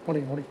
Morning, morning.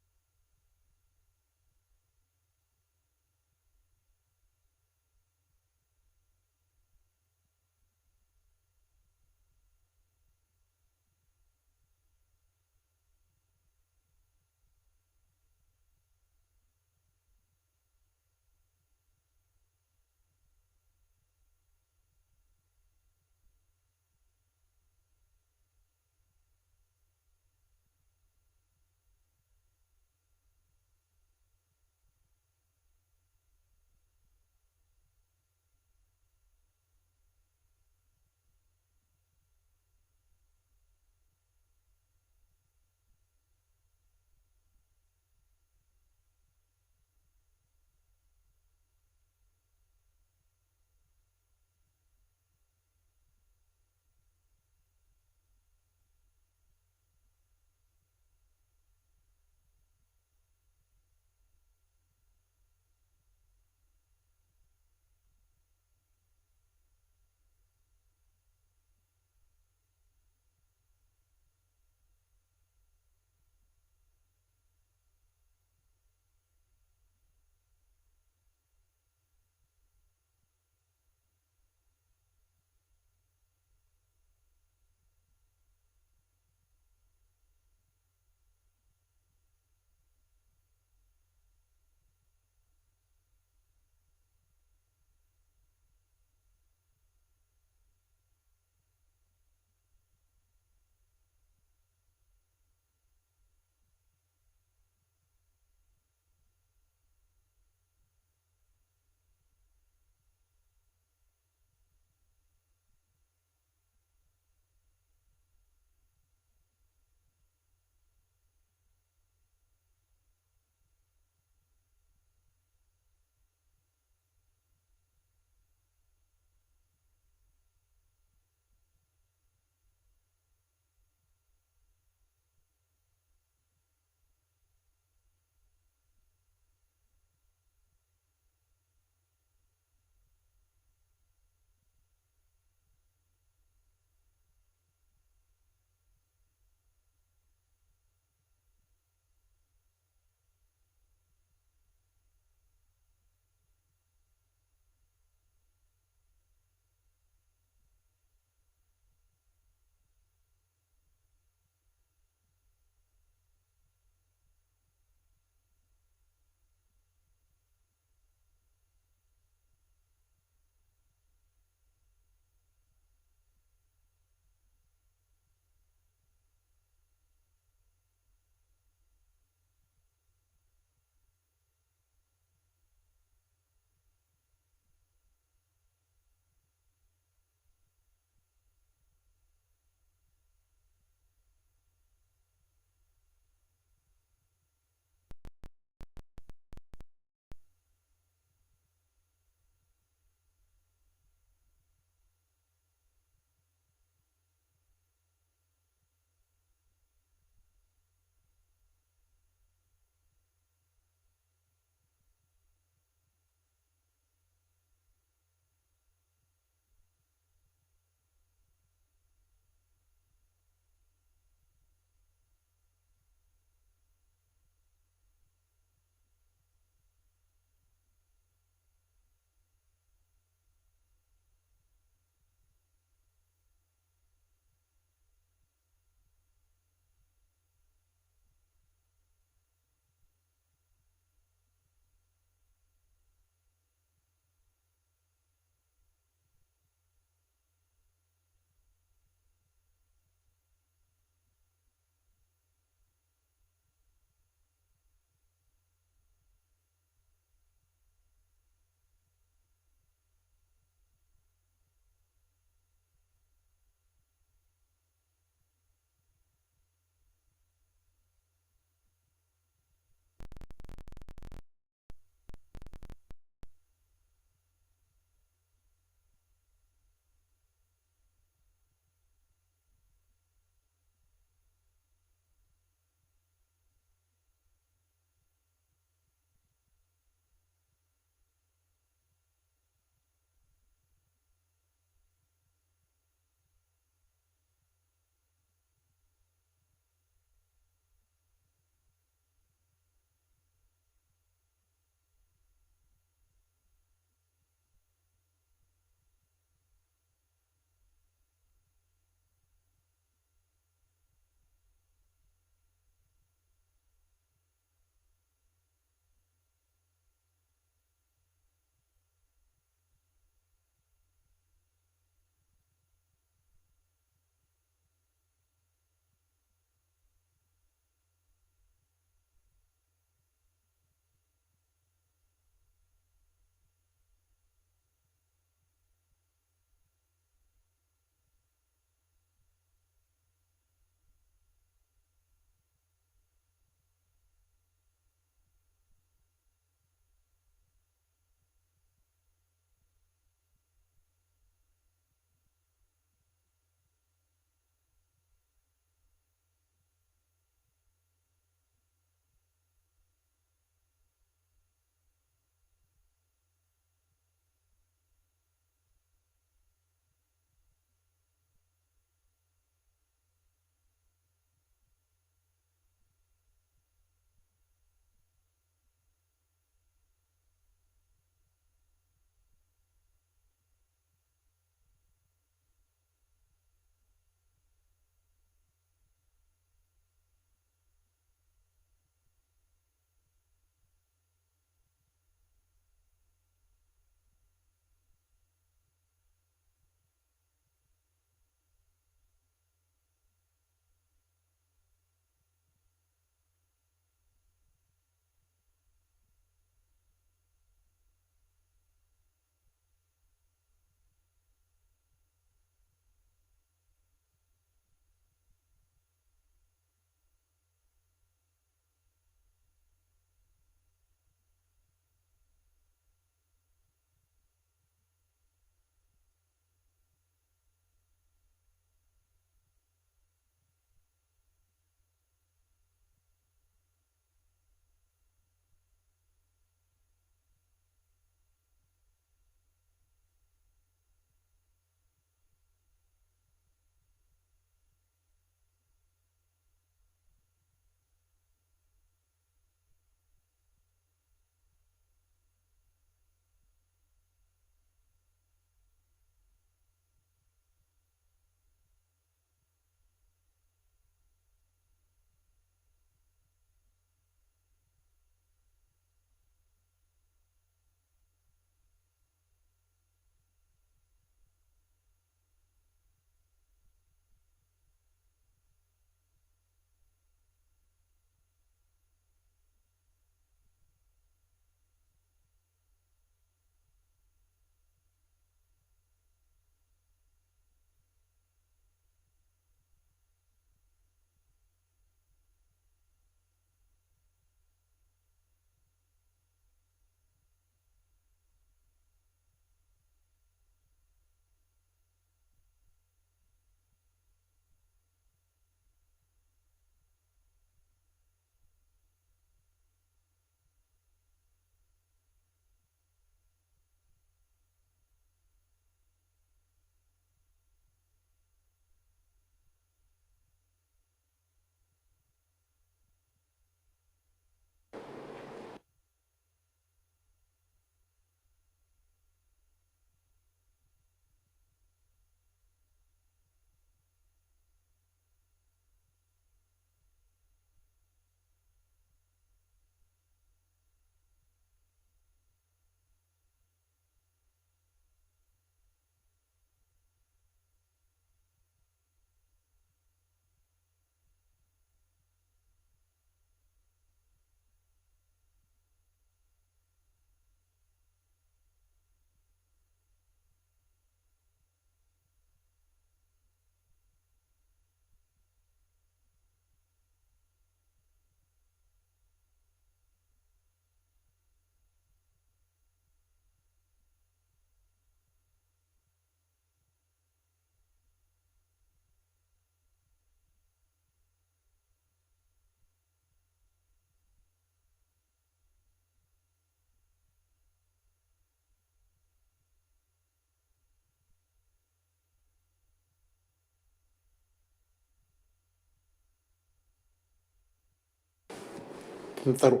Taru.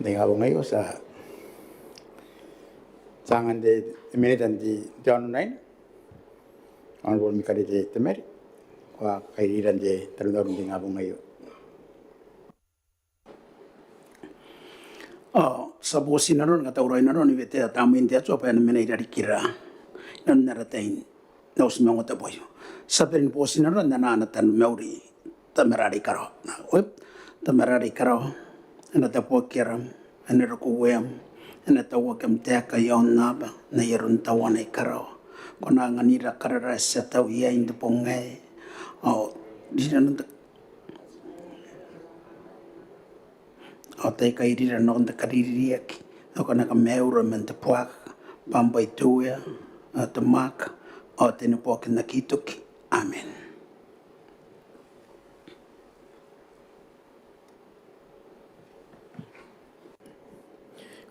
Dengan abang ayo sa jangan de menitan di John Nine, orang boleh mikir je temer, wah kairan je terus dengan abang ayo. Sa bosi na ron, kata uray na ron, ibete tamuin dia so pa na menay dari kira. Nan naratain, na usmi Maungatabu. Sa perin bosi na ron, nananatan meuri tamerari karo. Na web, tamerari karo, na tapo kiram, na rakuwem, na tawagam teka yon naba, na yarun tawanay karo. Kona nganira karara sa tau iya hindi pongay. Di na nang te kairira no te kaririaki no kana ka meura men te puak pambai tuia te mak o te no poke na kituki. Amen.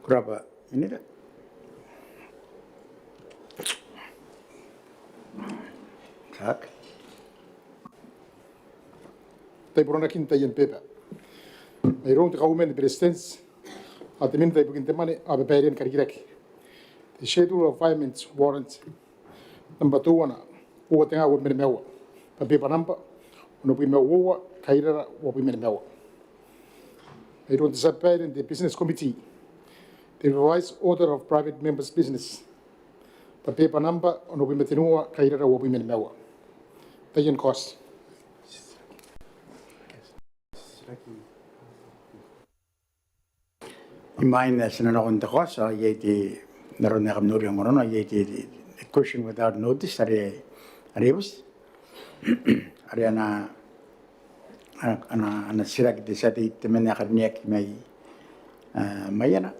Kurapa ini dah. Tak. Tai porona kinta yen pepa. Mai rong te kaumen de presidents. Atamin tai bukin te mane abe pairen karigiraki. The schedule of firemen's warrants. Number 2 ana. Uwa tenga uwa mene mewa. Pa pepa nampa. Uno pui mewa uwa. Kairara uwa pui mene mewa. Mai rong te sa pairen the business committee. The revised order of private members business. Pa pepa nampa. Uno pui metenua. Kairara uwa pui mene mewa. Tai yen cost. Imain na sinanakon ta ko sa yeti naron na kamnuri ang moron yeti question without notice aribus ari ana sirak de sati temena karniak may mayana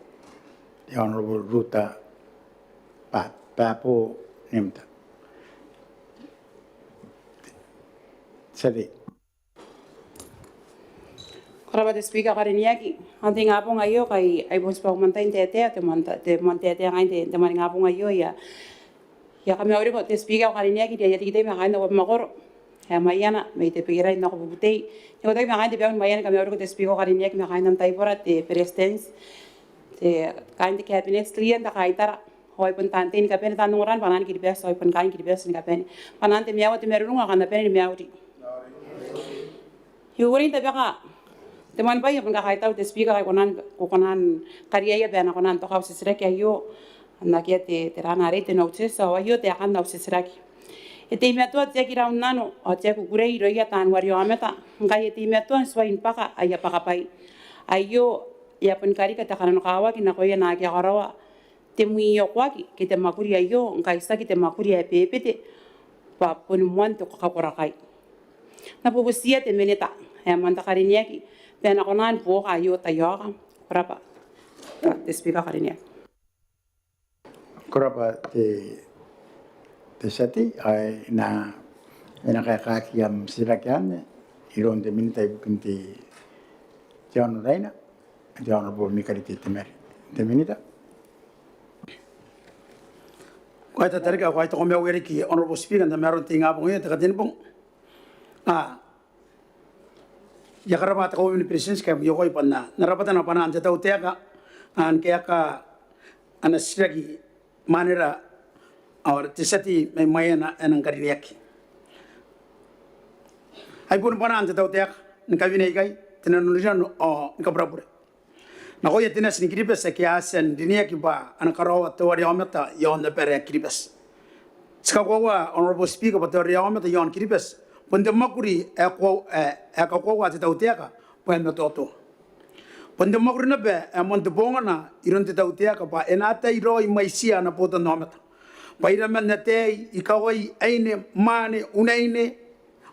the honorable Ruta Papo Nemta sati Koraba te speaker kariniaki. Ante ngapong ayo kay ay bos pa kumantain tete te montete ngain te mani ngapong ayo ya. Ya kami ori ko te speaker kariniaki dia yati kita makain ko makoro. Ya mayana may te pigiray na ko bubutay. Yo tay makain te biang mayana kami ori ko te speaker kariniaki makain nam tay pora te presidents te kain te cabinet client ta kaitara. Hoy pun tante ni kapen tanunguran panan ki bes hoy pun kain ki bes ni kapen. Panan te miawa te merunga kan pen ni miawti. Yo ori te baka teman bayi pun kahai tahu te speaker kai konan karya ya bena konan to kau sisiraki ayo na kia te rana rete no tesa ayo te akan no sisiraki ete me to te kira unano o te ku gure iro ya tan wario ameta ngai ete me to swa impaka aya pakapai ayo ya pun kari kata kanan kawa kina ko ya na kia karawa te mui yo kwaki ki te makuri ayo ngai sa ki te makuri e pepete pa pun muan to kakorakai na pubusia te meneta ya manta kariniaki pena konan po ayo tayo kurapa te speaker karinia kurapa te sati ai na kaya kiam sirakian iron de minta bukin te John Reina John bo mikari te temer te minita Kau ta terika kau ta kome weri ki honorable speaker na meron tinga pong yun ta katin pong ya karena mata kau ini presiden kayak yokoi panna narapatan apa na ante tahu tiaka an kayak anas lagi manera or tisati mayana enang kaririaki ay pun pana ante tahu tiaka nkavine kai tenan nulisan o nkabrabure na ko yetina sin kiribes kya sen diniaki ba an karawa tawari amata yon da pere kiribes skakwa honorable speaker ba tawari amata yon kiribes Pende makuri ko wa te tau teaka pa me toto. Pende makuri na be mon te bonga na iron te tau teaka pa enata iro I maisia na pota nomata. Pa ira men te I kawai aine mane unaine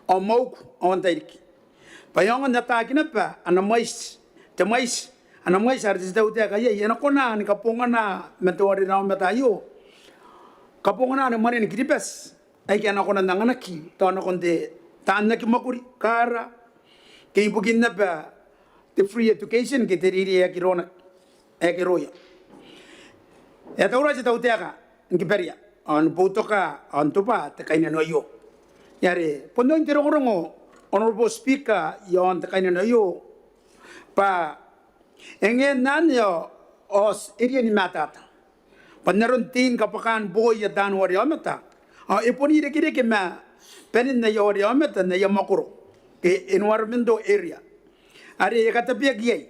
o moku o antaiki. Pa yonga na ta kina pa ana mais ana mais ar te tau teaka ye ena kona ni kaponga na me te wari na meta yo. Kaponga na mane ni kiripes. Ai kana kona nangana ki to na konde Tanda ki makuri kara ke ibukin na ba the free education ke teriri ya kirona kiroya ya taura si tauteka ngi peria on putoka on tupa te kaina no yo yare pondo intero ngorongo Honorable Speaker, yon kainin na yo pa engen nanyo os irian matata. Panaron tin kapakan boy ya dan wari amata. Ipon ire kire kema penin na yori amata na yamakuro ke environmental area. Are katapia gay.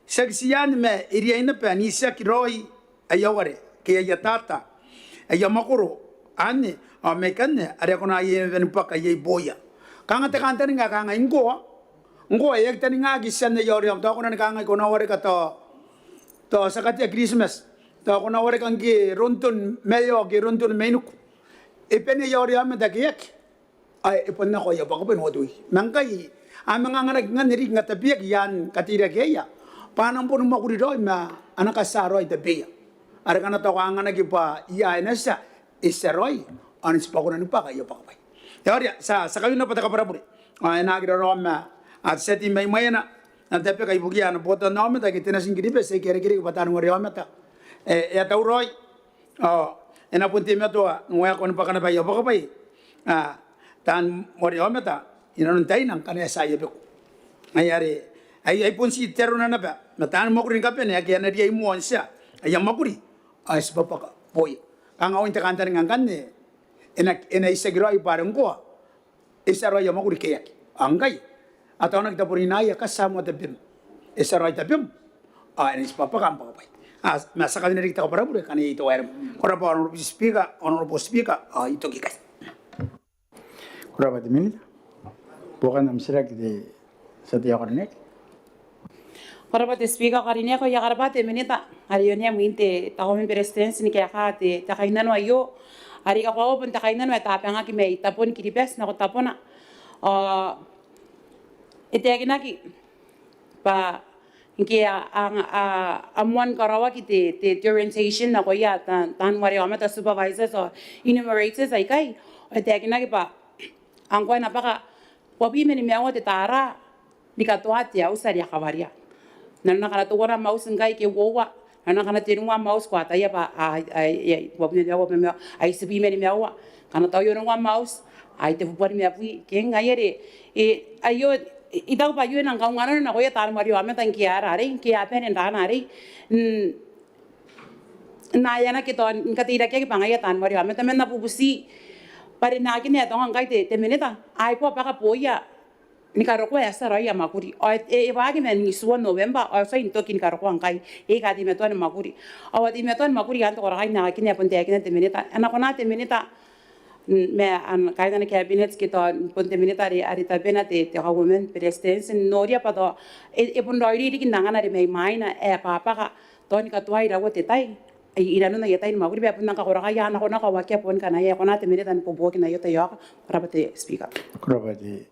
Saksiyan me irian na pa ni sakiroi ayaware ke yatata ayamakuro ane mekanne are kona yen paka ye boya. Kanga te kanta nga kanga ngo ek tani nga gisan na yori am to kona kanga kona wari ka to sakati Christmas to kona wari kan gi runtun meyo gi runtun menuk ipene yori am da giek ay ipon na ko ya baka ben hodui mangkai amanga ngan ri nga tabiak yan katira geya panam pun makuri do ma anaka saro ite beya are kana to kanga na gipa ya nasa iseroi anis pakuna ni paka ya paka Yaudah, sa kami na pataka para puri. Nagiro roma at seti may na tepe kay bugian boto na ometa kitina singiripe se kere patan ngori ometa. Ya tauroi. Ena punti meto ngoya kon pakana pa yopo pai. Tan ngori ometa inon tain nang kana sa yebe. Ayari ay punsi teruna na ba. Matan mo kurin kape ne kaya na dia imuansa. Ay makuri. Ay sabapaka boy. Kanga ointe kantar nganganne. Ena isagiro ay parang ko isaro ay makuri kayak angay atau nak tapurina ya kasama tabim isaro ay tabim ena ispapakam pa pay masa kami narikita ko para bure kani ito ay kora pa honorable speaker ito gikas Kura ba di minute? Bukan am sila kiti sa tiya kornek? Korabate speaker karinya ko ya karabate minita ariyonya muinte takomin presidency ni kaya kate takainan wayo Ari ka ko punta kainan wa tapang aki may tapon kiribes na ko tapona. Ite ki pa inki ang amuan karawa kiti the orientation na ko ya tan wari amata supervisors or enumerators ay kay. Ite ki pa ang ko na baka wabi men miawa te tara ni katuati ya usari ya kawaria. Nana kana tuwa na mouse ngai ke wowa Ana kana tinua mouse kwa taya pa ai wapne ai sibi meni mewa kana tayo no mouse ai te fupari me api ke ngayere ayo itau pa yo nang kaungana na ko ya tar mario ame tan kiara re ki apen ndana re na yana ke to katira ke pangaya tan mario ame tamen na pupusi pare na ke ne to ngai te meneta ai po pa ka poya ni karoko ya sara ya makuri e wagi men ni suwa November o sa into kin karoko angkai e ka di meton makuri o di meton makuri anto ko rai na kin ya ponte kin te minita ana kona te minita me an kai na cabinet ki to ponte minita ri arita bena te government presidency noria pa do e pon roi ri kin nangana ri me maina e papa ka to ni ka tuai ra wote tai irano na yatai makuri be pon ka ko rai ya na kona ka wakia pon kana ya kona te minita po bo kin na yota ya rabate speaker Kurabati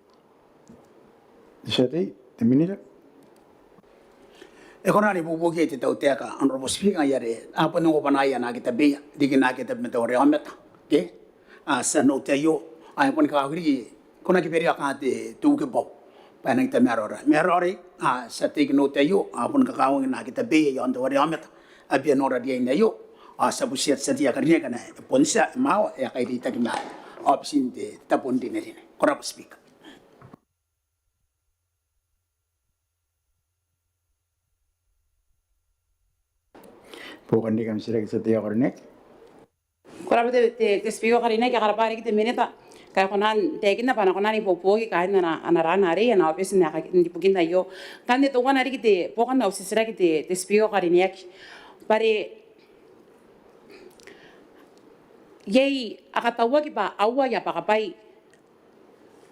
Sati, the minute? Ekonari bubu ke te tau teka honorable speaker yare apa no panaya na kita be digi na kita metore ameta ke sa no te yo ai pon ka agri kona ki peri ka te tu ke bo panang te merore sa te no te yo apon ka kawang na kita be yo ando ore ameta abia no ra dia na yo sa busiat sa dia karnya kana ponsa mau ya kai di takima opsin te tapon dinere korap speaker Bukan di kami sila sa tiya kornek? Korabate te speaker karina ke karapari ki te mineta kaya konan te kinna pana konan ipopo ki kain na anarana re na opis na ki pukin na yo kan de to wana ri ki te pokan na usisira ki te speaker karina ki pare yei akatawa ki pa awa ya pakapai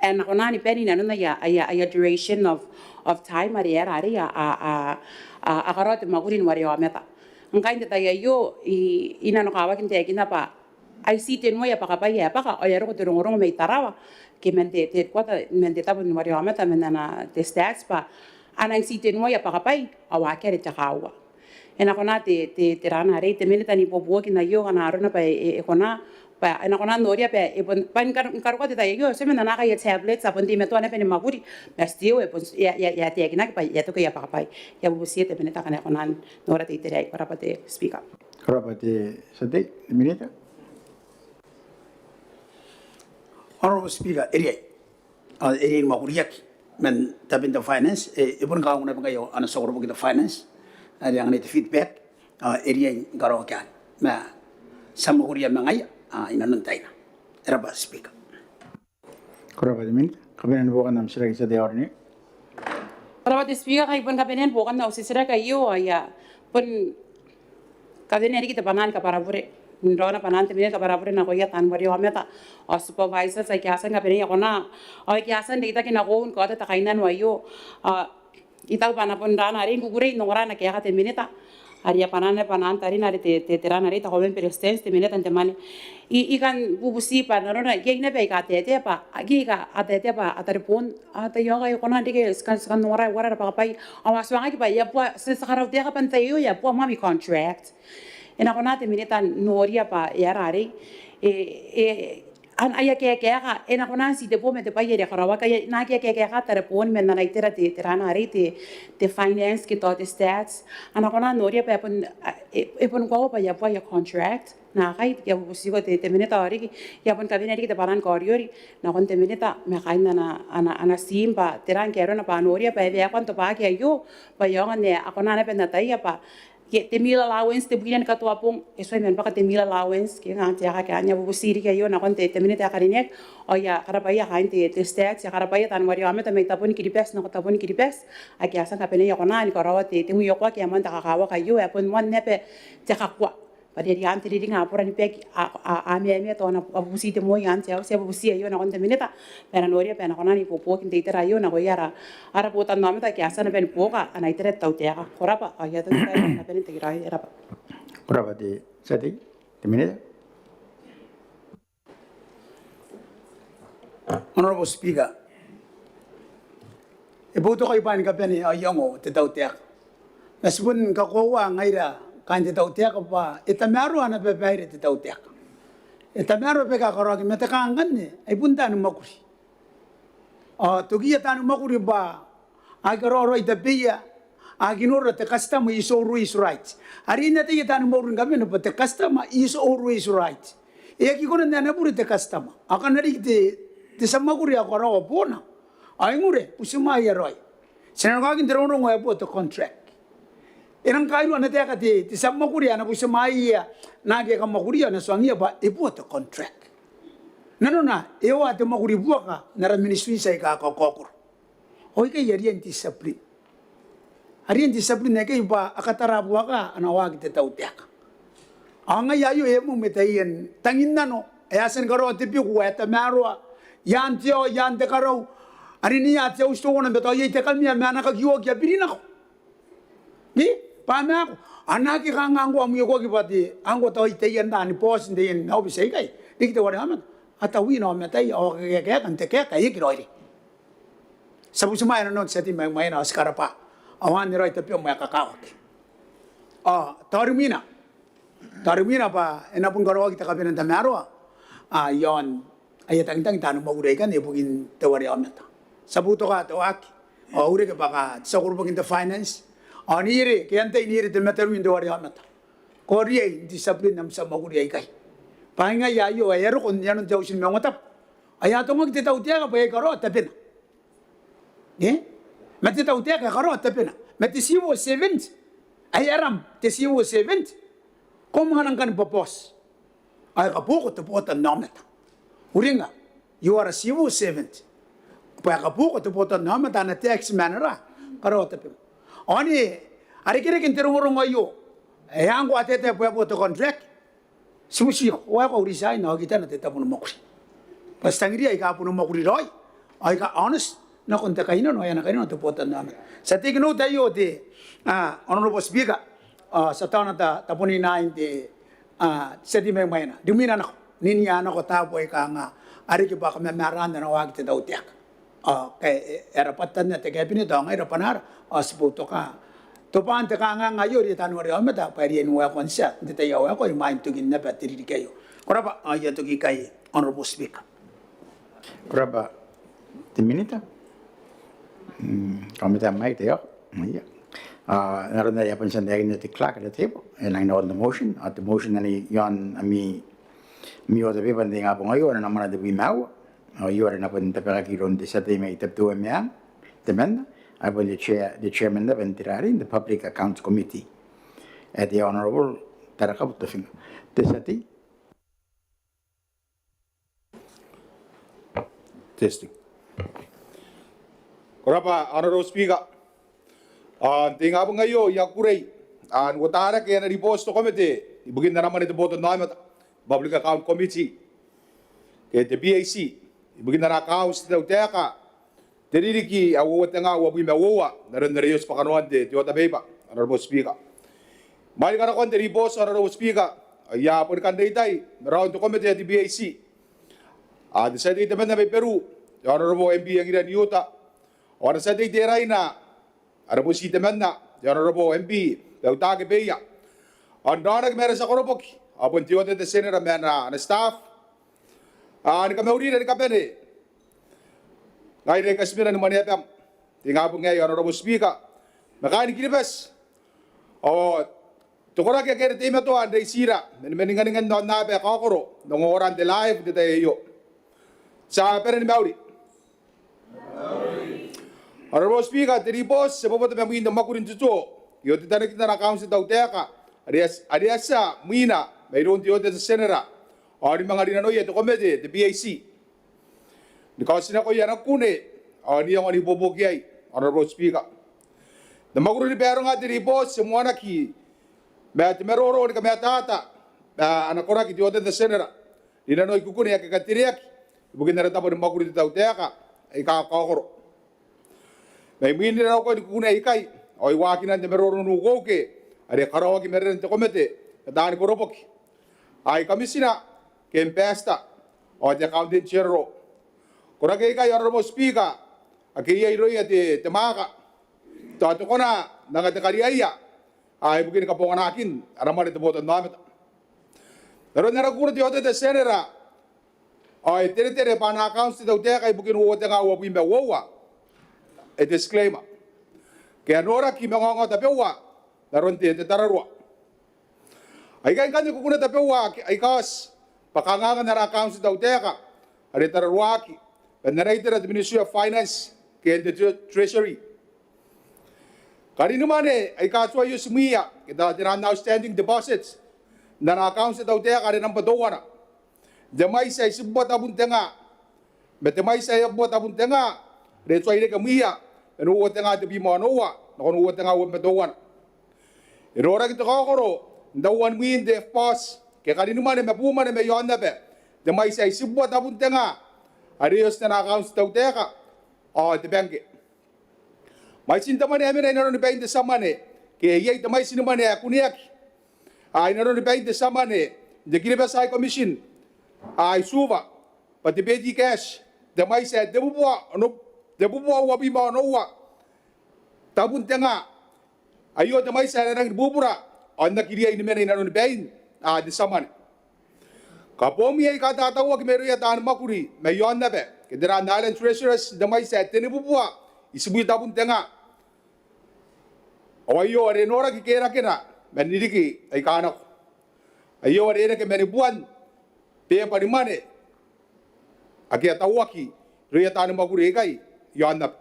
and konan ipeni na nuna ya duration of time ari era ari a karot magurin wari wa meta ngai te tayo yo ina no kawa kinte kina pa ai si te no ya pakapai ya paka o ya ro te rongorong me tarawa ke mente te kwata mente tabu ni wari wa meta menana te stats pa ana si te no ya pakapai awa kere te kawa ena kona te rana re te meneta ni popo kina yo kana arona pa e kona pa ena kona noria pe e pan kar ko te tayo yo se menana ka ya tablets apon ti meto ana pe ni maguri pastio e pon ya te kina pa ya to ke ya pakapai ya bu siete meneta kana kona nora te tere para pa te speaker Kurabati Sati, the minute? honorable speaker area Irin makuriak men tabin the finance ibun ka nguna bangayo ana sogro bugin the finance yang ni feedback area garo kan ma sama kuria mangaya ina nuntaina era ba speaker Kuraba di minute. Kabinan bukan nam sila isa de orni. Para the speaker kay pun kabinen bukan na usisira kayo ya pun kabinen kita panan ka para bure Ndona panan te ka para bure na ko ya tan bari o meta o supervisor sa kiasan kabinen ko na o kiasan dita kina ko un ko ta kainan wayo itaw pana pun dana rin gugure no ora na kaya ka te mineta Aria panan tari nari te terana ri ta komen presidente te mineta te mani ikan bubusi pa no na ge ne be ka te pa gi ka ate pa atari pun ata yo ga ko na dige skan no ora pa pai awas wanga ki pa ya po se sakaraw te ka pan tayo ya po mami contract ena ko na te mineta noria pa ya rari an aya ke ka ena ko na si te po me te pa ya karawa ka na ke ka tare pon men na itera te terana ri te finance ki to te stats ana ko na noria pa pon pon ko pa ya contract na kai ya busi ko te mineta ri ya pon ka vineri te paran ko ri na kon te mineta me kai na ana simba teran ke ro na pa noria pa ya kwanto pa ke yo pa yo ne ako na pe na tai pa te meal allowance te buinan ka tua pong eso men baka te meal allowance ke nga te ka anya bu siri ka yo na kon te minute ka rinek o ya karapaya hain te stats ya karapaya tan wari ame te me tapon ki dipes na ko tapon ki dipes a ki asa ka pene ya kona ni ko rawa te mu yo kwa ki amanta ka kawa ka yo ya pon mon nepe te ka kwa pa de yan te ri nga pora ni pe a me to na bu si te mo yan te se bu si yo na kon te minute pena noria pena kona ni po ki te tera yo na ko yara ara po tan no ame ta ki asa na pen po ka ana itere tau te ka korapa a ya te na pen te rai era pa Kuraba di sati. Di minute. Honorable Speaker, ibuto ko ipan ka peni ayongo te tau te nasbun ka kowa ngaira kan te tau te pa itamaro ana pe paire te tau te itamaro pe ka karo ki meta kangan ne ai punta no makuri tugia tanu makuri ba agaro ita pia aginora te customer is always right arina te tanu makuri ngamen but the customer is always right ki kono na puri te customer akan ri te samakuri akaro pona ai ngure usima ya roi senangagin terono ngoi po to contract Erang kairu ana te akate te samakuri ana usima ya na ke kamakuri ana swangia ba ipo to contract Nanona ewa te makuri buaka nara ministry sai ka kokor oi ke yari discipline Arian discipline ke ba akatara buaka ana wagi te tautiaka anga yayo emu metaien tangin nano ayasen garo te pi ku eta marwa yan tio yan te karo arini ya te usto wona beto ye te kalmia mana ka kiwo kia pirina ko ni pa na ko anaki kanga ngo amu ko ki pati ango to ite yenda ni pos de yen no bi sei kai dikite wari hamat ata wi no metai o ke kan te ke kai ki roi sabu suma no seti mai na skara pa awan ni roi te pio mai ka ka Tarumina pa ena pun garo kita kapinan ta maro yon ay tang tanu magure kan e bugin te wari amata sabuto ka to ak ure ke baka sa bugin te finance anire ke ante inire te meter win te wari amata korie discipline nam sa magure kai painga ya yo ayero kon yanon te usin Maungatabu aya to ngok te tau te ka pa garo ta pena mete tau te ka garo ta pena mete siwo 7 ay aram te siwo 7 kom hanang kan popos ay kapuko te pota nameta uringa you are a civil servant pa kapuko te pota nameta na tax manera karo te pem oni ari kire kin terungorong ayo yango atete pa pota contract sushi wa ko resign na kita na te tapuno makuri pastangiri ay ka puno makuri roy ay ka honest na konta kaino no yana kaino te pota nameta sa tigno tayo te honorable speaker sa taon na tapuni na hindi seti may mayna dumina na ko nini ana ko tapo ay ka nga ari ki ba kami maranda na wag te daw tiyak kay era patan na te cabinet daw nga era panara asputo ka to pa ante ka nga ngayo ri tanwari amata pa ri enwa konsa te tayo ako i mind to gin na battery di kayo ora ba ya to gi kay honorable speaker Ora ba di minute. Kami ta mai te yo. Iya. Naroon na yapan sa naging the clock at the table, and I know the motion. At the motion na yon mi o the people nga po ngayon na naman na we mau O iora na pun tapakakiron de sa may itaptuan miyang temen. I will the chairman of the Public Accounts Committee at the Honorable Tarakabutafing. Desati. Testing. Korapa, Honorable Speaker. Tinga po ngayon, yakurey. Watara kaya na report to committee. Ibugin na naman ito boto namin. Public Account Committee. Kaya the BAC. Ibugin na na-accounts na uteka. Tiririki, awawat na nga, wabuy mawawa. Naroon na rin yung Kanoan de Tiyota Beba. Honorable Speaker. Mali ka na konti report, Honorable Speaker. Ay, po ni kandidatay. Round to committee at the BAC. The Senate naman na may Peru. The Honorable MB ang ilan Yuta. O na Senate deray na. Honorable City naman na. The Honorable MB. Dautake Beya. Ang nanag meron sa Korobok. Apon Tiyota the Senator na staff. Ni kami uli na ni kami ni. Ngayon ay kasmira ng Maneaba. Tingapon ngayon, Honorable Speaker. Makain kinibas. O, tukura kaya kaya tayo ito, anday sira. Meninganingan na nabe kakoro. Nung oran de live, di tayo. Sa pera ni Mauri. Honorable Speaker, tinipos, sa pupunta may mga makurin dito. Yung titanig kita na council daw teka. Arias sa Mina, mayroon tiyo sa Senera. O rin mga rinanoy, ito komede, the BAC. Because na ko yan ang kune. O niya nga ni Bobogyay, Honorable Speaker. Na makurin ni Pero nga tinipos, sa mga naki. Meroro ni kami atata. Anak ko na kitiyo sa Senera. Rinanoy kukune, kakatiriyak. Ibugin na rin tapo ng makulit daw teka, ay kakakoro. May minin na ako ni kuna ikay, o iwakin na meroro nuko ke, ay karawag meron te komite, daan ko ropok. Ay kami sina, kempesta, o te accountant chero. Kura kay kay Honorable Speaker, akiya iroy at temaka. Tato ko na, nangatakariaya, ay bugin ka po akin, araman ito botan namin. Pero narakulat yung ato Senera, ay tere pa na accounts daw teka ay bugin huwag nga huwag yung wawa. A disclaimer. Kaya nora ki mga nga tapewa, naroon tete tararwa. Ay kain kanyo kukuna tapewa, ay kas, pakangangan na accounts daw teka, ay tararwa ki, narrated at the Ministry of Finance, kaya the Treasury. Kanino man ay kaswa yung sumiya, kita tinan outstanding deposits, na accounts daw teka, ay nang patuwa na. Damay sa isibot abun tenga. Betemay sa isibot abun tenga. Retso ay kamiya. Nuwat nga tabi mo anowa. Nakunuwat nga wad matuwan. Irora kito kakoro. Ndawan mo yung DF-POS. Kaya kanino man mapuman na may yon na be. Damay sa isibot abun tenga. Arios na accounts daw teka. O, te bengke. May sinta man namin ay naroon ni Bain de Samane. Kaya yay damay sinuman ay akuniyak. Ay naroon ni Bain de Samane. The Kiribas High Commission. Ay suva, pati petty cash, damay sa debubuwa wabi mo anowa. Tabun nga, ayo damay sa nang bubura, on nakiriya inimen na nun bain, di saman. Kapomi ay katatawag meron yataan makuri, may yon na be, kidira nalan treasurers, damay sa tinibubuwa, isibuy tabun nga. O ayo, arenora kikera kina, maniriki ay kanak. Ayo, arena ke manibuan, Pia parimane, akia tawaki, riyatan maguri kay, yanap.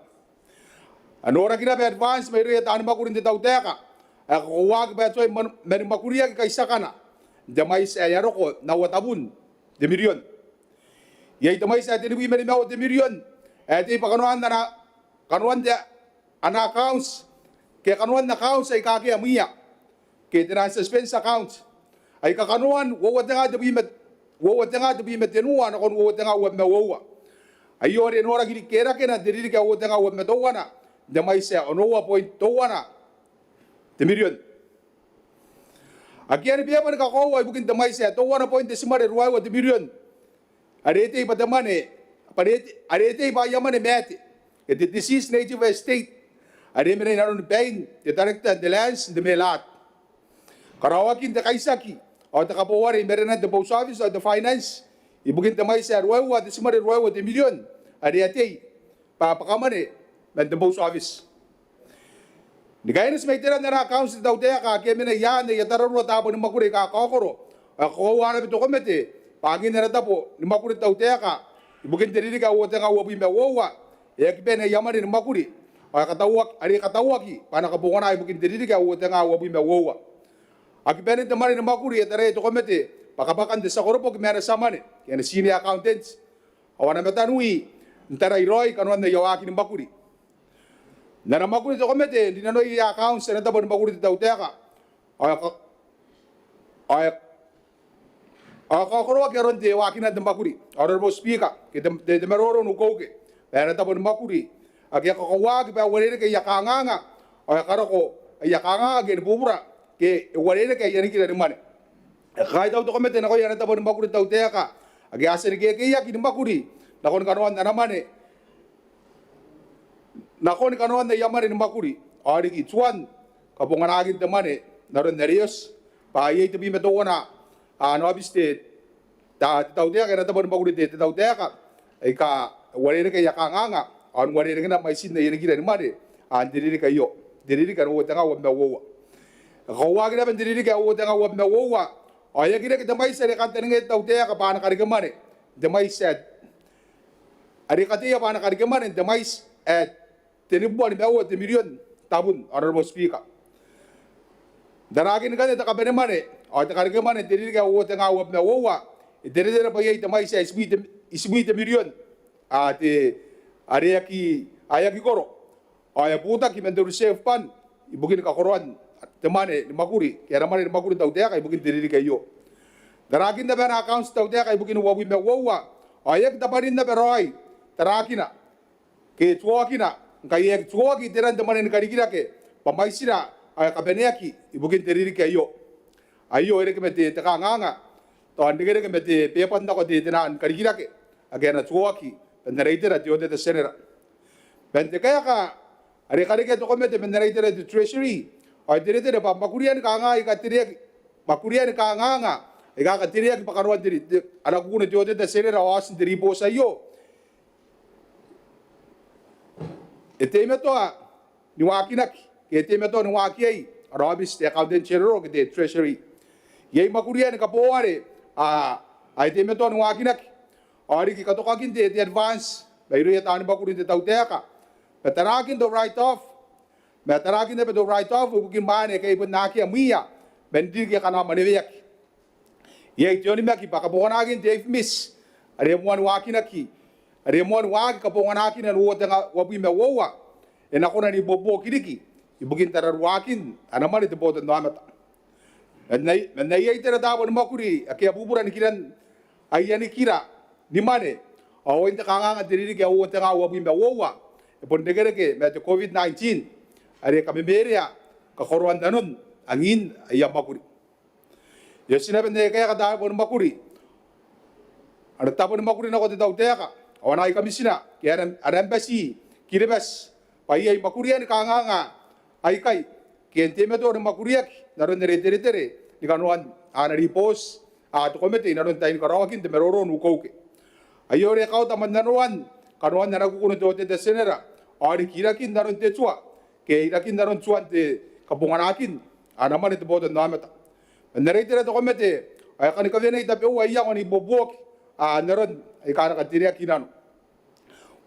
Anora kina be advance may riyatan maguri di tawteka. Ako wag ba soy may maguri kay sakana. Damay sa ayaro ko nawatabun, de milyon. Yay damay sa tiniwi may maw de milyon. Eti pa kanuan na kanuan de ana accounts. Kaya kanuan na accounts ay kaki amiya. Kaya tinan suspense accounts. Ay kakanuan wawad nga de Wawat nga to be metenuan ako wawat nga wab mawawa. Ayo rin ora gini kera kena diri ka wawat nga wab metawana. Damay sa onowa point tawana. Temirion. Agian biya man ka ko ay bukin damay sa tawana point desimare ruwa wa temirion. Arete pa damane. Arete pa yaman mete. The deceased native estate. Arete men naron pain. The director the lands the melat. Karawakin the kaisaki. O takapawari, meron na the post office o the finance, ibugin tamay sa Ruewa, the simari Ruewa, the million, ariate, papakamani, and the post office. Di kaya nas may tira na accounts daw tayo ka, kaya minayan, na yatararo tapo ng makuri kakakoro. Ako wala ito komite, pangin na tapo, ng makuri daw tayo ka, ibukin diri ka wote nga wabi me wowa e ki bene yamari ni makuri ay katawaki pana kabungana ibukin diri ka wote nga wabi me wowa aki bene te mari ni makuri e tere to komete pakabakan de sakoropo ki mera samane kene senior accountants awana metanui ntara iroi Kanoan na yawaki ni makuri na makuri to komete dinano i accounts na tabon makuri te tauteka ay kakoroa keron te wakina de makuri honorable speaker ke de meroro no koke na tabon makuri aki kakawa ki ba wale ke yakanganga ay karako yakanga ke bubura ke wale ke yani ki de mane kai tau to komete na ko yana tabon makuri tauteka aki asere ke yakini makuri na kon Kanoan na mane na kon Kanoan na yamari ni makuri ari ki tuan kabungan agin te mane naron neriyos pa ye to bi metona ano abiste tau dia kana tabon makuri te tau dia ka ai ka wale ke yakanganga an wale ke na mai sin ne yene ni mane an diri ka yo diri ka wo tanga wo me wo ko wa ke ben diri ka wo tanga wo me wo ay ke ke mai sere kan tenge tau dia ka pa na ka mane de mai set ari kati ya pa na ka mane de mai tenibuan mewo te million tabun honorable speaker daragin kan ta kabene mane o ta karge mane diri ka wo tanga wo me wo wa diri diri pa ye ta mai sa isbi te million te ayaki koro ay puta ki mendur save pan ibukin ka koron te mane ni makuri kera mane ni makuri tau te ka ibukin diri ka yo daragin na bana accounts tau te ka ibukin wo me wo wa ayak ta parin na beroi tarakina ke tuakina kaya tuwa ki teran teman yang kari kira ke pamaisira ay kabeneki ibukin teriri ke ayo ere ke mete tekanganga to andegere ke mete pepan da ko de tenan kari kira ke agena tuwa ki beneraitera tiode de senera bente kaya ka are kari ke to ko mete beneraitera de treasury ay tere pa makurian kanga ika tiri makurian kanga ika ka tiri ki pakaruan tiri ana ku ne tiode de senera wasin tiri bosa yo ete metoa ni wakinaki ete metoa ni wakiai arabis te accountant general ke te treasury yei makuria ni kapoare ete metoa ni wakinaki ari ki katoka kin te advance bairu ya tani bakuri te tauteka petarakin do write off metarakin te do write off bukin mane ke ibn naki amia bendir ke kana maneveyak yei joni maki pakapona kin te miss are mo wakinaki Remon wag kapongan akin na ruwa tanga wabi me wowa ena kona ni bobo kiriki ibukin tarar wakin anaman ite botan namata na yai tera dawo ni makuri akia buburan kiran ayani kira ni mane awo inte kanga diri ke awo tanga wabi me wowa e pon degere ke me COVID-19 are kamemeria ka korwan danon angin ayam makuri yesina bende kaya ka dawo ni makuri ada tapo ni makuri na ko te tau teka awana ay kamisina kaya embassy kiribas pai ay makurian kanganga ay kai kente me do makuriak naron tere ni Kanoan ana ripos to komite naron tayin karawakin te meroro nu koke ayore kau taman naruan Kanoan na nakukuno te de senera ari kirakin naron te chua ke irakin naron chuan te kabunganakin ana man te bodo namata tere to komite ay kan ka vena ita pe wa iya ni bobok naron ay kana ka tiria kinano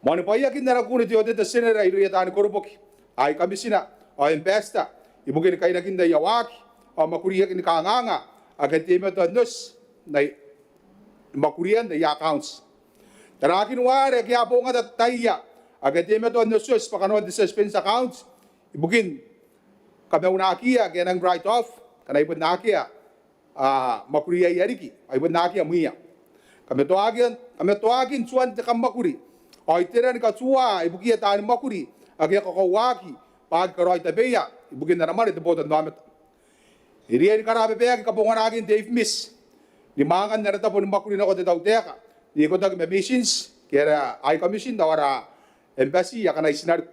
mani paya kin nara kuni tio de senera iru ya tani koropoki ay kamisina ay besta ibukin kay nakin da yawaki makuriya kin kanganga agati me to nos na makurian da accounts tarakin ware kya po nga tayya agati me to nos pa Kanoan de suspense accounts ibukin kami unakia kaya nang write off kana ibon nakia makuriya yariki ay ibon nakia muya kami toagin suan te kamakuri ay teran ka chua ibukia tani makuri agya kakawaki pag karoy tabeya ibukin na naman ito botan namet iriyan karabe beya kapungan agin Dave Miss ni mangan na rata po ni makuri na ko te tauteka ni ko tag missions kaya ay commission dawara embassy yakana isinar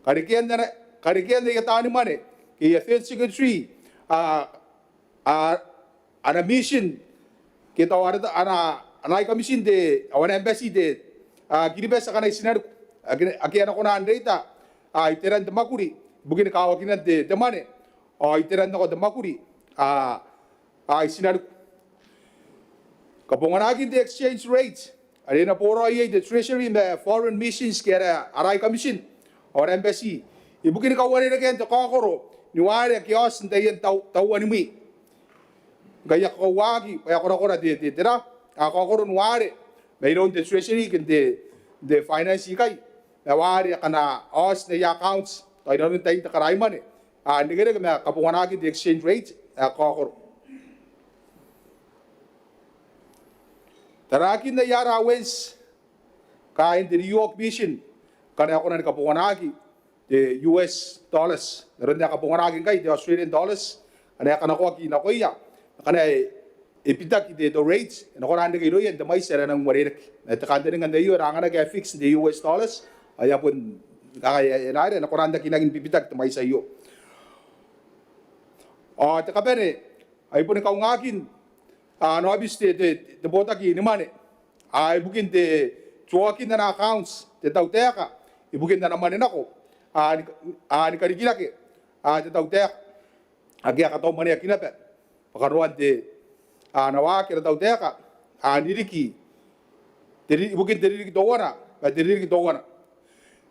karikian na tani mane kaya field secretary ana mission kita warta ana commission de awana embassy de kiribes kana isinar akiana kona andreita iteran de makuri bugin kawakinan de mane iteran ko de makuri isinar kapongan agin de exchange rate Arena poro ay the treasury me foreign missions kera arai commission or embassy. Ibukin ka wari again to kokoro ni wari kios ndayen tau animi. Gaya ko wagi pa ko na de tira a kokoro ni wari. Mayroon the treasury kin the finance kai. Na wari kana os na accounts tayo na rin tayo takaraiman eh. Hindi ka na kapunganagi the exchange rate kokoro. Tarakin na yara wins kain the New York mission kana ako na kapunganagi the US dollars naron na kapunganagi kay the Australian dollars ana kana ko ki na ko ya kana ipitak the rates na ko na kay loyan the may sera ng warirek na takanda ng andayo ranga na kay fix the US dollars ay pun kaya na na ko na kinagin pipitak the may sayo takabene ay pun kaungagin no abiste de bota ki ni mane ay bukin de chuakin na accounts de tauteka ibukin na naman nako ni karigila ke de tauteka agi ka to mane kinape pakaruan de nawa ke tauteka niriki diri ibukin diri dowana ba diri dowana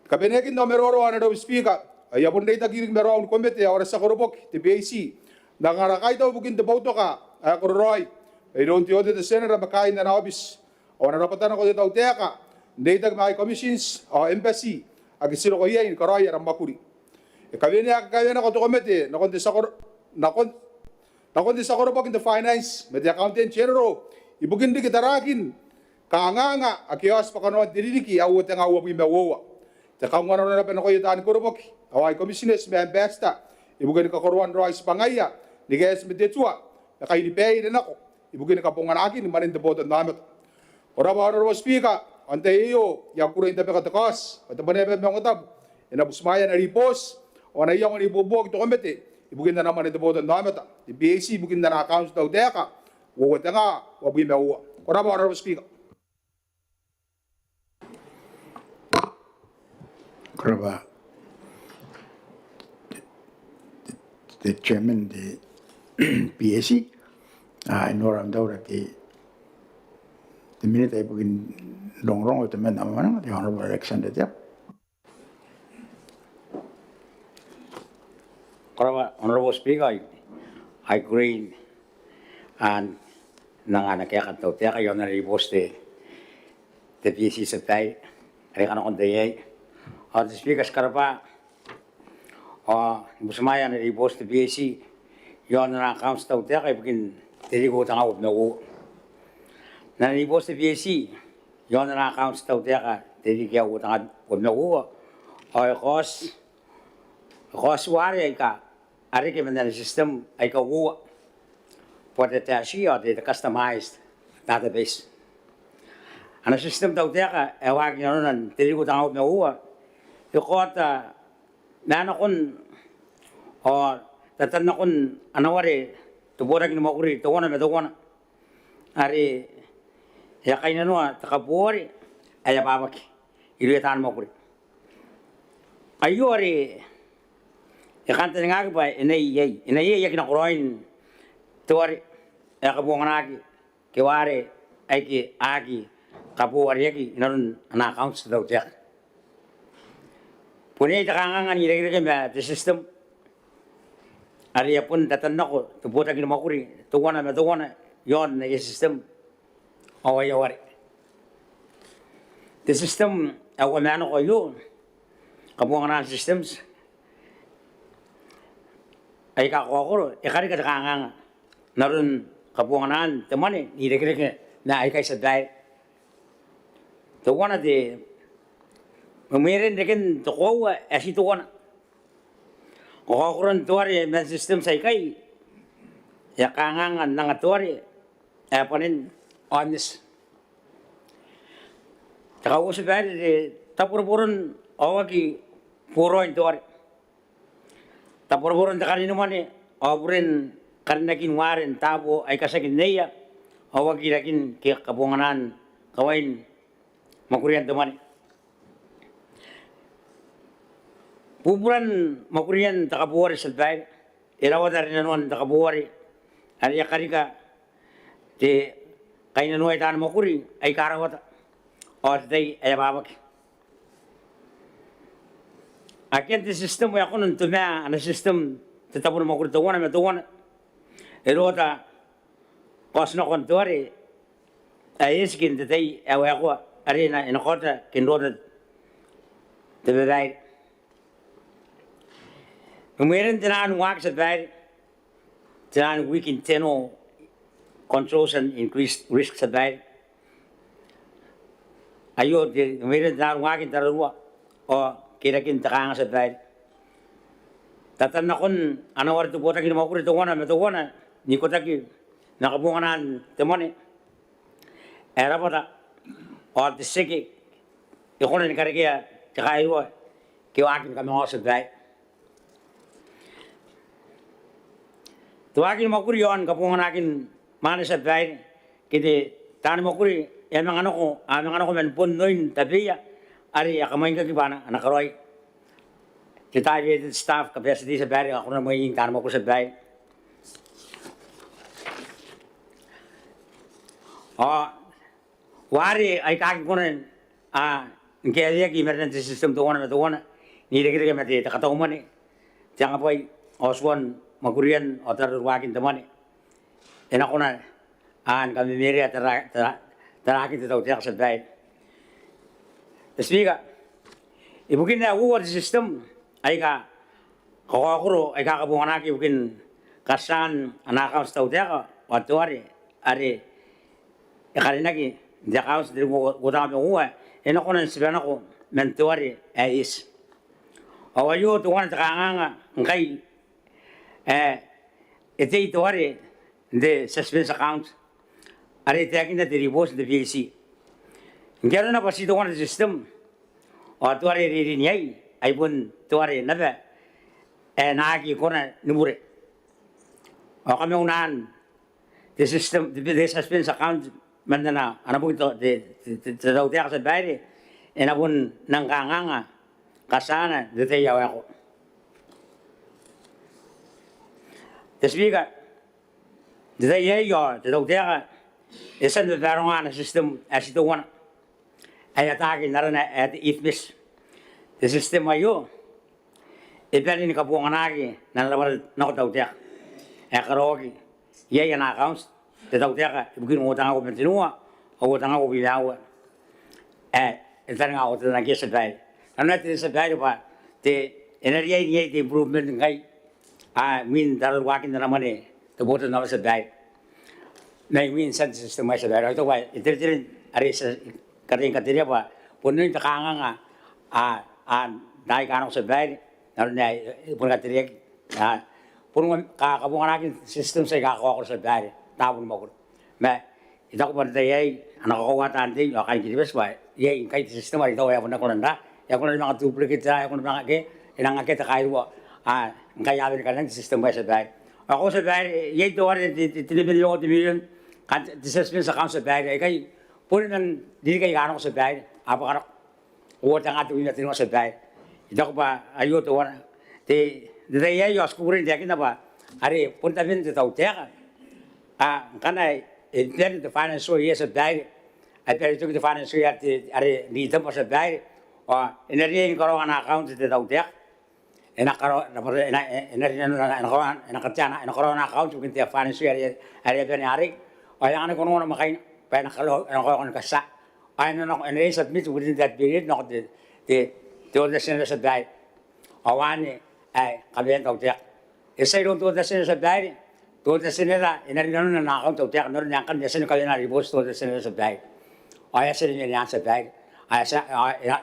kabene kin no meroro ana do speaker ay apun dei tagiring mero on komite ora sa korobok de BAC nangarakay daw bukin de boto ka kororoy ay don't you the senator makain na office o narapatan ako dito teka data may commissions o embassy ag sino ko yan karoy ram makuri kami ako to komite nakon sa korobok in the finance med accountant general ibugin di kitarakin kaanganga akios pa kanoan diriniki awot nga awo bimawo ta kangwana na pa ko yutan korobok away commissioners me ambasta ibugin ka korwan rois pangaya ni guys med detua kay ni pay na ako ibugin ka pongan akin manin de boto namet ora ba ro speaker ante iyo ya kuro inte ka takas at Maneaba Maungatabu ina busmaya na ripos o na iyo ni bubog to komite ibugin na naman de boto namet di BAC ibugin na accounts daw deka wo nga wa bi mewa ora ba ro speaker Kuraba, the chairman, the BAC, in Oram Dora, the minute I begin long wrong with the men, the Honorable Alexander Depp. Honorable Speaker, I agree and nanganakyakan to tiyak ayon na ribos the BAC sa tayo ay kanakon dayay the Speaker skarapa busmaya na ribos the BAC yon na accounts to tiyak ay begin dirigo tangawag na u na ribos the BAC yon na accounts to tiyak dirigo tangawag na u cause wari ay ka ari ke mandang system ay ka u for the TSC or the customized database. Ang system daw tiyak ewag niyo nun dirigo tangawag na u yung kota na kun o tatan na kun anawari tuborag ni makuri tuwana na tuwana ari ya kay nano takabori ay babaki ilutan makuri ayo ari ya kanta nga ba inay yak na kuroin tuwari ya kabunganagi kiwari ay ki agi kabuwari yaki inaron na accounts daw tiyak Punay takangan nilagay kami the system. Ariya pun datan ako tubuta gina makuri tuwana na tuwana yon na system. Away. The system awan ko yun. Kabuangan systems. Ay kakokoro ikari ka takangan naron kabuangan temani nilagay na ay kay saday. Tuwana de Meron din toko asi tuwan. Kukuran tuwari men system sa ikay. Ya kangangan ng tuwari. Panin honest. Taka usap ay tapurpuron awagi puro yung tuwari. Tapurpuron ta kanino man awarin karinakin warin tabo ay kasakin neya. Awagi lakin kabunganan kawain makurian tuman. Pupuran makurian takabuwari sa tayo. Ilawa na rin nanuan takabuwari. Ano yakari ka, kayo nanuay tayo makuri, ay karawata. o day ay babak. Akin the system ya kun tumya ana system tetapun mo kurto wana me to wana. Erota kosno kon tuari ay iskin the day ay ko arena in kota kin roda the bedai. Kemudian tenan wak sa bedai. Tenan we can teno controls and increased risk sa bedai. Ayo kemudian tenan wakin tarua o kira-kira takang sa bedai. Tatan na kun ano war tu kota kin mo kurito wana me to wana ni kota ki nakabunganan temone. Era pada or the siki ikon ni karakia kaiwa ki wakin kami ngos bedai. Tuakin mo kuri yon kapungan akin mana sa bedai kiti tan mo kuri emang ano ko men punnoin tabiya ari akamain ka kibana anakaroy. Kita ada staff capacity sa bedai ako na may tan mo ko sa bedai. Wari ay kakin ko na kaya ki emergency system to wana ni dikira mati takataw man eh. Tiang apa oswan magurian o tarwakin tamani. Ena ko na kami meri tarakin tataw tiyak sa bedai. Speaker, ibukin na uwar system ay ka kakakuro ay kakabungan aki ibukin kasan anakaw sa taw tiyak o tuwari ari ikarinagi dia kaos dari gudang uwa ena ko na siban ako mentuari is awayo tuwan takanga ngai ite tuari de suspense account are taking the reverse the VC ngero na pasi tuwan system o tuari ri nyai ai pun tuari nabe nagi ko na numure o kami unan the system the suspense account mandana ana pun to de daw tiyak sa bayre ena pun nangkanganga kasana de te yaw ako Speaker de te yaw de daw tiyak isan de darungan system asito wana ay atake narana at ifmis the system ayo ipani ni kapungan aki nan lawal na daw tiyak karogi yaya na accounts te tau tiaka, ibukin utang ako pentinua, o utang ako bilawa. Entar nga ako te nangkaya sa bahay. Ano natin sa bahay pa, te energy niya te improvement ngay, min darulwakin na naman eh, tabuto naman sa bahay. Na min sa system ay sa bahay. Ito ba, itir-tirin, ari sa kating-katirya pa, puno yung takanga nga, dahil ka sa bahay, naroon na, puno katirya, puno kakabungan natin system sa ikakawa ko sa bahay. Tapon mo ko. Ma, ito ko pa na tayo, anak ko kawatan din, o kain kinibas ba, yung kahit sistema, ito ay ako na ko nanda, ako na mga duplicate sa, ako na mga ke, inang akita kayo mo, ang kayawin ka lang, sistema sa bahay. Ako sa bahay, yung ito ay tinibili ko, tinibili, disasmin sa account sa bahay, kay, puno nang, hindi kayo gano'n ko sa bahay, apakanak, uwat ang ato yung natin mo sa bahay. Ito ko pa, ayot, uwan, di tayo yung askurin, di akin na ba, ari, punta min, ito tao, teka, kana intern the financial year sa dai at pero the financial year are dito pa sa dai o energy ko ang account sa daw tiyak ena karo na energy na nakatya na ko na account yung tiyak financial year are benari o yang ko no makay pa na kalo ko kasa ay no energy submit within that period no the the sa dai awani ay kaben daw tiyak isay ron to the sa dai Tuwa sinira, inarino na nakakong tawtiyak, naroon niya kan, yasa nyo kayo na ribos, tuwa sinira sa bag. O yasa nyo niya sa bag.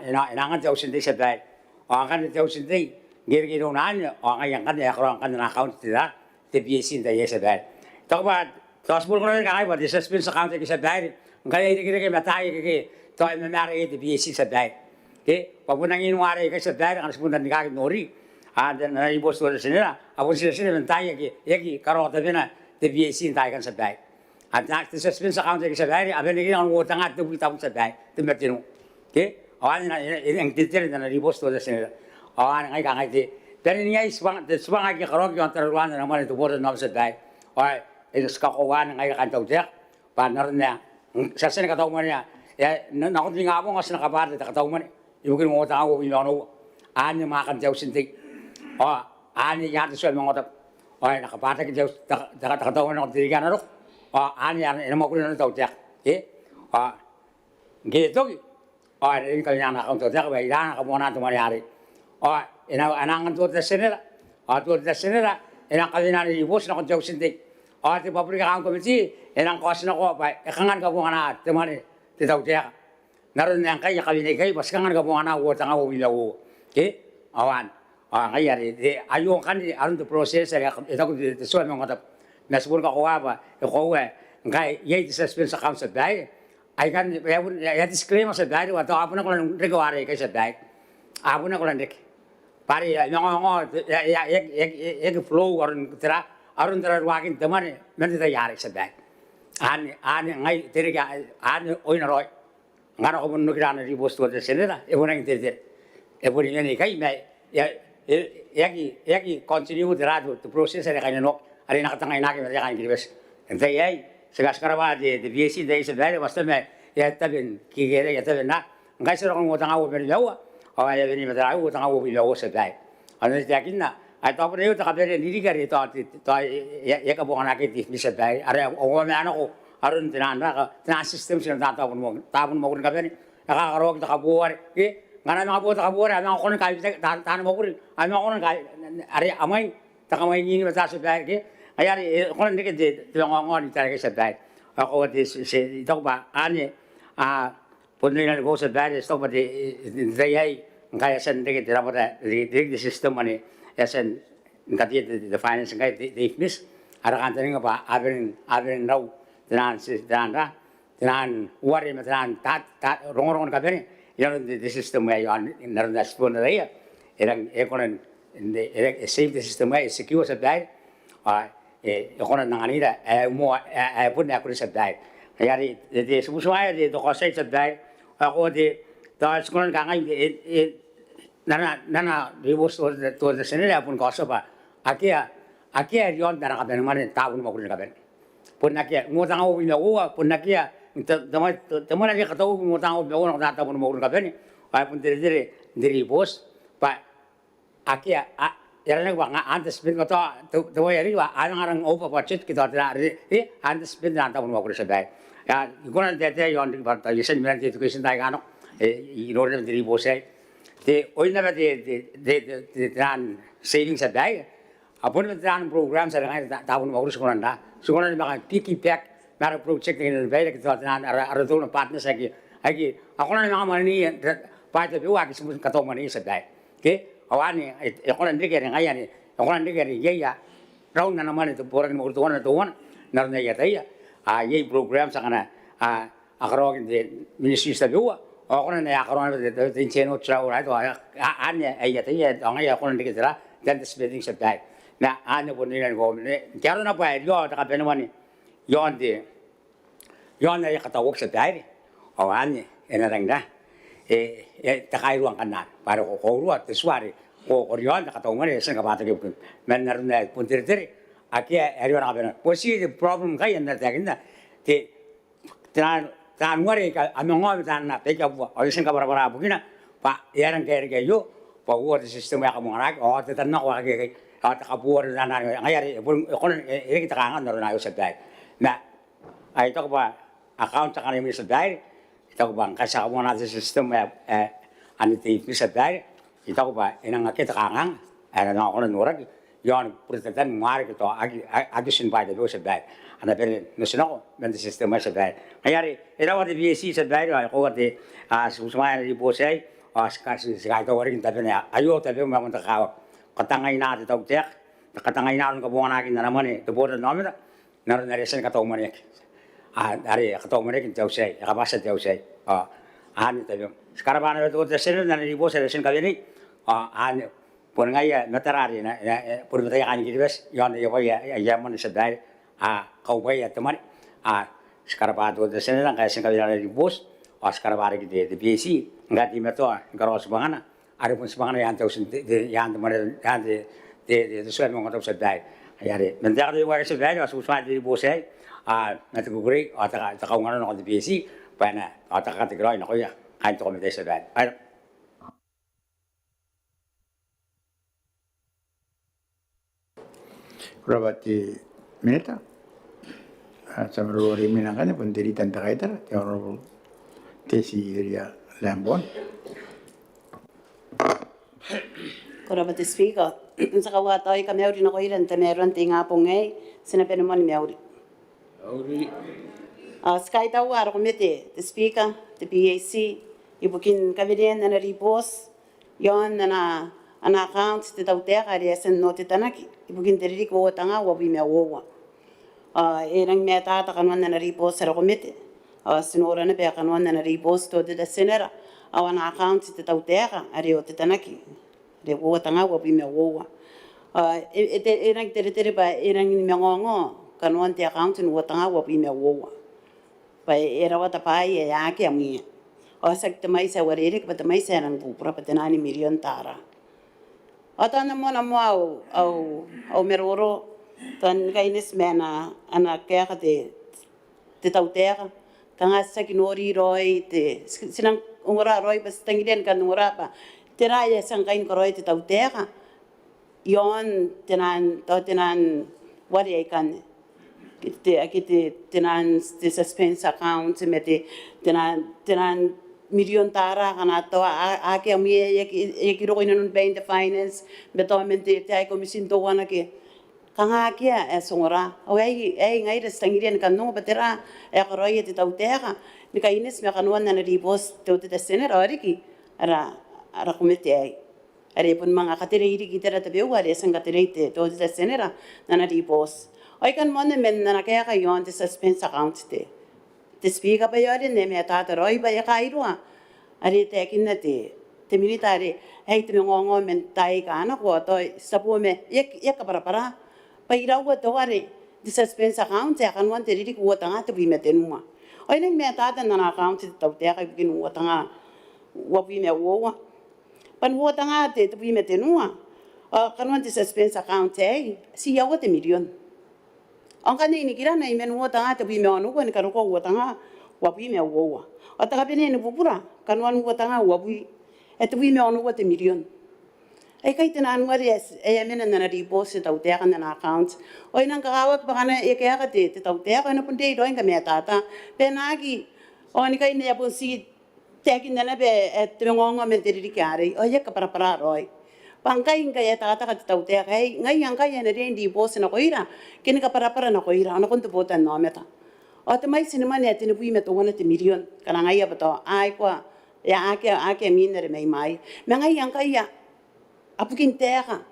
Inangan tayo sindi sa bag. O ang kan tayo sindi, giri-giro na nyo, o ang yang kan, yakro ang kan na account tila, TPSC tayo sa bag. Ito ba, tapos po ko na rin kakay, pati suspense account sa bag. Ang kaya hindi matay, ito ay mamari TPSC sa bag. Okay, pag po nang inuwari kayo sa bag, ang naspundan ni kakit nori. Dan na ibos to sila ako sila mentaya ki karota bina te BC tayo kan sa bay at na te suspense account ki sa bay aben ni ang utang at tubita sa bay te metino ke awan na ang titir na ibos to sila awan ngai ka ngai te pero niya iswang ki karok yung taruan na naman ito bodo na sa bay ay ito ska ko wan ngai kan tawtek pa na sa sene ka taw mo niya na ko tinga mo ngas nakaparte ta kataw man ibugin mo ta ko ino ani makan jauh sintik ani ya tu suami ngotap nakaparte ke jauh ta kataw man tiga narok ani ina mo ko na taw tiak gitu ini kalau yang nak untuk tiak bayi dah nak mo na tu mari hari ina anangan tu tersenera ina kalau ina di bos nak jauh sintik ti papri ka ko miti ina ko asna ko ba kangan ka mo na te mari te taw tiak naron yang kaya kali ni kaya pas kangan ka mo na wo tanga wo bilawo awan kaya di ayo kan di arun tu proses ya ita ko di suami ngotap nasbun ka ko apa ko ngai ye di suspense sa kam sa dai ai kan ya disclaimer sa dai wa to apuna ko lang regaware kay sa dai apuna ko lang dik pari ngo ya flow arun tera wakin teman nanti ta yari sa dai ani ngai teriga ani oina roy ngara ko mun kirana di bos to senera e bona inter e bona ni kai mai yaki continue derado to process ada kanya no ari nakatangay na kami kanya kibes ente yai sekarang ba de BC de se dai basta me ya tabin kigere ya tabin na ngai sero ko tanga wo beri lawa ya beni mata wo tanga wo bilawo se dai ana yakin na ai to pre ta kabere ni digari to ya ka bo ana ke di se dai are o me ana ko arun tinan system sila tapon mo kun kabere nakakaro kita kabuar ngana mga po kabuar ana ko kay tan mo kun ana ko kay are amay takamay ni mata se dai ke ayari ko ndike de ngongoni talaga sa dai ako si ito ba ani punina ko sa dai sto ba de dai kaya san ndike de rapora de system ani yasan ngati de finance ngai de finish ara kan tani ba abin raw tinan wari matan tat rong ka bene yan de system ay on narna spon na ya erang ekonan save the system ay secure sa dai ekonan nanganira mo pun aku sa dai ayari de subusuaya de to kosay sa dai ako de ta skonan ka ngai nana ribos to the senera pun kosa ba akia yon dana ka ben mane taun mo kun ka ben pun nakia mo tanga o ina o pun nakia tama nakia ka tau mo tanga o no ta pun mo kun ka ben ai pun dire ribos pa akia yarane ba nga antes bin ko to yari wa arang opa pachet ki to antes bin na ta pun mo kun sa dai ya ikonan de yon di ba ta yesen milan de education dai gano inorne de ribos ai de oina ba de tran savings at dai apun tran program sa ngai ta pun mo sukunan da sukunan ba piki pack mara project ni ba ke tran ara do na partner sa ki ako na nga mani pa te wa ki sumun ka to mani sa dai ke awani ako na ndike ngai ani ako na ndike ye ya raun na mani to poran mo to na nar na ya tai ye program sa kana akaro de ministry sa biwa ako na akaron de tincheno chao right anya ay tai ang ako na ndike dira dan spending sa dai na ano po nila ko kaya na pa yo ta kape naman yon na yakatawag sa dai o ani enarang na takairuan kanan para ko ruat teswari ko yon nakatawag man sa kabata ko men naroon na puntir-tiri akia ero na kape po si the problem kaya na tagin na tan wari ka among tan na peka po o isang kabara bugina pa yarang kaya yo pa wo sistema ka mga rak o tan na ko kaya at kabuar na ngayari ko kita kangan naroon na sa dai na ay ito ba account sa kanila sa dai ito ba kasi mo na sa system aniti sa dai ito ba inang kita kangan ana na ko nurag yon presentan mari ko agisin ba de sa dai ana pero no sino men the system sa dai ngayari ito ba de BC sa dai ko ate susumaya di posay kasi sa ito wari kita na ayo tabi mo man takaw katangay na ito tiyak katangay na ron kabuan nakin na naman to board namin naron na resen kataw manik ari kataw manik taw say kabasa taw say ani tayo sekarang ano to resen na ribo sa resen kabini ani pun ngaya natarari na pun tayo kan gilbes yon yo ya yaman sa dai kau bay at teman sekarang to resen na kaya sen kabini ribo sekarang ari de BC ngati meto ngaros bangana ada pun semangat yang tahu yang teman yang de suami mengatau sedai ayare mentar de wa sedai was usah di bosai nanti guguri atau kau ngana nak di BC Pana, atakatikroy na kuya. Kain to komite sa dad. Ay, Kurabati minita. Sa maruri minangkan pun diri tanta kaitar. Tiawro tesi area lambon. Korabati speaker. Sa kawatay ka meuri na ko ilan te meron ti nga pongay sinabi naman meuri. Auri. Sky tawar komite the speaker the PAC ibukin kabiden na ripos yon na ana account te tawteka resen no te tanaki ibukin diri ko tanga wa bi mewa. Erang meta ta kanwan na ripos sa komite. Sinora na be kanwan na ripos to de senera awana account te tawteka ari o te tanaki. De wo tanga wo bi me wo erang tere ba erang ni mengongo kanwan te account ni wo tanga wo bi me wo pa era wata pai e ake ami sak te mai sa warere ka mai sa nang bu pra patenani million tara ata na mo au meroro tan kainis mena ana kaya te tautera kanga sa kinori roi te sinang ungora roi pas tangilen kan ungora pa tera ya sang kain koroi te tautera yon tenan wari ai kan kite tenan te suspense account mete tenan million tara kana to ake ami ye kiro ino ben the finance beto mente te ai komisin to wana ke kanga kia songora ai ngai de stangirian kan no betera e koroi te tautera ni kaines me kanwan na ribos te sener ariki ara komite ai are pun manga katere iri kitera te bewa re sanga terete to te senera na ribos ai kan mon men na kaya yon te suspense account te speaker pa yore ne me ta roi ba ya kairua are te kinna te militare ai te ngongo men tai kana ko to sapu me ye ka para pa ira wa to are te suspense account ya kan mon te ri ko tanga te bi me te numa ai ne me ta na account te to te ka bi nu tanga wa bi me wo pan wo tanga te bi me te numa kan mon te suspense account ai si ya wa te million ang kanini kira na imen wo tanga te bi me onu ko ni kan ko wo tanga wa bi me wo ata ka bene ni bubura kan wan wo tanga wa bi et bi me onu wo te million ai kai te nan ngari e mena na deposit au te kana na account oi nang kawa pa kana e ke ka te tau te kana pun te roin ka me tata pe nagi oni kai ne pun si te ki na be et ngonga me te ri kare oi ka para roi pangkai ngai tata ka tau te kai ngai yang kai ne rein deposit na koira kin ka para na koira ana kon te botan no meta o te mai sinema ne te ne bui me to wana te million kana ngai apa to ai kwa ya ake minere mai me ngai yang kai ya apukin terra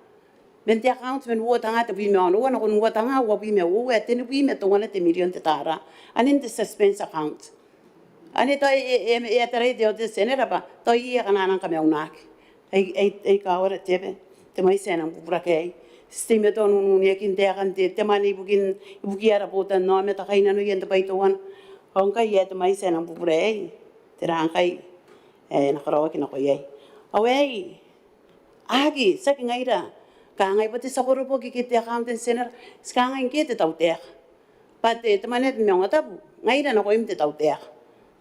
men te account men wo tanga te bi me ono na kon wo tanga wo bi me wo te ne bi me to wana te million te tara anin te suspense account ani to e tare de o senera ba to i kana nan ka me unak ai ka ora te mai sena bura ke stime to nu ne kin te kan te mani buki ara botan no me ta kaina no yente pai to wan on ka ye te mai sena bura e te ran kai na karawa ki na ko ye awei agi saking aira ka ngai pati sakoro po ki te account center ska ngai ki te tauter pate te manet Maungatabu ngai na ko im te tauter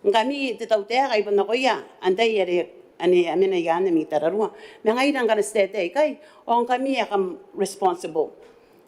ngami te tauter ai bon ko ya andai ere ani amena ya ne mi tararua me ngai na ngana stete kai on kami ya kam responsible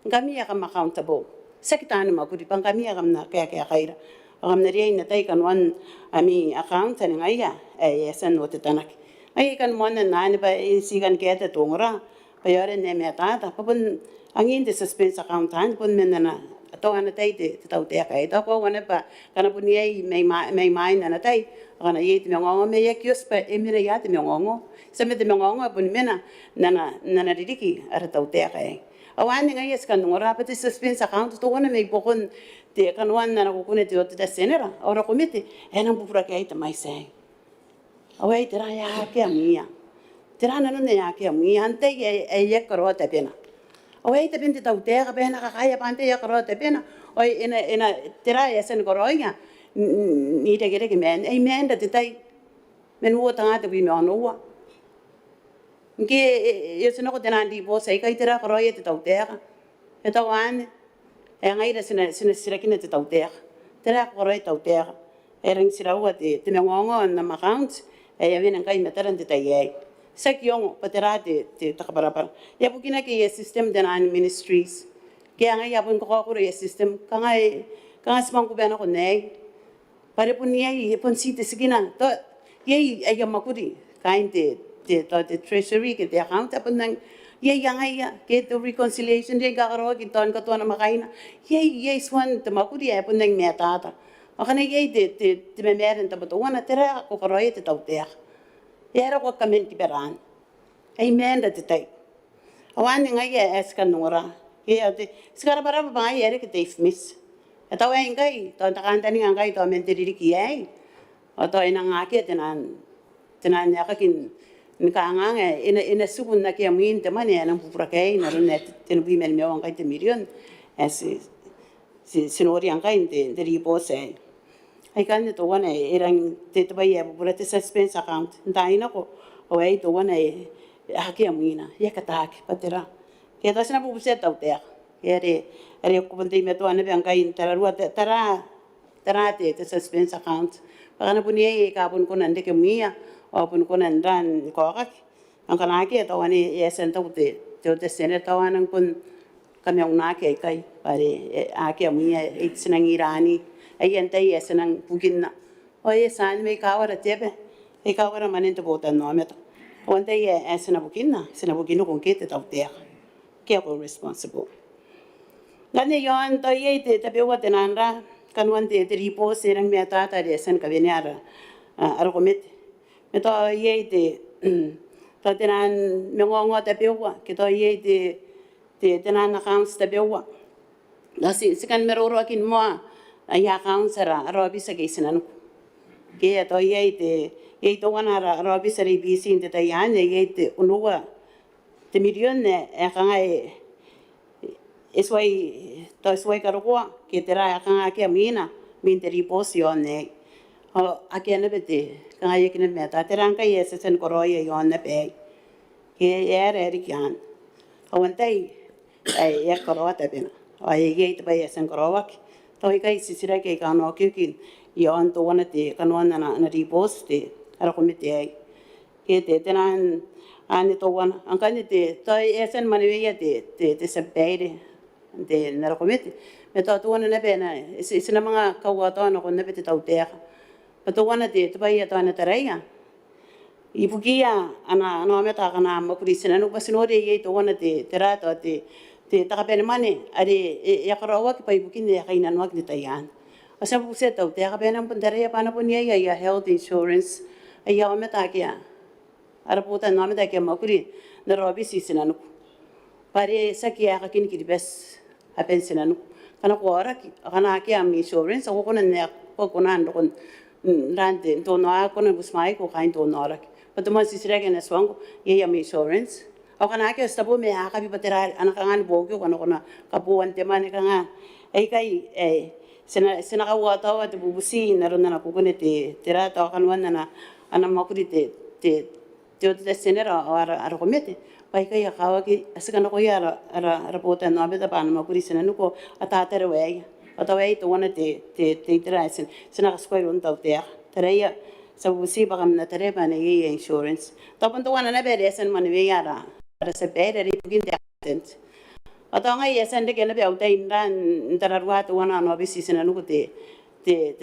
ngami ya kam accountable sekitana ma kuri pang kami ya kam na kaya kaira ngam na ri na tai kan wan ami account ni ngai ya e sen no te tanak ai kan mon na ne ba si kan ke te tongora pa yore ne me ta pun angin de suspense account han pun men na to ana tai te tau te kai to ko wana pa kana pun ye mai na tai kana ye te ngongo me ye kios pa e mire ya te ngongo se me te ngongo pun mena na ridiki ara tau te kai awani ngai es kan ngora pa te suspense account to wana me pokon te kan wan na ko kune te o te senera ora komite ena bufura kai te mai sai awai tera ya ke amia tera na no ne ya ke amia ante ye karo te pena awai te pente tau te pena ka kaya pante ye karo te pena oi ena tera ya sen koroia ni te gere ke men ai men te tai men wo tanga te bi me ono wa ke ye sen ko tena di bo sai kai tera koroia te tau te e tau ane e ngai re sina kine te tau te tera koroia tau te erang sirawa te mengongo na account e avena kai metaran te tai sakiong patera te takaparapar ya bukina ke system denan ministries ke anga ya bun ko ko system kanga smang ko bana ko nei pare punia i pun si te sigina to ye ay makuri kain te treasury ke te account apun nang ye yang ay ke to reconciliation de garo ki ton ka ton makaina ye swan te makuri apun nang meta makana ye te me meren ta boto wana tera ko roye te tau te era ko kamen ki beran ay menda te tai awan ngai eskan nora ke ate skara bara ba ye ke te miss atau engai to takantani ngai to menteri ki ai atau enang ake tenan ya kakin nkangang ina sukun na kia muin teman ya nang pupura kai na net ten bi men mewang kai te million as sinori ang kai te report ai kan to wana erang te bai ya pupura te suspense account ndaina ko o ai to wana ake muina ya katak patera ke ta sina pupuset tau te ere ko bende me to ana bang kai tararua tara te suspense account pakana punia ka pun konan de ke mia o pun konan dan ko ka ang kana ke to ani yesen to te sene to anang pun kamyong na ke kai pare ake mia itsinang irani ayen te yesenang pugin na o yesan me ka wara tebe e ka wara manin to botan no meto onte ye esena pugin ko ke te to te ke ko responsible Gani yon to ye te bewa tenanra Kanoan te ripo serang meta ta resen ka venyara argument meto ye te to tenan mengongo te bewa ke to ye te tenan accounts te bewa nasi sikan meroro akin mo ya accounts ra robi sa gisinan ke to ye to wana robi sa rebisi te yan ye te unua te million ne kangai eswai karua ke tera kanga ke mina min teri posion ne o akene bete kanga yekine meta terang kai esesen koroye yon ne pe ke ere kyan o wantai ai ya korwa ta bena o ye te bai esen korwa to kai sisira ke kano kikin yon to wana te Kanoan na ripos te ara komite ai ke te tenan ani to wana angkane te to esen manewe te sepeide de nara komite me to wana na bena sina mga kawato na ko na bete tautea to wana te bai to na taraya ibugia ana no meta kana makurisina no basinore ye to wana te terato te takapene mane are ya karawa ki pai bukin ya kaina no ak tayan asa bu se to te kapene pun taraya pana pun ya health insurance ya meta kia ara puta no meta kia makuri na robi sisina no pare sakia ka kin kiribes apen sinanu kana ko ara kana ki am insurance ko konan ne ko konan kon rande to no a konan busmai ko kain to no ara but mo sisira ke na swang ye am insurance o kana ke stabo me aka bi patera ana kangan bogyo kana kona kapuan te mane kanga ai kai sina ka wata wa te bubusi na ron na ko kone te tera to kanwan na ana makuri te senera ara komete pai kai akawa ki asakana ko yara ara pota no beta pan makuri sina nuko atatere we atawai to wana te traisen sina ka skoi ron tau te tereya sabusi bagam na tere bane ye insurance tapon to wana na bere sen man we yara ara se bere ri pugin te atent atanga ye sen de ke na be auta indan tararwa to wana no bisi sina nuko te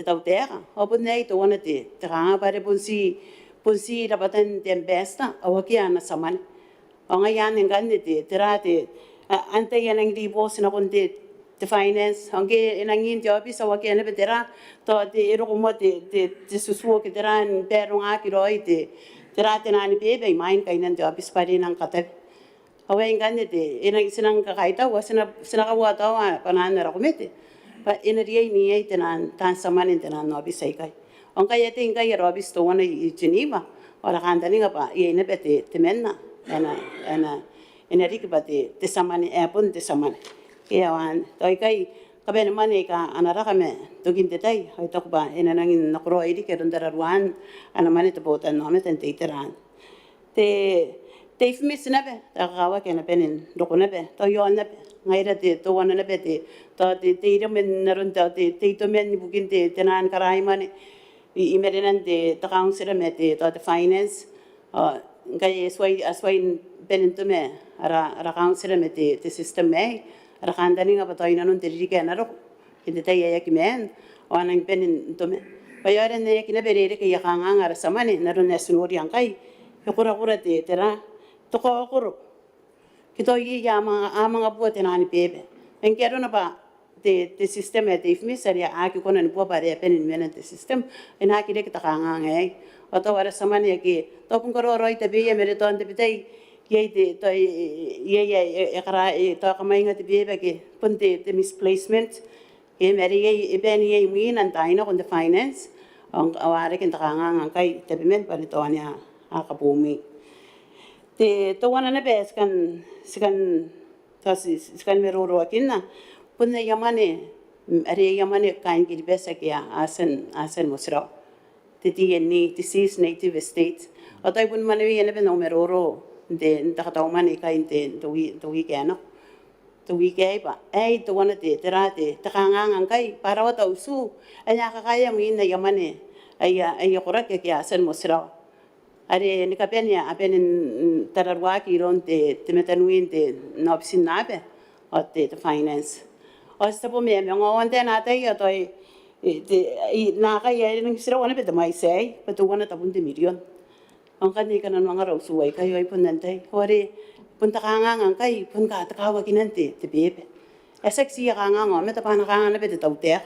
tau te opon nei to wana te nga bare punsi rabatan tempesta awakia na saman ang ayan ng ganito terate ante yan ang ribos na kundi te finance angge inangin ti office awakia na betera to te ero como te susuo ke teran pero nga kiroi te terate na ni bebe main kainan ti office pa rin ang katep away ganito inang sinang kakaita wa sinakawata wa panan na rakumete pa inariya niya itenan tan samanin tenan no office ay kay ang kaya ting kay office to wana i Geneva wala kandani nga pa iyan na bete temenna ana rik bate te samani apun te samani kaya wan toy kai kaben mani ka anara kame tugin te tai hoy tok ba enanangin nakro iri ke rondararwan ana mani te botan no meten te iteran te ifmis na be ta kawa ke na penin doko na be to yon na be ngaira te to wana na be te to te ire men naron te to men bugin te tenan karai mani I merenan de council me de finance ngai aswai beninto me ara council me de system me ara kandani nga patoina non teriri ke naro kinde tai ya kimen ona benin to me bayare ne kine berere ke yakanga ara samane naro nesunori angai kura kura de tera to ko kuro kito yi ama buat nani bebe engero na ba the system at if mi saria aki kona ni po bare pen men the system ina ki de kita kanga ngai oto wara samane ki to pun koro roi te be mere to ante bitai ye de to ye ekra to kamai ngat be be ki pun the misplacement ye mere ye ben ye min and taina on the finance ang aware kin kanga ngai te be men pa to ania akapumi te to wana na be skan meroro akinna punna yamane are yamane kain ki besa kia asen musra te ni disease native states atai pun mane wi ene no meroro de ta ta mane kain te to wi kana to wi kai ba ai to wana te terate ta kanga kai para wa usu anya ka kaya mi na yamane ai kora ke kia asen musra are ni kapenia apen tararwa ki ron te metanuin te no psinabe o te finance o sta po me ngo ante na te yo toi na ka ye ni sira wana pe mai sei pe tu wana ta bun de million ang kan ni kan ang araw suway kayo ay pun nante hore punta ka nga kai pun ka ta ka wa kinante te bebe esak si ka nga me ta pa na ka na pe te tau te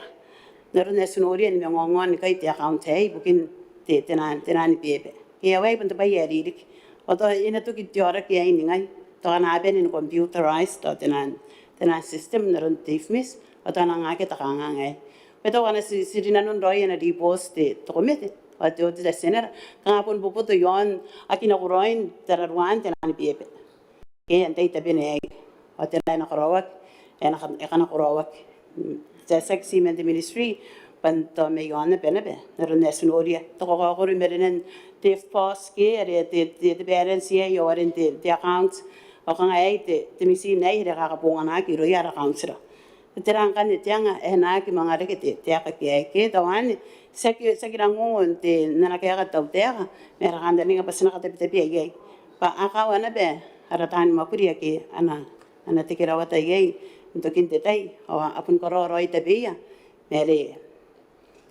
naro ne sunori ni ngo ni kai te account ei bukin te tenan bebe ke wai pun ta bai ya ri oto ina tu ki tiora ki ai ningai to na ben in computerized to tenan system naron tifmis oto na nga ke ta nga ngai pero wana si rina non roi na di post to komete ato de senera ka pun popo to yon akina kuroin tararuan tenan bebe ke ante ta bene oto na karawak kana karawak the sexy men ministry panto me yon bene be naron nesunoria to ko ko merenen TIF pass ke the balance ye yo in the accounts o kan ai te misi nei re ka pongana ki ro ya accounts ra terang kan te anga na ki manga re ke te ke tawan sekirango te na ka ga tau te me ra kan ni ga pasna ka te ye pa aka wana be ara tan mapuri ke ana te kira wata ye to kin te tai o apun ko ro te be ya me re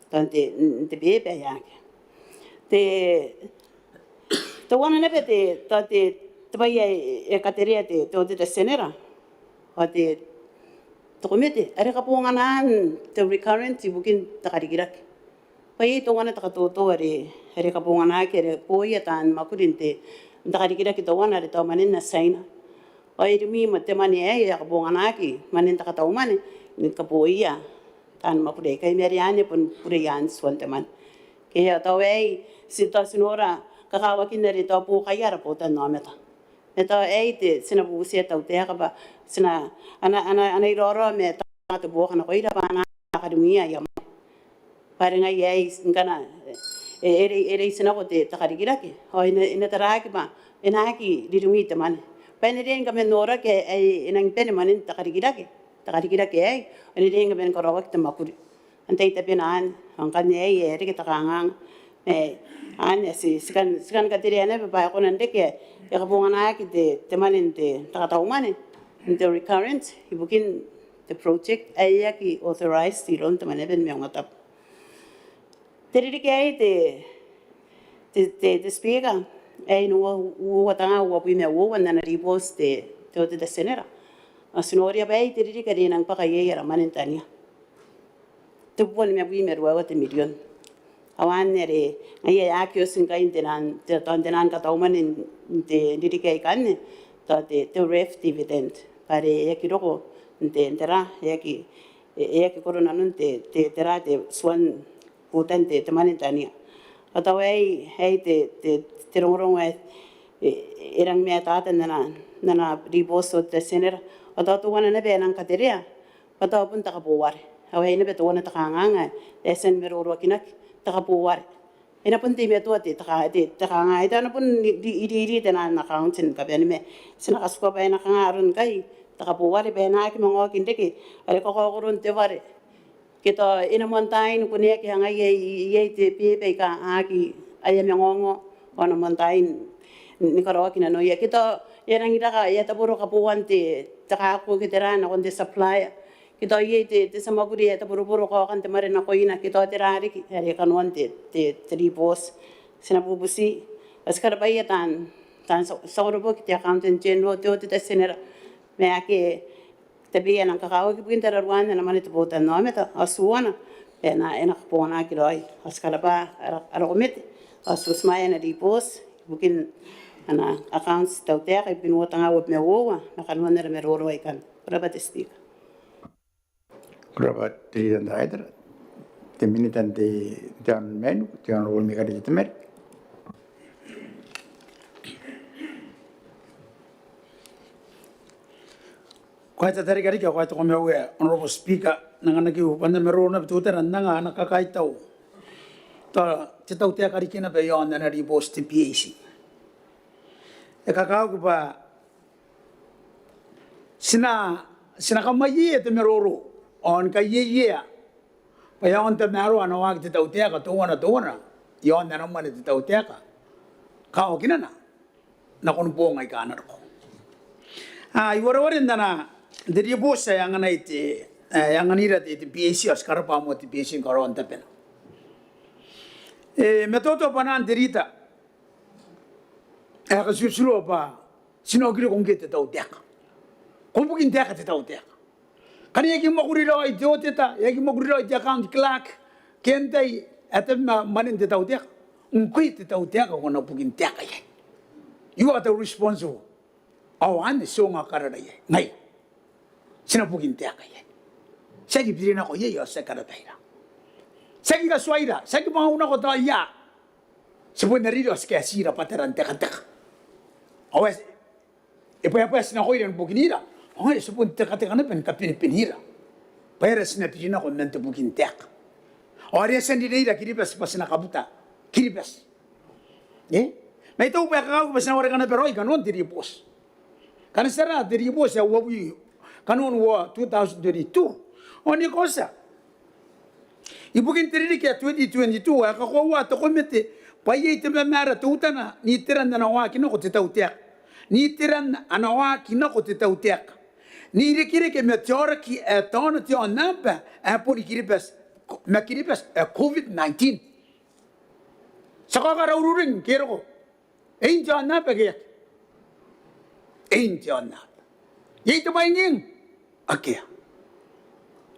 tante te be be ya te wana na te bai e kateria te senera o te komete are ka ponganan te recurrent bukin takarigirak pai to wana takato are ka pongana ke re poia tan makurin te takarigirak to wana re to manin na saina oi mi mate mani e ka pongana ki manin takatau mani ni ka poia tan mapure kai meriane pun purian suante man ke to ei situación ora kakawa kinere to po kayara po ta no meta eta te sina bu se ta te ba sina ana iroro me ta to bo kana ko ira bana akademia ya pare nga ye ngana ere sina ko te ta karigira ke o ina tara ke ba ina ki dirumi te man pa ne renga me nora ke ina ngene man ta karigira ke ai ina renga ben ko rawak te makuri ante te penan ang kanye ere ke ta kangang ane sikan ka tiriane ba ko nande ke e ka bongana ki te maninte ta ta umane the recurrent ibukin the project aya ki authorized iron te maneben me ngata teriri ke ai te speaker ai no tanga wo pi me wo na ribos te senera asinoria bai teriri ka dinang pa kaye ra manintania te pon me pi me ro te million awan nere ai akio singa intenan te tondenan ka tauman in te dirike kan te ref dividend pare e ki roko te entera e ki corona non te tera te swan potente te manitania atawai te rongorong erang me tata nana riboso te senera atatu wana na be nang kateria pataw pun takapuwar awai na be to wana takanganga esen meroro kinak takapuwar ina pun ti meto te takanga ita na pun iri tenan account sin ka ben me sina kasuka ba na kangaron kai takapuwar be na ki mongo kinde ki ale ko ron te ware Kita ina montain kunia ki hanga ye te pepe ka aki aya mengongo ona montain ni karawa kina no ya kita era ngira ka ya taburo ka puante taka ko kiterana on the supplier kita ye te samaguri ya taburo ko kan te mare na ko ina kita terari ki ya Kanoan te tribos sinapubusi askara baya tan sauro ki te accountant general te senera me ake tapi yang kakao kita pintar ruan na mana tu botan no meta asuana enak pona kiloi askala ba arakomit asus maya na dipos mungkin ana accounts tau te ay pinuot nga web me wo na Kanoan na meroro ikan berapa testik Berapa di dan daerah, di minitan di jangan menu, jangan ulmi kali temer. Kau itu tadi kali kau itu kami awak honorable speaker nangan lagi upanda merona betul teran nanga anak kakai tahu. Tak cetau tiap kali kena bayon dan hari bos di PAC. Kakau kupa sina kamai itu meroro on kai bayon tu mero anawak cetau tiap kau tuana yon dan nama cetau tiap kau kena na kon buang ai kanar ko. Iwar-warin dana dari bos yang ana itu yang anira itu PAC askar pamu itu PAC Kanoan tapen. Metodo panan derita. Kasusulo pa sinogiri kongkete tau tiak. Kompukin tiak tau tiak. Kani yaki makurilo itu teta, yaki makurilo itu account clerk, kentai atem manin tau tiak. Ungkui tau tiak kona pukin tiak ay. You are the responsible. Awan so ngakarada ay. Ngai. Sinapukin tiak ay. Sagi pirina ko yeyo sa karataira. Sagi ka suaira, sagi mauna ko ta ya. Sebenarnya os kaya sira pateran teka-teka. Awas, apa sina ko iran bukinira. Awas sepun teka-teka na pen kapin-pinira. Pera sina pirina ko nante bukin tek. Ori sendiri kiribas pas na kabuta. Kiribas. May tahu pa kau pas na orang kana peroi Kanoan diribos. Karena secara diribos ya wawi Kanoan wa 2022. Oni kosa. Ibu kintiri ke 2022 ako wa to komite paye te mara tutana ni tiran na wa kino ko tita utiak ni tiran anawa kino ko tita utiak ni rekire ke meteor ki ton ti onapa apori kiribas makiribas COVID-19 sakaka raururing kero ko ein jana pa ke ein jana yei to mainging akia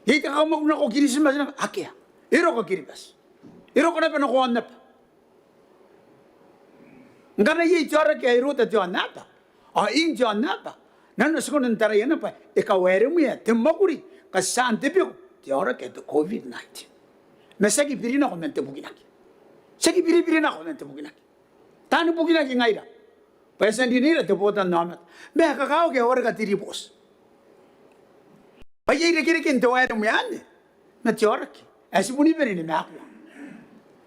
yei ta kamok na ko kirismas na akia iro ko kiribas iro ko na pa no ko onapa ngana ye jara ke irota jonata in jonata nanu sekon ntara yana pa ekawere mu ya temokuri ka sante pio jara ke to COVID-19 mesaki pirina ko mente buginaki saki pirina ko mente buginaki tani buginaki ngaira pasan dinira te botan namat me ka kao ke ora ka tiribos pa ye kire ke ento era mu yane na jara ke asibuni berini me akwa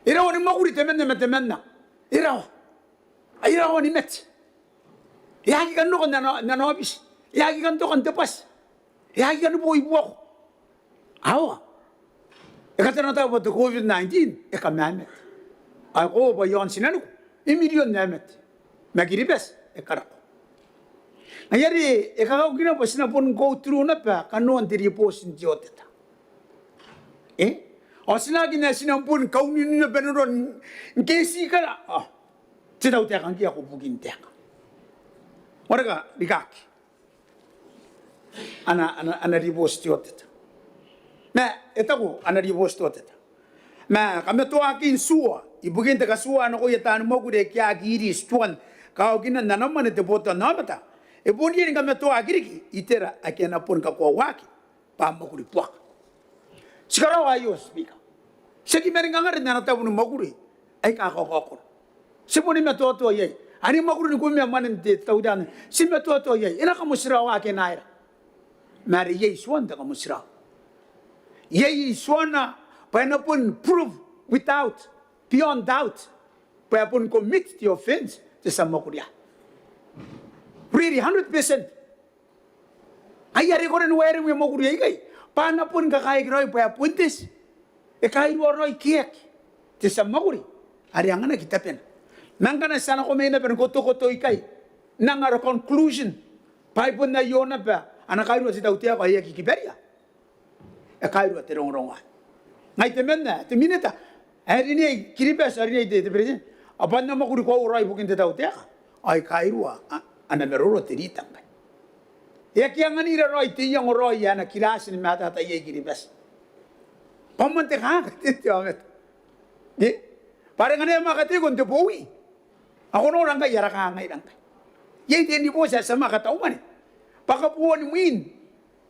ira woni makuri temenna ira ayah awak ni met, ya kita nak nano habis, ya kita kan tepas, ya kita nak ibu aku, awak, kata nak tahu betul COVID-19, met, aku bayan sinan aku, million met, magiri bes, karak. Ayari, kau kena pasina pun go through napa, Kanoan diripos joteta, asina kena sinan pun kau ni beneran kesi kala, Tidak utiak angki aku bukin tiak. Mereka dikaki. Ana ribos tiot. Ma etaku ana ribos tiot. Ma kami tu akin suwa. Ibukin teka suwa ano ko yatan mo kude kya giris tuan. Kau kina nanaman ete bota namata. Ibu ni kami tu akiriki itera akena pun kakuawaki. Pamo kuri puak. Sekarang ayo speaker. Segi merengangarin nanata pun maguri. Ay kakakakor. Sepuni meto ye, ani makuru ni kumia manen te taudan. Si meto ye, ina kamu sirawa ke naira. Mari ye swanda kamu sirawa. Ye swana, pa pun prove without, beyond doubt, pa pun commit the offense te sa makuria. Really 100%. Ayari ko rin wari mo makuria ikay. Pana pun kakai roi pa puntis. E kai roi kiek. Te sa maguri. Ari angana kita pen. Nangana sana ko mena pen koto ikai. Nangara conclusion. Pai pun na yona pa. Ana kai roi sita utia ko ia ki kiberia. E kai roi te ronga. Ngai te mena te mineta. Ari ni kiribes ari ni te present. Apa na maguri ko roi bukin te utia. Ai kai roi ana meroro te ritang. Ya kiangani roi te yang roi ana kilasin mata ta ye kiribes. Pamante kang te amet. Ni parang ane makati kon te Boowi. Ako no rangka yara kang ngai rangka. Ye te ni bosa sama kata umane. Paka puan min.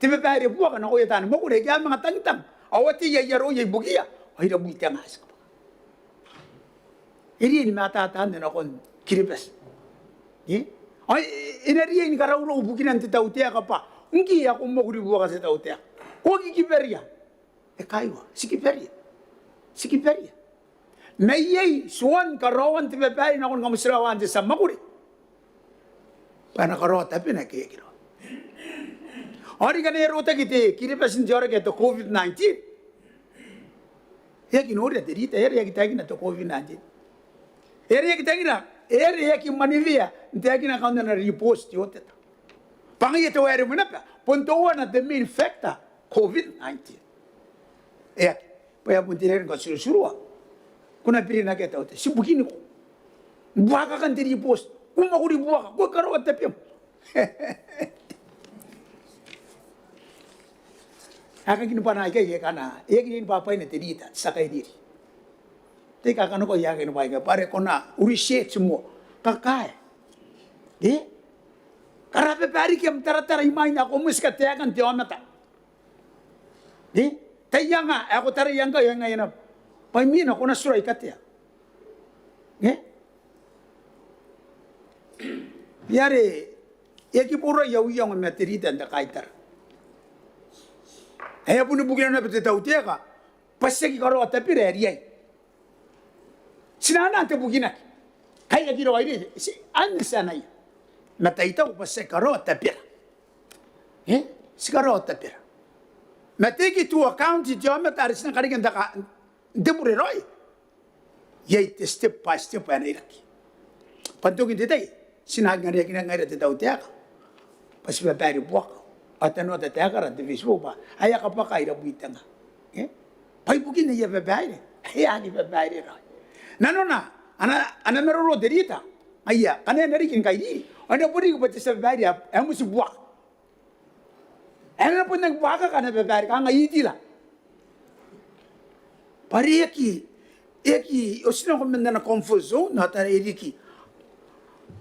Te me pare puan kana ko yatan mo ko re kya mga tangtang. Awati ye yaro ye bugia. Ai ra buita ngas. Iri ni mata tan na kon kiribes. Ni ai inari ni karaulo bukinan te tautea ka pa. Ngi ako mo ko ribuwa ka se tautea. Ko ki kiberia. E kaiwa, sikiperia. Sikiperia. Mayay suwan karawan ti bebay na kon kamusrawan ti sa maguri. Pana karawa tapi na kaya kiro. Ori ka na erota kiti, kiripasin jora kaya to COVID-19. Ya kinuri at erita, eri ya kitagi na to COVID-19. Eri ya kitagi na, eri ya ki manivia, ntagi na kaunda na repost yote. Pangi ito eri mo na pa, puntuwa na the main factor, COVID-19. Paya puntirin ko surusurua. Kuna pili na kita ote. Si begini ko. Buaka kan tiri post. Kung ako di buaka, ko karo at tapim. Aka kini panay kay kana. Iya kini papay na tirita sa kay diri. Teka kano ko iya kini papay pare ko na urishet semua. Kakay. Karape pari kem tara imay na ko muska teakan tiomata. Taya nga, ako tara yang ka, yang ngayon na, paimina ko na suray katya. Yari, yaki pura yaw yang materitan da kaitar.Aya puno bugilan na pati tautia ka, pasya ki karo at tapir eriyay. Sinana ante buginak. Kaya kiro ay ano sana yun? Mataytaw pasya karo at tapir. Si karo at tapir. Mateki tu account di jama taris na karigan daka demure roy. Yay te step by step ana iraki. Pantugin ditay sinag ngari kina ngari te tau tiaka. Pas ba bari buak. Atano te tiaka ra te Facebook ba. Aya ka pa kaira buitanga. Pai bukin ya ba bari. Aya ni ba bari roy. Nanona ana meroro derita. Aya kana narikin kairi. Ana puri ko pa sa bari amu si buak. Ano pun nagbuaka ka na bebari ka nga itila. Pari eki, o sino ko menda na confuso na tara iriki.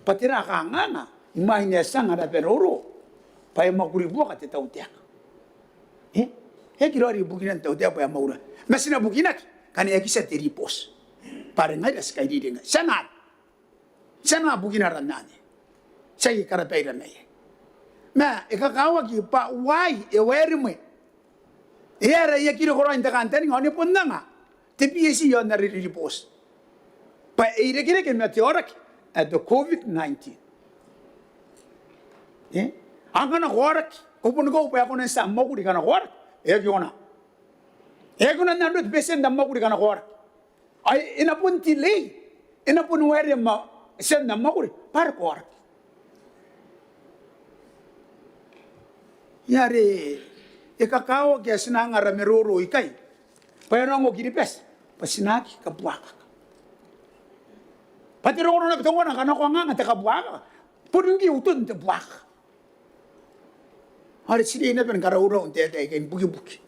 Patira ka nga, imahin niya sa nga na peroro. Paya makuribuaka te tautiak. Eki rori bukinan tautiak paya maura. Masina bukinak, kani eki sa teripos. Pare nga das kay didi nga. Sana bukinaran nani. Say karapayran na yan. Ma ikakawa ki pa why e where mo era ya kiro ko inta kanta ni ngoni punna nga TPC yon na repos pa ire kire ke meteorak at the COVID-19 angana horak ko pun ko pa ko na sa mo kuri kana horak e yona e ko na nandot besen da mo kuri kana horak ay ina pun tilay ina pun where ma sen na mo kuri par ko horak. Yari, ikakawa kaya sinangara meroro ikay. Paya nang mo giripes, pasinaki kabuaka. Pati ro na bitongo na kanako nga te kabuaka. Pudungi utun te buaka. Hari sini na pen karauro unte te kay buki.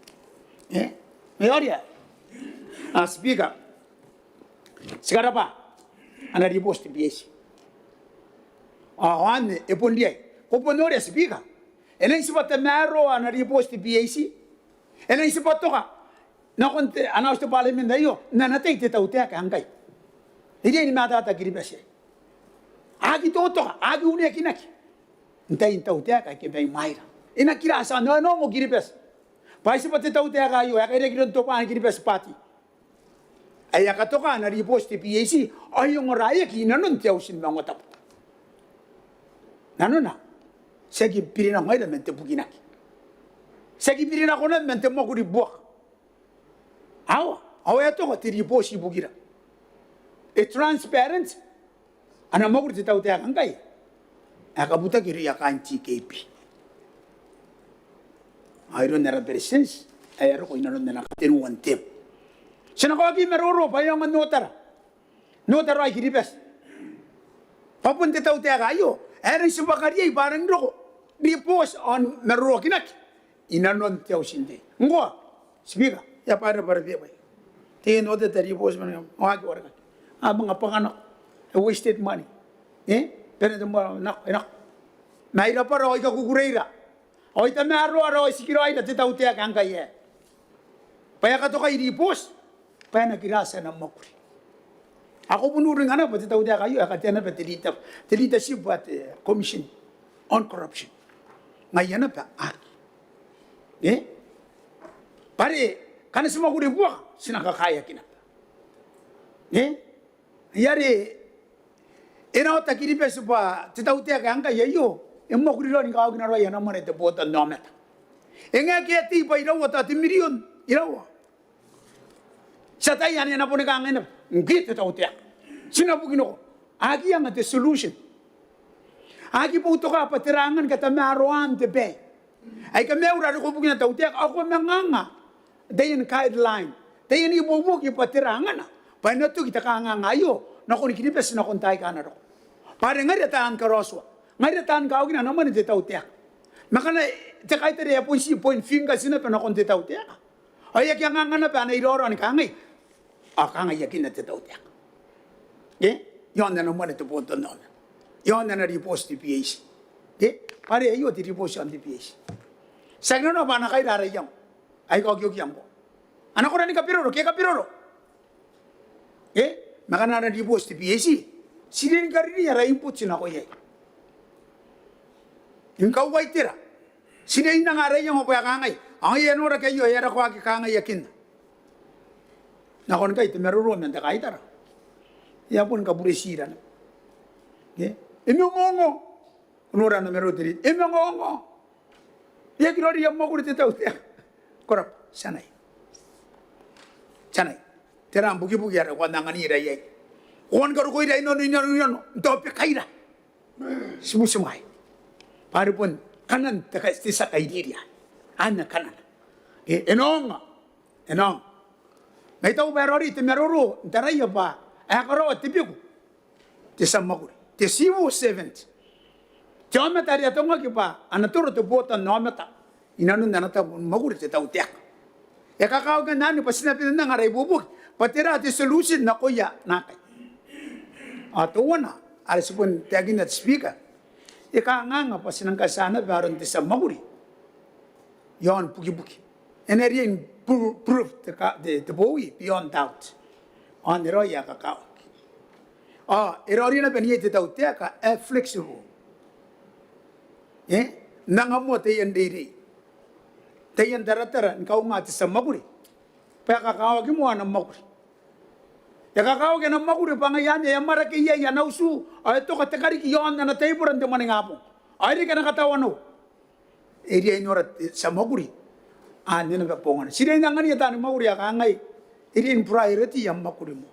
Mayoria. Speaker. Sigara pa. Ana riposte biesi. Wan epon dia. Ko ponore speaker. Eleng si pata mero ana riposti PAC. Eleng si pato ka. Na konte ana usto parliament da yo. Na natay te tautea ka hangkay. Hindi ni mata ta kiribase. Agi toto ka. Agi une kinaki. Ntay tautea ka ke bay maira. Ina kira sa no mo kiribes. Pai si pata tautea ka yo. Kaya kiron to pa kiribes pati. Ay akato ka na riposti PAC. Ay yung raya ki nanon tiyaw sin Maungatabu. Nanon na. Segi pirina ngaida mente buginaki. Segi pirina kona mente maguri buak. Awa ya to tiri posi bugira. E transparent. Ana maguri te tau te akangai. Akabuta kiri ya kanti KP. Airo nera presence. Airo ko inano nena katenu wantem. Sinakawagi meroro pa yung notara. Notara ay kiribes. Papunta tau te akayo. Era subakaria ibarang roko. Repose on meroro kinak. Inanon tiaw sinde. Ngwa. Speaker. Ya para biya. Tingin o te repose man. Wagi wala ka. Mga panganak. Wasted money. Pero ito mo, enak. Mahirap pa rin, ikaw kukureira. O ito may araw-araw, sikiro ay natitautia kang kaya. Paya ka to kay ripos, paya nagkirasa ng makuri. Ako punurin nga na, patitautia kayo, akatya na pa tilita siya pa Commission on Corruption. Ngayon na pa, pare, kana sa makuri buwak, sinakakaya kinapa. Yari, ina ta kiri pesu pa tita utia ka angka yayo emmo kuri lo ni ka ogna ro yana mone te bota nometa enga ke ti pa ira wata ti million ira wa sata yana na pone ka ngena ngi tita utia sina bugino agi yang te solution agi puto ka paterangan kata maroan te be ai ka meura ko bugina ta utia ako manganga dayin guideline dayin ibubu ki paterangan pa na tu kita ka ngayo na ko ni kiri pesu na kontai ka na ro pare ngari taan ka roswa ngari taan ka ogina naman te tautia makana te kai te ya point finger sina pe na kon te tautia ay ya nga na pa na iroro ni kangai akanga ya kin te tautia yon na naman te ponto no yon na repost di PH pare ayo di repost on di PH sagno no ba na kai dara yang ay ko gyog yang ko ana ko ni kapiroro ke kapiroro makana na repost di PH sirin karini ya input sina ko ye inkau waitira sirin na ngare yang opo ya kangai ang ye no ra kayo ya ra ko aki kangai yakin na kon kai te meruro men ta kai tara ya pun ka buresira emi ngongo nora na mero tiri emi ngongo ya kirori ya mo kurite ta utia korap sanai teram bugi ya ko nangani ra ye Wan karu koi dai no topi kaira. Semua. Paru pun kanan tekai tisa kai dia. Ana kanan. Enong. Ngai tau berori te meroro tarai apa. Akaro tipiku. Tisa maguri. Tisivu 70. Jama tari atonga ki pa anaturo te bota nometa. Inanu nanata maguri te tau tiak. Ya kakao kan nanu pasina pinang ngarai bubuk. Patira te solution na koya nakai. Ato wana, alis pun tiagin at speaker. Ika nga pa sinang kasana baron ti sa maguri. Yon pugi-pugi. And rin proof the Boowi beyond doubt. On the roya kakao. Irori na peniyete tau teka flexible. Nangamo te yan diri. Te yan daratara nkau nga ti sa maguri. Paya kakao ki mo ang maguri. Ya kakao ke na maguri pangayan ya marake ya nausu ay to katakari ki yon na taypuran de maningapo ay ri kana katawano area inora sa maguri nina ba pongan sire nangani ya tan maguri ya kangai irin priority ya maguri mo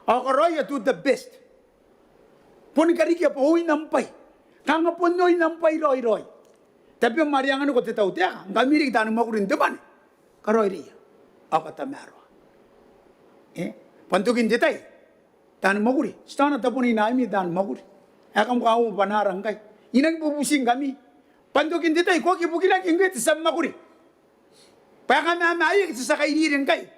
akoroya to the best pon kari ki po nampai kanga ponnoy nampai roy tapi mariangan ko te tau te ngamiri tan maguri ndeban karoy ri akatamaro Pantukin ditay, dan maguri. Stana tapuni naimi dan maguri. Akam kau panarang kay. Inang bubusing kami. Pantukin ditay, ko kibukilang ingwit sa maguri. Paya kami amayag sa kainirin kay.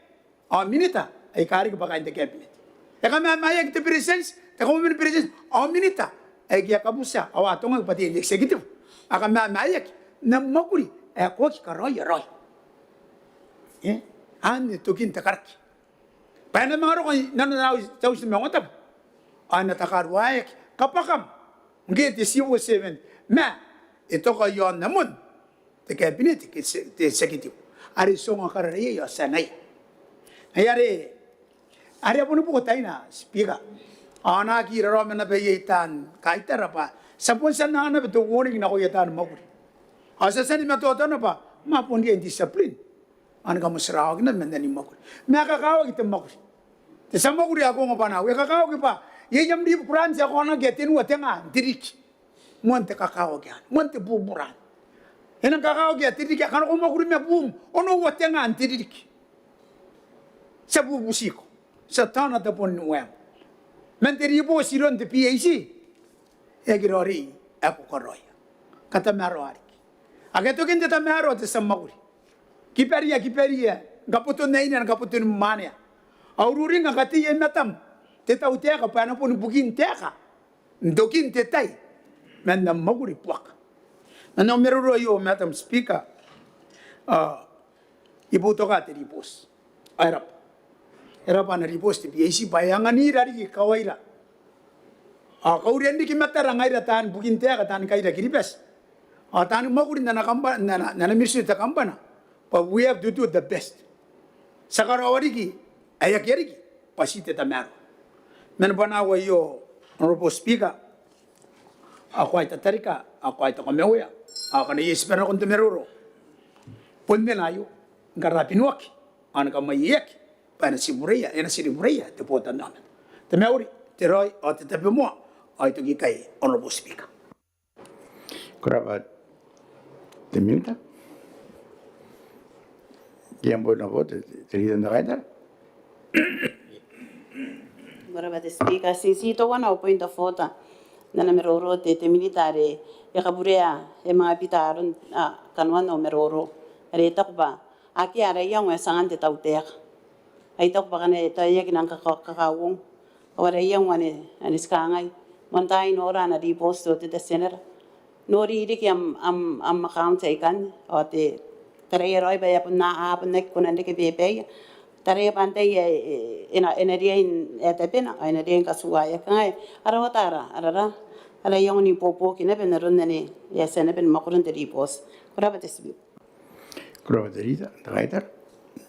Minita, ay kari ka pa kain the cabinet. Kami amayag the presence, the common presence, minita, ay kaya kabusa, awatong pati yung executive. Kami amayag na maguri, ay ko kikaroy. Tukin takarki. Paano mga ro kung nananaw sa Maungatabu? Natakarwayak kapakam. Ngiti siwo 7. Ito yon namun. Te cabinet, te executive. Ari songa karariya yo sanay. Ayari po na po tayo na, speaker. Nakikira ro na bayitan, kahit tara pa. Sapon sa na ito warning na kuyatan maguri. Sa sani matoto na pa, mapon dia discipline. An ka musraw na men ni makuri. Me kakao kita makuri. Te samakuri ako ngapana. We kakao ki pa. Ye jam di Quran sa ko na getin wa tenga dirik. Monte kakao kya. Monte buburan. Ena kakao kya dirik kan ko makuri me bum. Ono wa tenga dirik. Sa bubusiko. Sa tana ta pon wem. Men te ribo siron te PAC. E girori ako koroya. Kata maro ari. Ageto kente ta maro te samakuri. Kiperia gaputo na ina gaputo ni mania. Aururi nga kati ye matam. Te tau teka pa na pun bukin teka. Ndokin te tai. Men na maguri puak. Na meruro yo matam speaker. Ibu toka te ripos. Airap. Era pa na ripos te PAC bayangan ni rari kawaira. Kaurian di kimatara ngaira tan bukin teka tan kaira kiripes. Tan maguri na nakamba na mirsu ta kambana. But we have to do the best. Sakarawari ayakiriki pasite tamaro. Menbana wa yo honorable speaker. Ako ay tatarika, ako ay takamewya. Ako na yespera kon temeruro. Ponmenayo garapinwaki. An ka mayek para si Mureya, ena si Mureya te potan naman. Temewri, teroy o tetepemo ay tugi kay honorable speaker. Kurabat teminta. Yang boleh nak cerita tentang kaitan. Ora te speaker si to wana o point of order. Nana meroro te militare e kaburea e mga pitaron Kanoan o meroro. Re takba aki ara yang wa sangan te tautek. Ai takba kana ta ya kinang kakawong. Ora yang wane anis kangai. Mantai nora na di posto te sener. Nori dik am account ikan o te Tareya roi ba yapun na apun nek kunan deke bebe. Tareya pante ena dia in etepena ena dia in kasuaya kai arawatara arara ala yang ni popo kina ben ron ne ya sene ben makurun de ripos. Kuraba tesbi. Kuraba derita kaitar.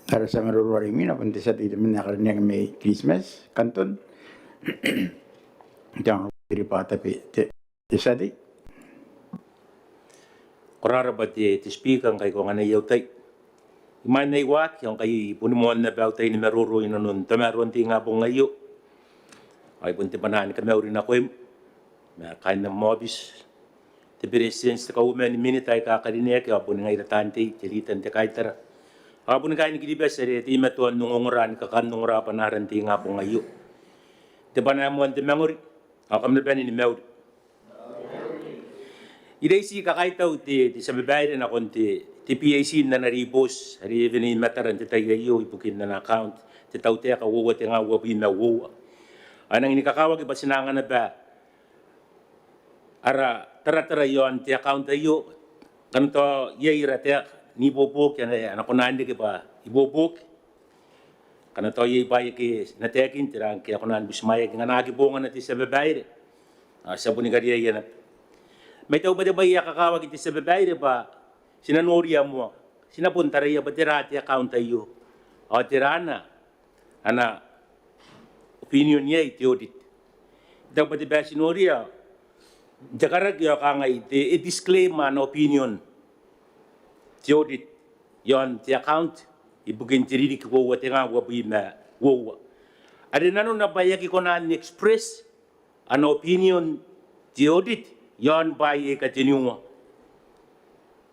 Ara sa mero rori mina pun te sati de mina karnya me Christmas kanton. Jangan diripa tapi te sati. Korara ba te speaker kay ko ngana yautai. Imay na iwak yung kay punumuan na bautay ni meruro ino nun tamaruan ti nga po ngayo. Ay punti panahan kami rin ako yung kain ng mobis. Te presidents te kaumen ni minitay kakarinek yung po nga iratante tilitan te kaitara. Ako po nga kain kilibes eri ti metuan nung unguran kakandong rapanaran ti nga po ngayo. Te panamuan te menguri. Ako kami na ni meuri. Idesi kakaitaw ti sa babae na konti ti PAC na naribos hari even in mataran ti tayo ipukin na account ti taute ka wuwa ti nga wabi na wuwa anang inikakawag iba sinanga na ba ara tara yon ti account tayo kanto yeira ti ni bobok yan anak ko nandi ki ba ibobok kanto yei ba ki natekin ti rang ki ako nan bismaya ki nga nakibongan na ti sa babae sa bunigariya yan may tao ba iya kakawag iti sa babae ba sinanoriya mo sinapuntariya ba tirati account tayo o tirana ana opinion niya iti audit daw ba ba sinoriya jakarag yo ka nga iti disclaim na opinion ti audit yon ti account ibugin tiriri ko wa tinga wa bima wo ada nano na bayaki ko na express an opinion ti audit yon baye katinuwa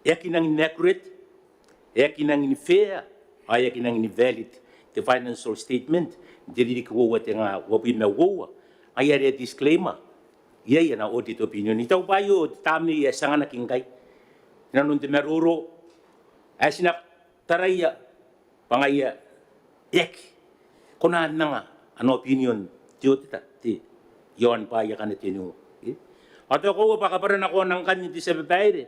yakinang inaccurate yakinang fair ay yakinang invalid the financial statement dili ko what nga wabin na wo ay ari disclaimer yaya na audit opinion itaw bayo tamni sa nga nakingkay nanun ti meruro asina taraya pangaya yak kunan na nga ano opinion ti ti yon pa yakan tinuwa Ato ko pakaparan ako ng kanya ti sa babae.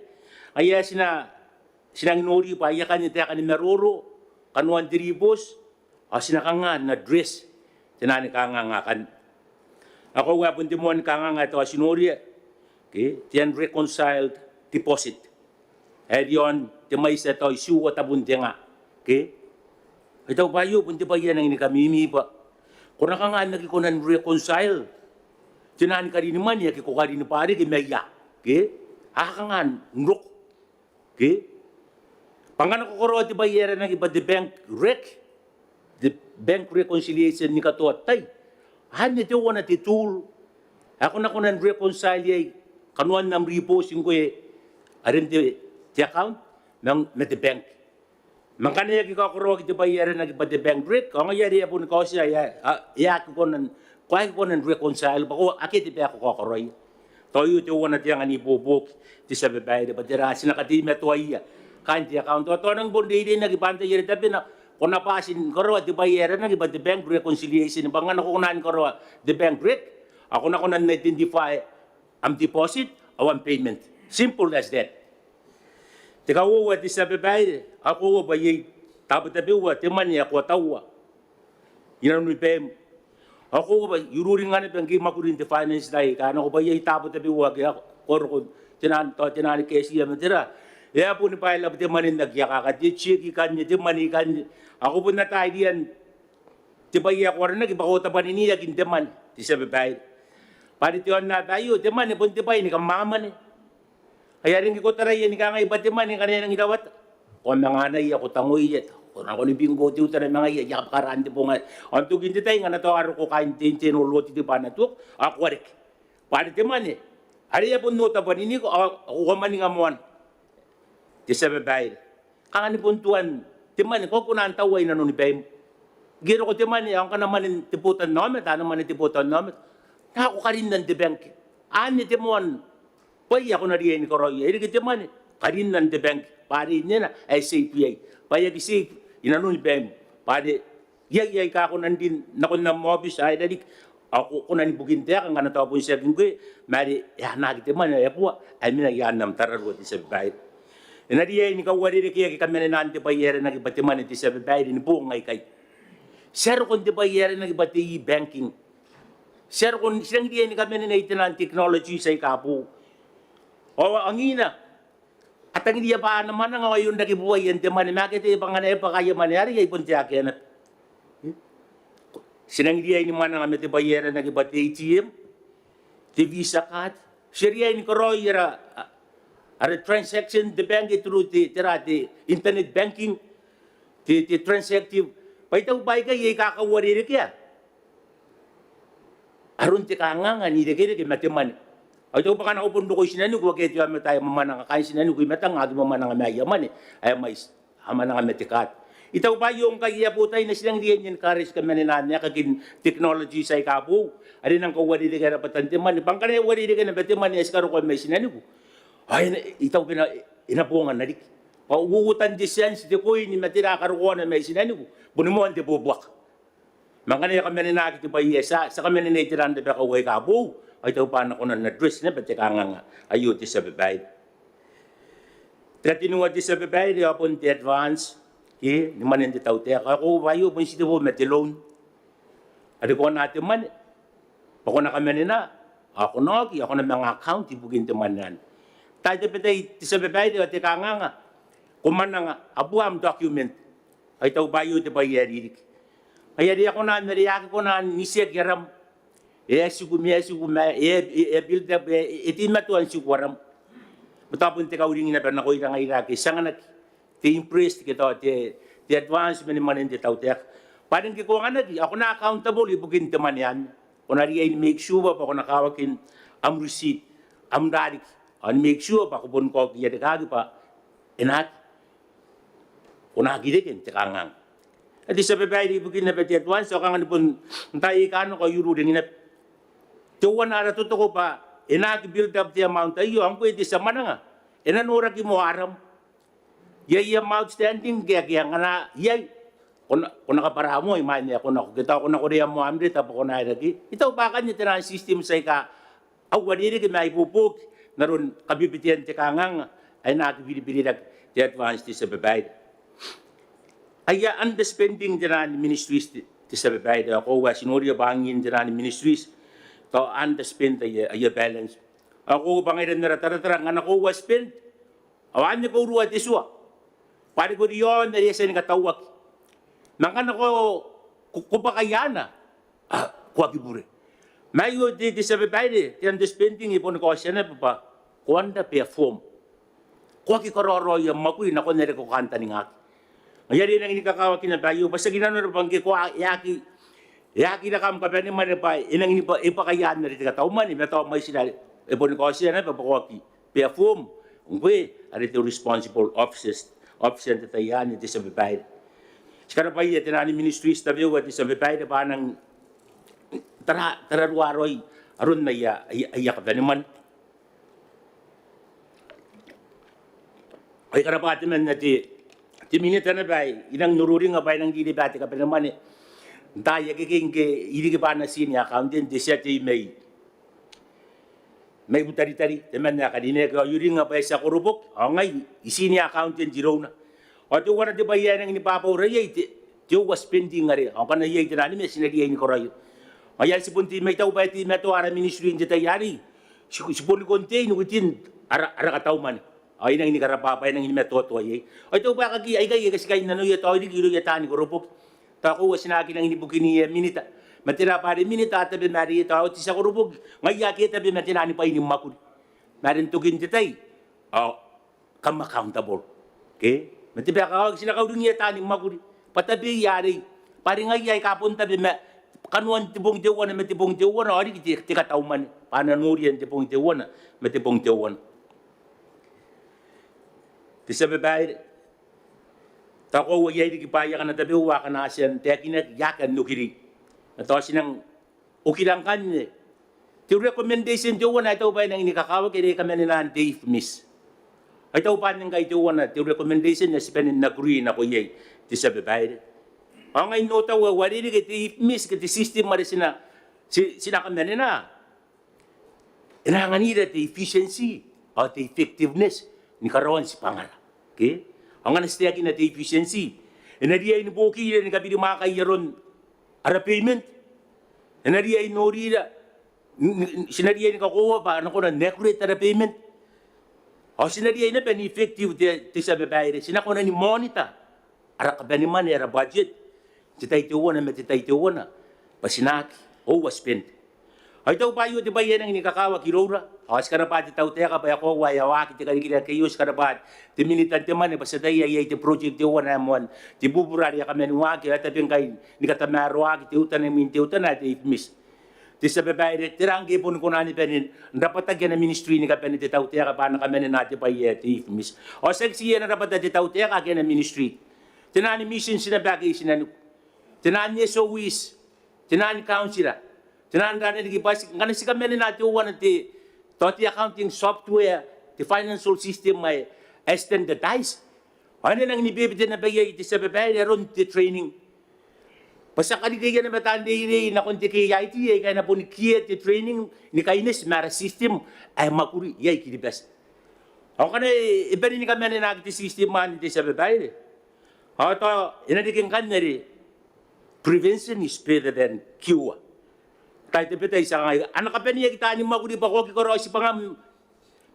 Kaya sinang nori pa iya kanya ti akan meruro kanuan diribos sinakangan na dress tinani kangangakan. Ako nga pun timuan kanganga ito sinori okay ti unreconciled deposit. Yon ti may sa to isuwa tabunti nga. Okay? Ito bayo pun ti pa yan ang inikamimi pa. Kung nakangan nagikunan reconcile Tinan ka rin naman, kiko ka rin pari, ki meya. Okay? Hakangan, nrok. Okay? Pangana ko koro ti bayera na iba the bank reconciliation ni katuatay. Hanya ti wana ti tool. Ako na kunan reconcile kanuan nam reposing ko arin ti account ng the bank. Mangkana yagi ko koro ti bayera na iba the bank rek. Ang yari po ni ko siya ya ko nan reconcile ba ko akiti pa ako kokoroy. Toyo ti wana ti ang anibubok ti sa babae ba dira sinakati metuaya. Kanti account to nang bondi din nagipante yeri tapi na kung napasin koro di bayera na iba the bank reconciliation bangan ako kunan koro the bank rate ako na kunan identify am deposit o am payment simple as that tika wo di sa babae ako ba yi tabi wa ti mani ako tawa ina ni pem ako ba yururing ngane bangi makurin the finance dai kana ko ba yi tabi wa kaya koro tinan kesi ya metera ya po ni Paila pati manin nagyakakat, di chiki kan niya, di manikan niya. Ako po na tayo diyan, di ba iya ko rin nagibakota pa niya, di man, di sa babae. Panitiyon na tayo, di man, di ba, ini kang maman eh. Kaya rin ko taray, ini ka nga iba, di man, kanina nang gidawat. Kung mga anay, ako tangoy yet. Kung ako ni binggo, di utaray mga iya, yakap karaan, di po nga. Ang tugin di tayo, nga na to, araw ko kain, tinulot, di ba na to, ako rin. Panitiyon man eh. Ari po nota pa nini ko, ako maning amuan. Di sa babae. Kang ani puntuan, timan ko kunan taway na nun ni Bem. Giro ko timan ang ka naman tiputan namin, ta naman tiputan namin. Ako ka rin ng bank. Ani timuan, paya ko na riyan ko roy. Iri timan, ka rin ng bank. Pari niya na, ay SAPA. Paya di safe, inano ni Bem. Pari, yay ka ako nandin, nakon na mobis, ay dadik. Ako kunan ni Bugintea, kang ganatawa po yung saging ko mari, nakitiman, ay po, ay minagyan ng tararo di sa babae. Nadiya ni kawari rin kaya kami na nanti bayera na ibatiman iti sa babae ni buong ngay kay. Sir kung di bayera na ibati banking. Sir kung silang diya ni kami na itinan technology sa ikapo. O ang ina. At ang diya pa naman nga ngayon nagibuhay yan timan. Makita yung panganay pa kaya manayari ay puntiya kaya na. Silang diya ni man nga may bayera na ibati ATM. Ti Visa card. Sir yan ni Koroy Are transaction the bank through the internet banking the transactive paitaw bay kay kakawari rin kaya aron ti kanganga ni de kay matiman ay to pa kana upundo ko sinani ko kay tiwa tayo mamana ka sinani ko matang agi mamana nga mayaman ay may haman nga metikat itaw ba yung kay putay na silang diyan encourage kami ni nanya kagin technology sa ikabu ari nang kawari rin kaya patantiman bangkanay wari rin kaya batiman ni eskaro ko may sinani ko ay, itaw inapungan na dik. Pauutan di siyan, si Tikoy, ni matira karukuha na may sinani ko. Bunimuan di bubuak. Mga na kami na nakit pa iyesa, sa kami na natiran na kaway kabo. Ay, itaw pa na ko na dress na, pati ka nga ayuti sa babae. Tratinunga di sa babae, di apon di advance. Di man hindi tao tek. Ako, bayo, pun si Tikoy, mati loan. Adi ko natin man. Ako na kami na. Ako na mga account, ibugin man yan. Tayo pitay sa babae di ati kanga kuman nga abuam document ay taw bayo di bayari ay di ako na nariyak ko na nisek yaram sigum build up itimatuan siguram matapon ti kauring na na ko irang iraki sanganak ti impressed kita ti advancement man hindi taw tek parang ko nga ako na accountable ibugin ti man yan ko na make sure pa ko nakawakin am receipt am dadik and make sure pa kupon ko kiya de kagi pa enak una gidekin te kangang adi sa babae di bugin na peti at once so kangan pun tayo kano ko yuro din na tuwan ara to ko pa enak build up the amount ayo ang pwede sa mananga enanura ki mo aram yay amount standing kaya nga yay kung nakapara mo iman niya kung kita ko na ko riyan mo amri tapo ko na lagi ito pa kanya tinan system sa ika awari ki may pupuk naron kabibitian ti kangang ay nakibili-bili ti advance ti sa babae. Ay underspending dinan ministries ti sa babae. Ako sinuri bangin dinan ministries to underspend ay balance. Ako bangiran na ratara nga nakuha spend. Awan ni ko ruwa ti suwa. Pari ko diyon na yesa ni katawak. Nang ko kupakayana. Kuha kibure. Mayo di sa babae, ti underspending ipon ko siya na pa, kuwanda perform. Ko ki kororo yung makuri na ko nere ko kanta ni ngaki. Ngayari nang inikakawa kinatayo, basta ginano na bangki ko yaki na kam kapani man pa inang ini pa ipakayan na rin katao man ibato may sila ipon ko siya na papakoki perform ngwe ari the responsible officer ta yan iti sa bibay. Sekarang pa iya tinani ministries tabi wa iti sa bibay pa nang tararuaroy aron na iya kapani man. Ay karapati man na ti minita na ba inang nururing nga ba nang gilibati kapani man Daya keng ke ini ke pana sini accountant de sete May butari teman na kanine ka yuring nga pa sa kurubok ngai isini accountant jiro na o tu wana de bayan ng ni papa ora yai ti was spending ngare ang kana yai tinani me sinadi ni korayo ayan si punti may tau ba ti meto ara ministry in tayari si pun contain within ara katau man ay nang ni karapapa nang ni meto to yai o tu ba kagi ay kay kasi kay nanu ya to di gilo ya tani kurubok Tako sinaki nang inibukini minita. Matira pa rin minita tabi mari ito. Ti sa kurubog. Ngaya kita tabi matinani pa inim makul. Marin tugin titay. Come accountable. Okay? Matiba ka sinakaw dun niya tani makul. Patabi yari. Pari ngaya kapon tabi kanuan tibong dewan na matibong dewan. Ori tika tauman. Pananurian tibong dewan na matibong dewan. Ti sa babae. Tako wayay di kipaya ka na tabi uwa ka na asiyan, te kinak yakan nukiri. Nato sinang ukilang kanya. Ti recommendation tiyo na ito ba nang inikakawa kaya kami na Dave Miss. Ito pa nang kayo tiyo na ti recommendation na sipanin na agree na ko yay ti sa babae. Ang ngayon nota wali di kaya Dave Miss kaya ti system mara sina kami na. Inahangan nila ti efficiency o ti effectiveness ni karawan si pangala. Okay? Ang anastiyaki na the efficiency. E na diya inubuki na kabili mga kayaron ara payment. E na diya inuri na sinadiya kakuha pa ano ko na necrate ara payment. O sinadiya na ben effective ti sa babae. Sinako na ni monitor. Ara kabaniman ara budget. Titaytuwa na matitaytuwa na. Pasinaki. O waspend. Ay tau payo ti bayan ang inikakawa kirora. Awas ka na pa ti tau teka pa ako wayawaki ti kalikila kayo ka na pa ti militan ti man basta tayo ay ti project ti wana mon ti buburari ka men waki at abing kay ni katamaro waki ti utan ng ti utan na ti miss. Ti sa babae ti rangge pun ko na ni penin dapat tagyan na ministry ni ka penin ti tau teka pa na kami na ti pa ti miss. O sexy na dapat ti tau teka kaya na ministry. Tinani mission sinabagay sinanu. Tinani SOEs. Tinani councilor. Tinandaan na nagibas, nga na si kami na natin uwan ti accounting software, ti financial system may standardized. Ano nang nibibigyan na bagay iti sa babae, ron ti training. Basta kaligaya na matandi na kung ti kaya iti, kaya na po ni kia ti training, ni kainis, mara system, ay makuri, yay kilibas. Ako ka na, iba rin kami na nagti system man iti sa babae. Ako to, inadikin ka na rin, prevention is better than cure. Tayo tapitay sa ngayon. Anak ka pa niya kita ni maguli pa ko kikoro si pangam.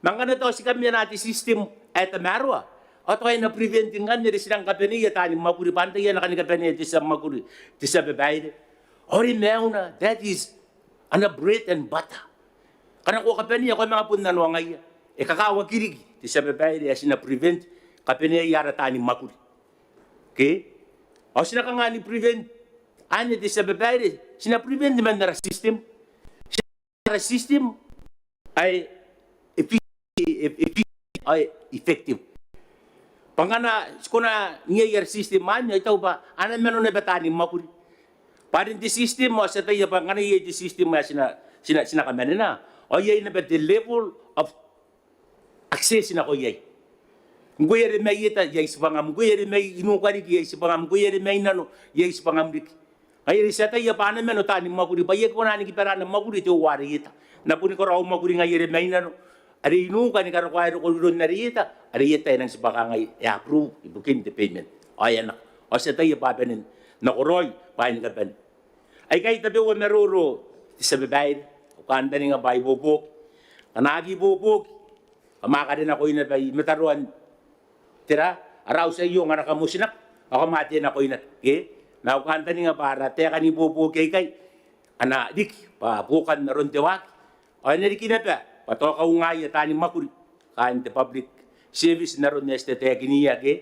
Mga na to si kami natin system at marwa. At kaya na preventing nga nila silang kapaniya tani maguli pantay yan nakani kapaniya ti sa maguli ti sa babae. Ori mew na that is bread and butter. Kana ko kapaniya ko mga punan wangay. E kakawa kirig ti sa babae as na prevent kapaniya yara tani maguli. Okay? O sina ka nga ni prevent ano di sa babae, sinaprevent naman na system. Sa system ay effective. Pangana, kung na ngayar system man, ito ba, ano meron na batanin makuli. Parin di system mo, sa tayo pa, ngana yung system mo, sinakamanin na. O yay na ba, the level of access na ko yay. Nguya rin may ita, yay sa pangam, nguya rin may inukarik, yay sa pangam, nguya rin may nano, yay sa pangam rik. Ay riseta ya paano men utani maguri pa ye ko na ni kipera na maguri to wari ita na puni ko raw maguri nga yere may na no ari inu kan ka ko ko ron na rita ari ita nang sibaka nga approve ibukin the payment ayan na o sa tayo pa benin na koroy pa ni ka ben ay kay tabi wa meruro sa babae o kanda ni nga bay bubuk kanagi bubuk amaka din ako ina bay metaruan tira araw sa iyo nga nakamusinak ako mati na ko ina okay Naukanta ni nga para, teka ni bubugay kay, dik, pabukan na ron tewak. O, narikin na pa, patokaw nga yata ni makuri, kain the public service na ron neste te kini age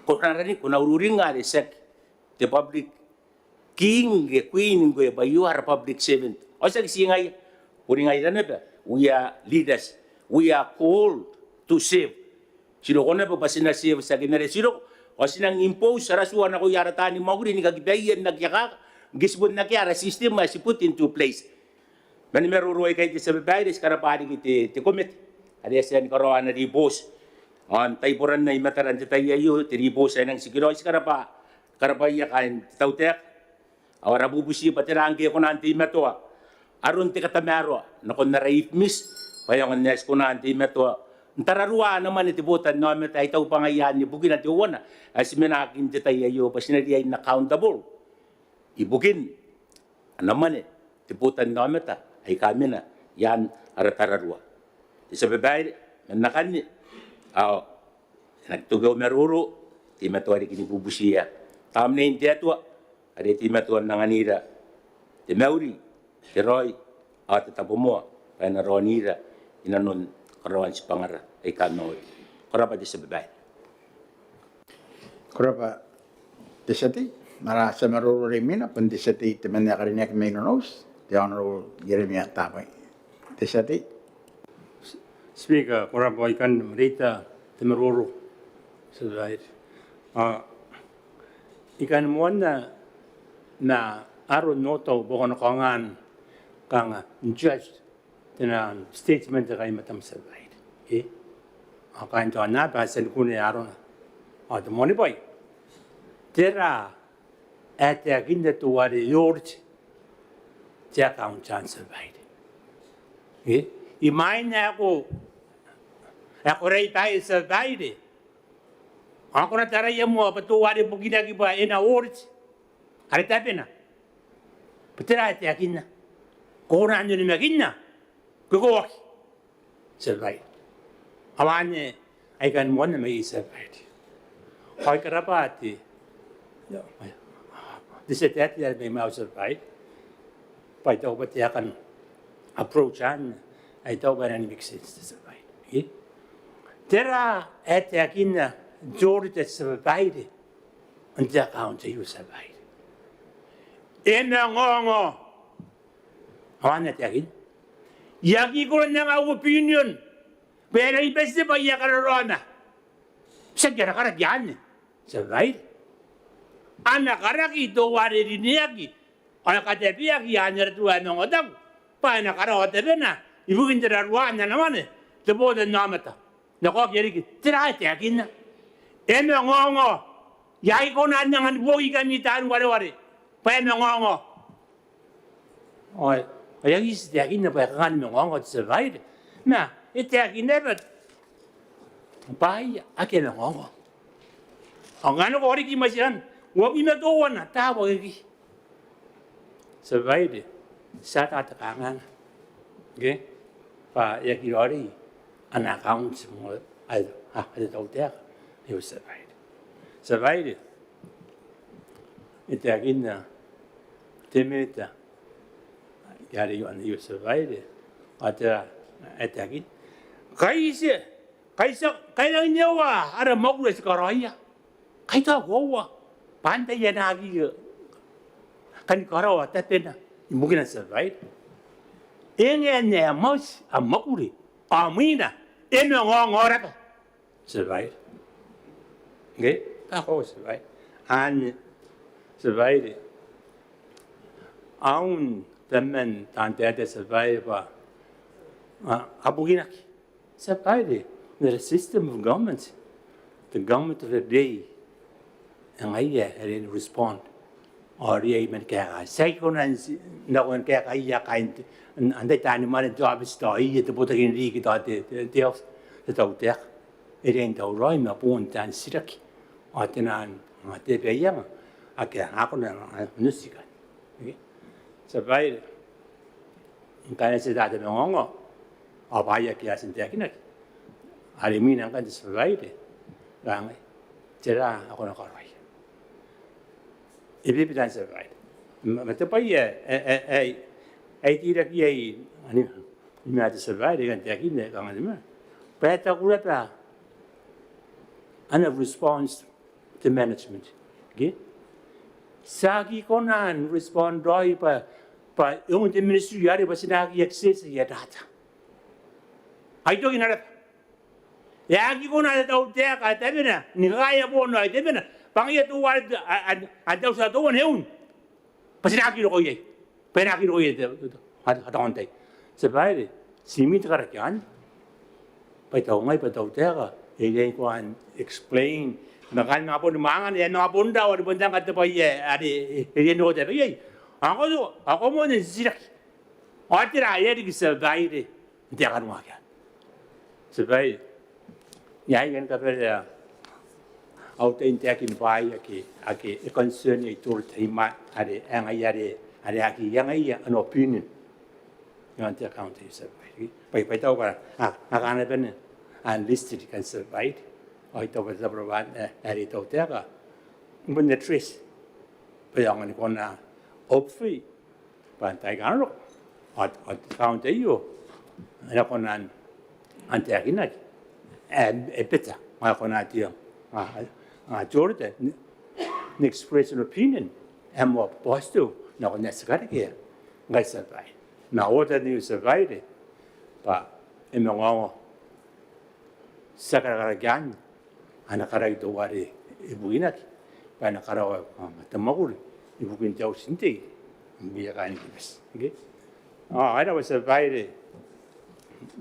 ko rani ko na ururinga de sek the public king ge queen ge but you are a public servant o sek singai uringa ida nebe we are leaders we are called to serve silo kona pa pasina serve sa genere silo o sinang impose sarasuan ako yara tani maguri ni kagibayan nagyaka gisbon na kaya system mas put into place mani meruruay kay sa babayde skara pari kiti ti commit ada sen Kanoan di bos on taypuran na imataran ti tayayo ti bos ay nang siguro skara pa karapaya kain tautek awara bubusi patirangge ko nanti metoa aron ti katamero na kon na rape miss payangan nes ko nanti metoa ntararua naman iti butan no met ay tau pangayan ni bugin at iwana as minakin ti tayayo pasinari ay na accountable ibugin naman ti butan no meta ay kami na yan aratararua isa babae menakan ni nagtugaw meruro ti metoa di kinibubusiya tam na hindi atwa ada ti metoa nanganira ti Mauri ti Roy at tapumo pa na ronira inanon Kanoan si pangara ay Kanoan korapa di sa babae Korapa desati mara sa maruro remina pun desati teman yang karinya ke Menonos the honorable Jeremiah Tapay desati Speaker, korapa ikan merita temeruru sebaik. Ikan muana na aron noto bokon kangan kanga judge tenan statement kay matam sebaik. Akain to na ba sen kuni aron. The money boy. Tera at the ginda to what yort. Tia count chance sebaik. Imain ako rin tayo sa baile. Ako na taraya mo, patuwari po ginagiba, ina words. Ari tabi na. Patira ati akin na. Kukuraan nyo ni magin na. Kukuwak. Sa baile. Awan niya, ay kan mo na may isa baile. Hoy karapati. Disitati na may mau sa baile. Paito ko pati akan approachan. Ay tau ba na ni make sense sa baile. Tera at akin na George at sa babae. Ang account sa iyo sa babae. Ina ngongo. Awan at akin. Yagi ko na nga opinion. Pero ibes na ba iya kararona? Sa kira karagyan. Sa babae. Anak karaki ito wari riniyagi. Anak katepiyagi yan naratuwa ng otaw. Paano karahotabi na. Ibugin tiraruan na naman eh. Tabodan namata. Nako kiri tira ate akin na. Eno ngongo. Yai ko na nang Boowi kami taan wari-wari. Pa eno ngongo. Oy, ayang is ate akin na pa kan ngongo sa baile. Na, ate akin na ba? Pai akin ngongo. Ang ano ko rin kimasiyan. Wag imatuwan na tawa iki. Sa baile. Sa tatakangan. Okay? Pa yakirori. Anak account mo ay ada tau dia yo survive ite agina temeta yari yo yo survive ata ite agin kaisa nyawa ara moglo sekaraya kaita gowa pandai ya nagi kan karawa tatena mungkin survive engene mas amokuri amina eno ngora ka survive okay ako survive an survive aun temen tante de survive abuginak survive the system of government the government of the day and I respond or ye men ka sai ko nan na kon ka ya kain andai tani man job story te bota kin ri ki ta te tau te e ren tau roi ma pon tan sirak atinan ma te pe ya a ke ha ko na nusika sa bai kan se da te ngongo a ba ya ki asin te kinak ari mi nan kan sa bai te rang tera ako na ko roi e bi bitan sa bai ma te pa ye ai tira ki ai ani mi ate sa bai de kan te kinne kan ani ma peta kurata ana response to management. Okay? Sagi konan respond doi pa yung the ministry yari ba sinagi access ya data. Ay to ginarap. Yagi konan daw dia ka tabina ni kaya mo no ay tabina. Pangiya to wal adaw sa to heun. Pa sinagi ko yai. Penaki ko yai hada ontay. Sabay simit karakyan. Pa taw ngai pa taw dia ka. Ele ko an explain nakan nga po mangan yan nga bunda o bunda nga pa ye ari yan no de ye ako mo ni sirak atira ye di sabay de de kan wa ka sabay ya yan ka per out in taking by aki concern e tur tema ari ang ayari ari aki yang ai an opinion yan te account sabay pa taw ka akana ben unlisted kan sabay ay tahu betul beruan hari tahu tiada, benda trace, bayangan ni kona opsi, pantai kan at kaun tayo, ada kona anti akinat, peta, kona tiang, jorda, ni express an opinion, emo posto, na kona sekarang kia, ngai survive, na order ni survive, pa emang sekarang gan. Anak karai tu wari ibu inak, anak karai temagul ibu kin jauh sinti, biar kan kibas, okay? Ada pasal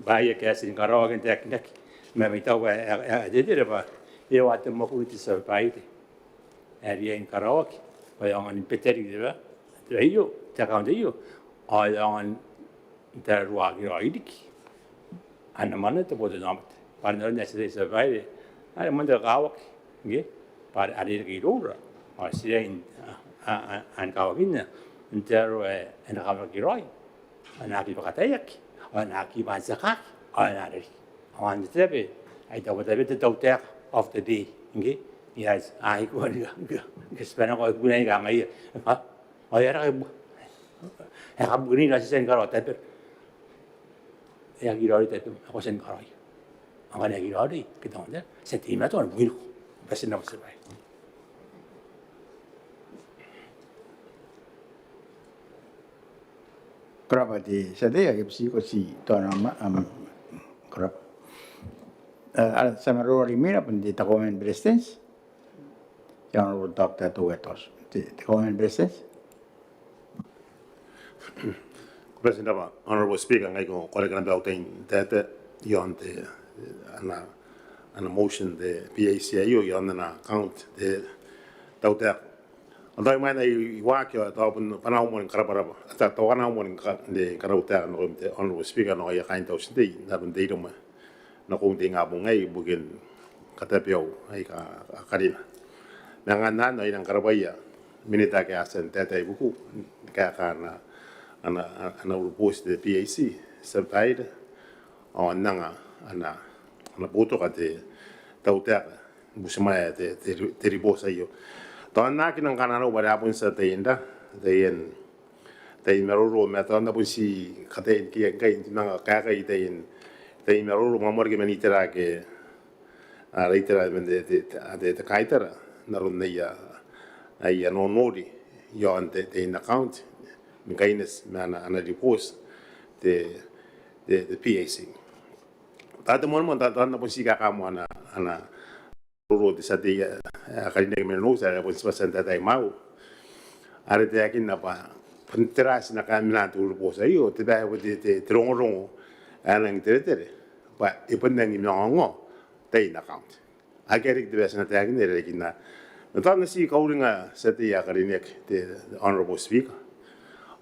bahaya kesin karai kan tak nak, memang tahu jadi apa, ia waktu temagul itu sebab area in karai, bayangan peteri dia, terhiyo, cakap terhiyo, bayangan terwagi idik, anak mana tu boleh namat, pandai nasi sebab ada mana kawak, okay? Pada ada lagi dora, sih an kawak ini, entar an kawak kirai, anak ibu kata yak, anak ibu zakak, anak dari, awan tetapi, itu betul tahu tak of the day, okay? Yes, aku ada, kesebenarnya aku punya yang ngai, ya kamu gini nasi sen karai tapi, yang kirai tapi aku sen karai. Ang kanya ginari, kita mo sa team na to, ano buwin ko. Basta na masabay. Kerap di sedih agak psi ko si tuan kerap. Sama rori mina pun di Kanoan Presidents, yang ro Dr. Tuwetos di Kanoan Presidents. President, Honorable Speaker, ngai ko kolekana belting tete yon te ana motion de PACIO yon na account de tauta. Andai mai nei wakio ta pun panau mon karaparapa. Ta tawana mon de karauta no te Honorable Speaker no ya kain tau sindei na pun dei doma. No kung te nga bungai bugin katapio ai ka karina. Nangan no inang karabaya minita ke asen tete buku ka kana ana urupos de PAC subtide on nanga ana boto ka te tauta busimaya te ribosa yo to na ki nang kana no bara pun sa te inda te meroro me to na pun si kate ki kai nang ka kai te meroro mamor ke menitera ke a reitera de kaitera na ronne ya ai no nori yo ante te in account mi kaines mana ana repos de PAC. Tata mo tata na po si kakamo ana ruro di sa dia kanina menung sa po sa tata mau are te akin na pa penteras na kamina tu po sa iyo te ba te trongo ana ngitere pa ipon nang inongo te in account agerik de besa na te akin re kina tata na si kauringa sa dia kanina te Honorable Speaker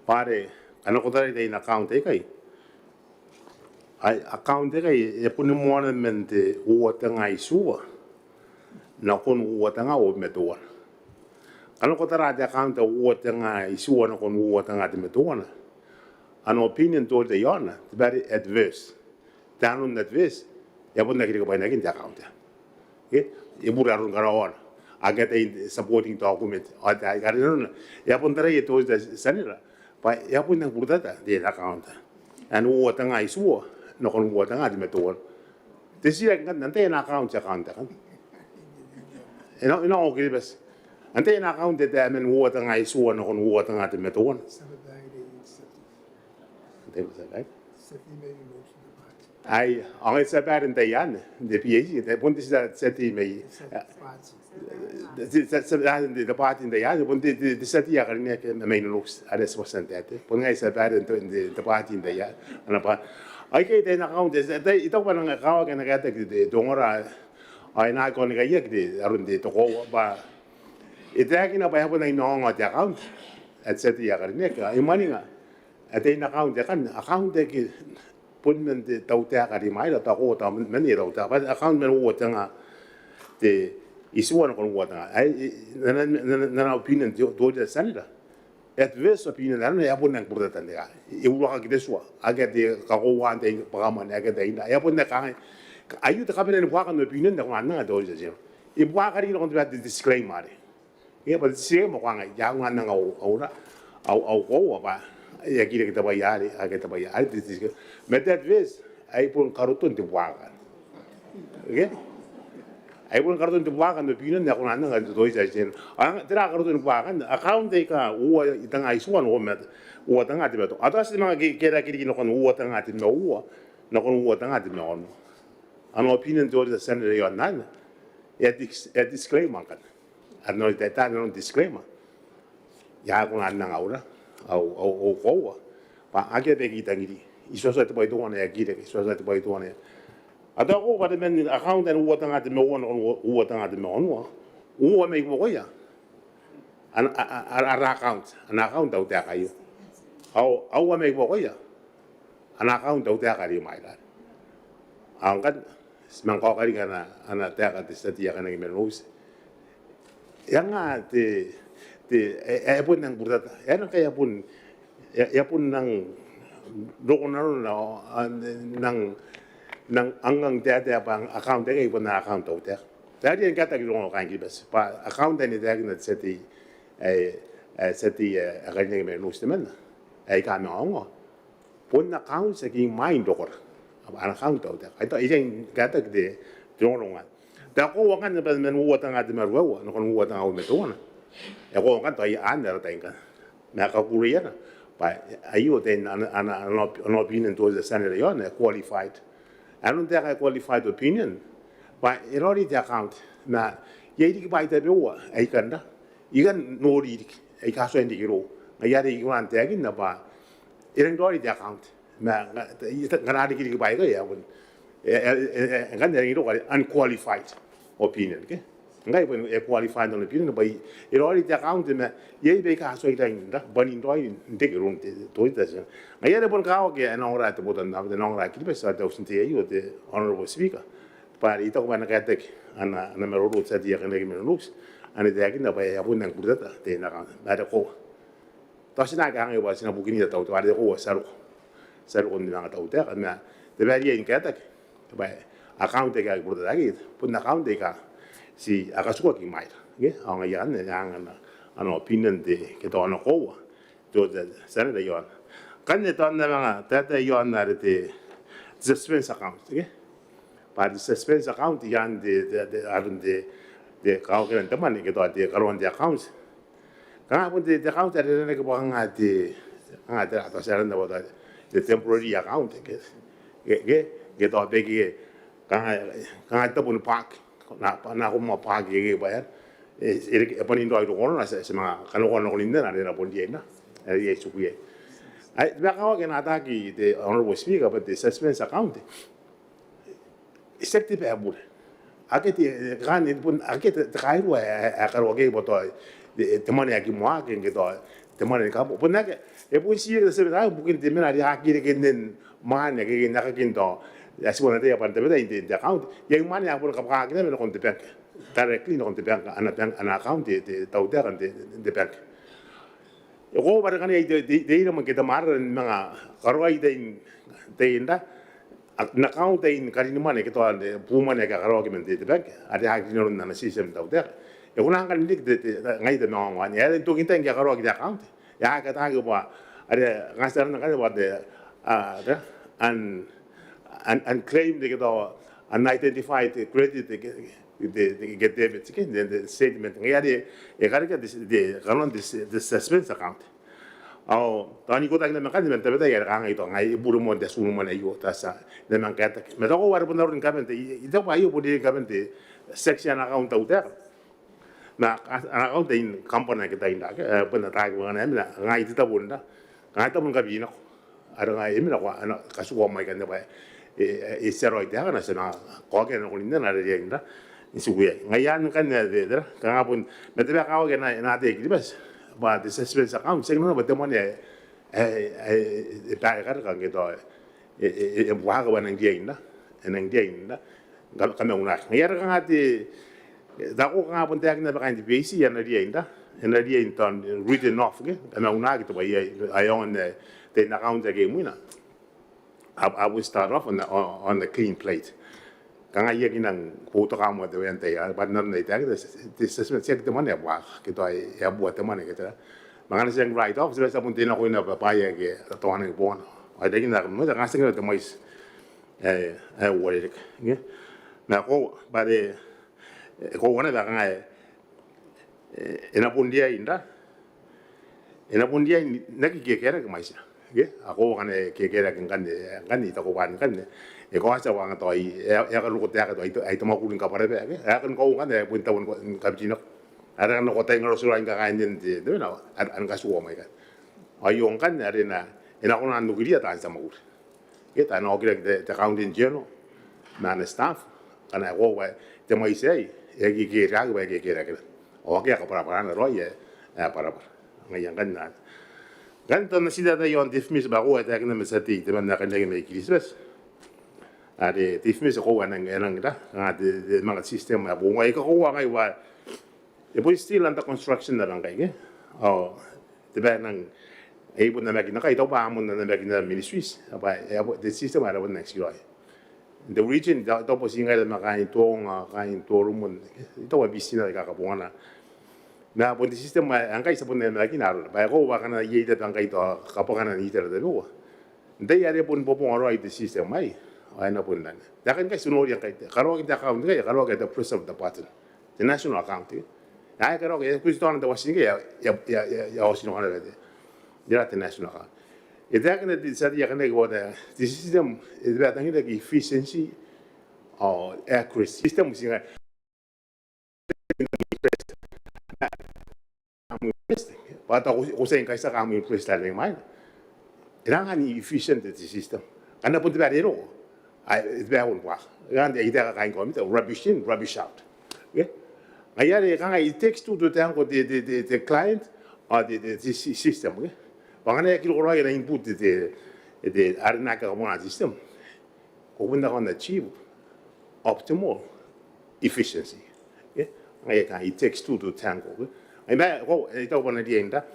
pare ano ko tare te in account e kai ai account e puni moana mente o tanga isua na kon o tanga o metua ano ko tara de account o tanga isua na kon o tanga de metua an opinion to the yona very adverse down adverse ya pun nakiri ko pa nakin de account e burarun karawan agate supporting document ada garin ya pun tara e to sanira pa ya pun nang burata de account an o tanga isua no kon buat nga di metuan. Tesi kan nanti na account kan. ina o kiribes ante na account te men wo tanga isu no kon wo tanga te meton ante sa right ai ang sa parent te yan de PhD te punti sa seti me de party de yan punti de seti ya karine ke me looks ades wasantete punga sa parent de party de yan ana pa ai ke te na account te ito pa nga kawa ke na kata de dongora ai na ko ni ga yek de arun de to ko ba ite akina pa hapo na inong at account at seti ya karine ka imani nga ate na account ke pun men de tau te ka ri mai la ta ko ta men ni ro ta ba account men wo tanga te isuan kon wo tanga ai na opinion do de sanida et ves opinion na ya pun nang purta tande ga e wo ka de so aga de ka ko wan de pa ma na ga de ina ya pun na ka ayu te ka ben wa ka no opinion da ko na do je je e wa ka ri no de disclaimer e ba se mo kwa nga ya nga na au ko ba ya kire kita bayar aga kita bayar metat ves ai pun karutun ti waga oke ai pun karutun ti waga no pinin na kuna nga do isa jen ang tira karutun waga account de ka uwa itang ai suan o met uwa tanga ti beto atas mga kira kiri no kon uwa tanga ti no uwa no kon uwa tanga ti no ano opinion do the senator yon nan ya disclaimer kan ano data no disclaimer ya kuna nga ora au koa pa ake te ki tangiri iso sa te pai tuana ya kire iso sa te pai tuana ata ko pa men account and uwa tanga te me ona uwa tanga te me ona uwa me ko ya an account au te akayo au me ko ya an account au te akari mai la ang kan semang ko kari kana ana te ka te setia kana me rose yanga te pun nang burata ya kaya pun ya pun nang dokonaron nang angang te apa account ke pun account au te tadi yang kata gitu kan gibas pa account ni te na seti aganya me no stemen ai ka no pun account se ki mind dokor apa account au te ito yang kata de dongongan da ko wakan men wo tanga de merwa no kon wo tanga o metona ya ko kan to ya anda tenga na ka kuriana pa ayo ten an opinion to the senator yon qualified I don't think I qualified opinion pa erori the account na ye di ba ite bewa ai kan da igan no ri ai ka so ndi ro na ya ri wan te agin na ba iran dori the account na ngara di ki ba ga ya bun kan ya ro unqualified opinion ke ngai pun qualified on opinion ba erori the account na ye be ka so ita inda banin doi de ron te to ita sa ngai ya pun ka o ke no ra te botan na de no ra ki be sa de osinte yo de honorable speaker pa ito ko na ka tek ana me ro sa dia kan me looks ana de akin na ba ya pun nang purta te na ka na de ko to sina ka ngai ba sina bukini ta to de ko sa ro ni na ta uta na de ba ye in ka tek ba account ka purta lagi pun account ka si akasuka ki mai ge ang yan yang ano opinion de ke to no ko to de sana de yon kan ne to na nga ta yon na de suspense account ge pa de suspense account yan de arun de ka ke nta man ke to de karon de account ka pun de account de ne ke ba nga de to sana de boda de temporary account ke to de ke ka ta pun park na ko mo pa ge ba ya e pa ni ndoi ko na se ma Kanoan ko linda na na bon na ye su ye ai ba ka ke na ta ki de honorable speaker but the suspense account sekti pe abur aketi gan pun aketi kairu a ka ro ge bo to de mani aki mo ke to de mani ka bo na ke e pun si de se da bu ke de mena ya ki ke nen mani ke na ka kin to ya sicuramente ya parte de account yang mana yang pun kapag kita meron konti bank directly no konti bank ana account de tauta kan de bank yo ko bara kan de mo kita mar mga karwai de inda na account de karin mana kita de puma ne ka karo ke de bank ada hak no na system tauta yo kuna kan dik de ngai de no wan ya to kita yang karo ke account ya ka ta ko ba ada ngasar na kan ba de and claim they get unidentified credit the get debit again, then the statement. Ngayari, ekarika the kanon the suspense account. Tani ko tayo na makan men tabi tayo kang ito ngai buru mo de sunu mo na iyo tasa na man kata. Meto ko war punar rin kamen te ito pa iyo pudi kamen te section account uter. Na account in company kita inda ke pun tayo ko na ngai ito bunda. Ngai ito bun kabina ko. Ara ngai emila ko ana kasu ko mai kan ba steroid ya kana sana ko ke na ko linda na re inda. Isuwe ngayan kan na de kang apun meto ba ka ko na de kibas. But the suspense account, saying no, but the money, Tiger can get a Wagawan and Jane, and Jane, Kanoan. Here at the Okan upon taking the behind the BC and the Jane, and the Jane turn written off again, and I'm not to I own the account again winner. I will start off on the clean plate. Kang ay yakin ang puto ka mo daw yan tayo, but not na itayo. This is check the money abwag. Kito ay abuat the money kita. Mga nasiyang write off, sabi sa punti na ko na papaya ke tatuan ng buwan. Ay dahil na mo, kasi nga ito mais worry. Na ko bade ko wana da kang ay inapundia inda. Inapundia nakikikera ka mais. Ako kan kikera kan ito ko kan. Eko asa wang to ai ka lu ko ta ka to ai to ma kulin ka pare be kan ko kan e punta won ka bino ara kan ko ta ngro sura inga kan din de na an ka suo mai ka ai yong kan are na ina ko nan nugiria ta sa maur ta no gre de accounting journal man staff kana ko wa te mai sei ki ra ba ki ra ka o ka para na ro ye para ngai kan na kan to na sida da yon dismiss ba ko ta kan me sati te man na kan le me kirisbes ada tifmis ko wanang enang da ada mga sistem ya bunga iko ko wangai wa e poi still under construction na lang kay diba nang ebo na magina kay to ba mo na magina ministries apa the system ara one next year the region da to po singa da makain to rumon ito wa bisina ka ka bunga na po the system ang kay sa pun na magina ba ko wa kana yeda ang kay to kapakana ni tera da lo ndai are pun po pon right the system mai ay na pun dan. Dakan kay sunod yang kay karo kita account kay karo kay the press of the button. The national account. Ay karo kay kusto na wasin kay ya osino kana kay. Dira the national account. Ida kana di sa ya kana ko the system is about the efficiency or accuracy system singa. Pata ko sa kay sa kami press la mai. Ilangan efficient the system. Kana pun tiba ero. It's very well. And the idea kind of rubbish in, rubbish out. Okay? It takes two to tango the client or the system. Okay? But I can input the Aranaka system. Open on achieve optimal efficiency. Okay? It takes two to tango. I don't want to end that.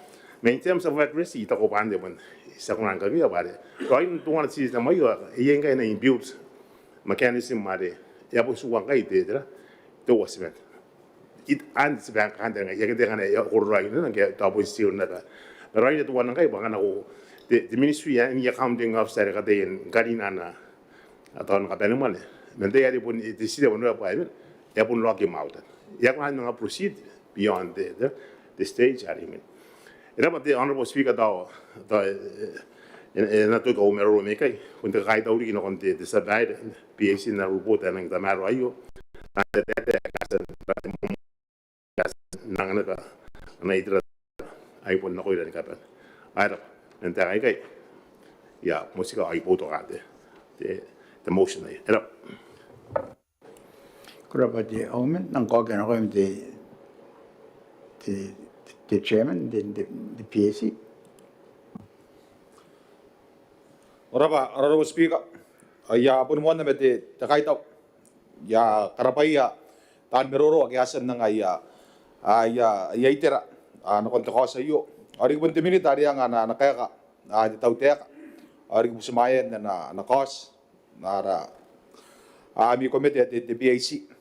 In terms of accuracy, it's a band one. Second kan about it. Right to one system mai yen ga na build mechanism mare ya bo su wang kai de to was meant it and bank kan da ya ga na ya ko right na ga ta bo still na da right to one kai ba na ko the ministry and accounting officer ga de garina na aton ka ben male men de ya di pun the system no ba ya pun lock him out ya kan na proceed beyond the stage agreement. Era the honorable speaker na to go mero me kai kun te kai tauri no kon te sabai PAC na report na ng tamaro ayo na te na ka na itra ay pon na ko ira ka pa ara nta kai ya musika ay poto ka the motion ay era Kurabati omen nang ko gan ko the chairman the PAC. Oraba, honorable speaker. Ya pun mo na mete takay taw. Ya karapaya tan meroro agyasan ng ay itera ano kon ko sa iyo. Ari pun minute ari ang na kaya ka di taw tek. Ari ko sumayan na cause na ami committee the PAC.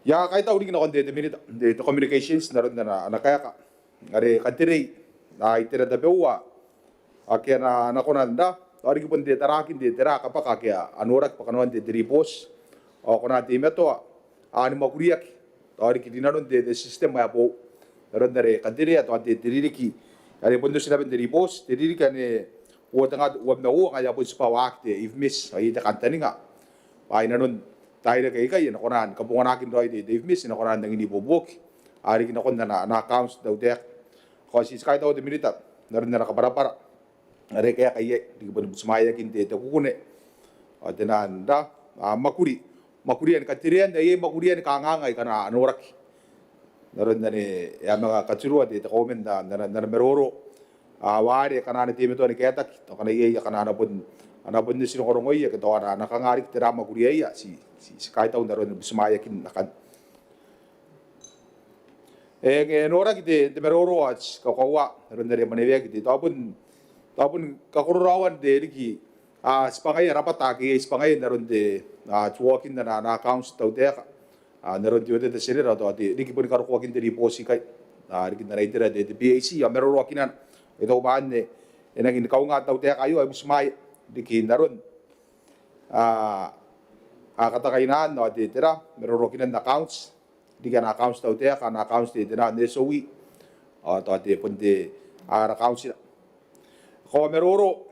Ya kay taw rin na kon the minute the communications na ron na kaya ka. Ari kadiri na itera da bewa. Akia na nakonanda, ari ko pun de tarakin de tera kapaka kaya anurak pakanuan de dripos, o kona te metoa ani makuriak tori ki dinaron de sistema ya po rondare kadire to ate tiriki ari pondo sila ben deri bos tiriki ane o tanga o na o kaya po spa wakte if miss ai ta kantaninga ai nanon taire kai kai na kona kapungan akin roi de if miss na kona ndangi ni bobok ari kina kon na accounts daw dek ko si sky daw de milita naron na kaparapara are kaya kai di pon sumaya kin de kukune o tenan da makurian katirian da ye makurian kanganga kana anorak naron na ne ya mga katsuru de comment da na meroro wari kana ne timi to ni keta to kana ye kana ana pun ni sino korongoi ya to ana nakangarik tira makuria ya si kai taw naron sumaya kin nakan nora kite de meroro ach kawa naron na manewek kite tapun kakurawan de ki spangay rapat aki spangay naron de chuakin na accounts taw de naron de de senera to ati diki pun karuakin de deposit kai diki na raitera de BAC ya meroro kinan ito baan ne enang kau nga taw de kayo ay musmay diki naron katakainan no ati tira meroro kinan accounts diki na accounts taw de kan accounts de na nesowi to ati pun de accounts ko meroro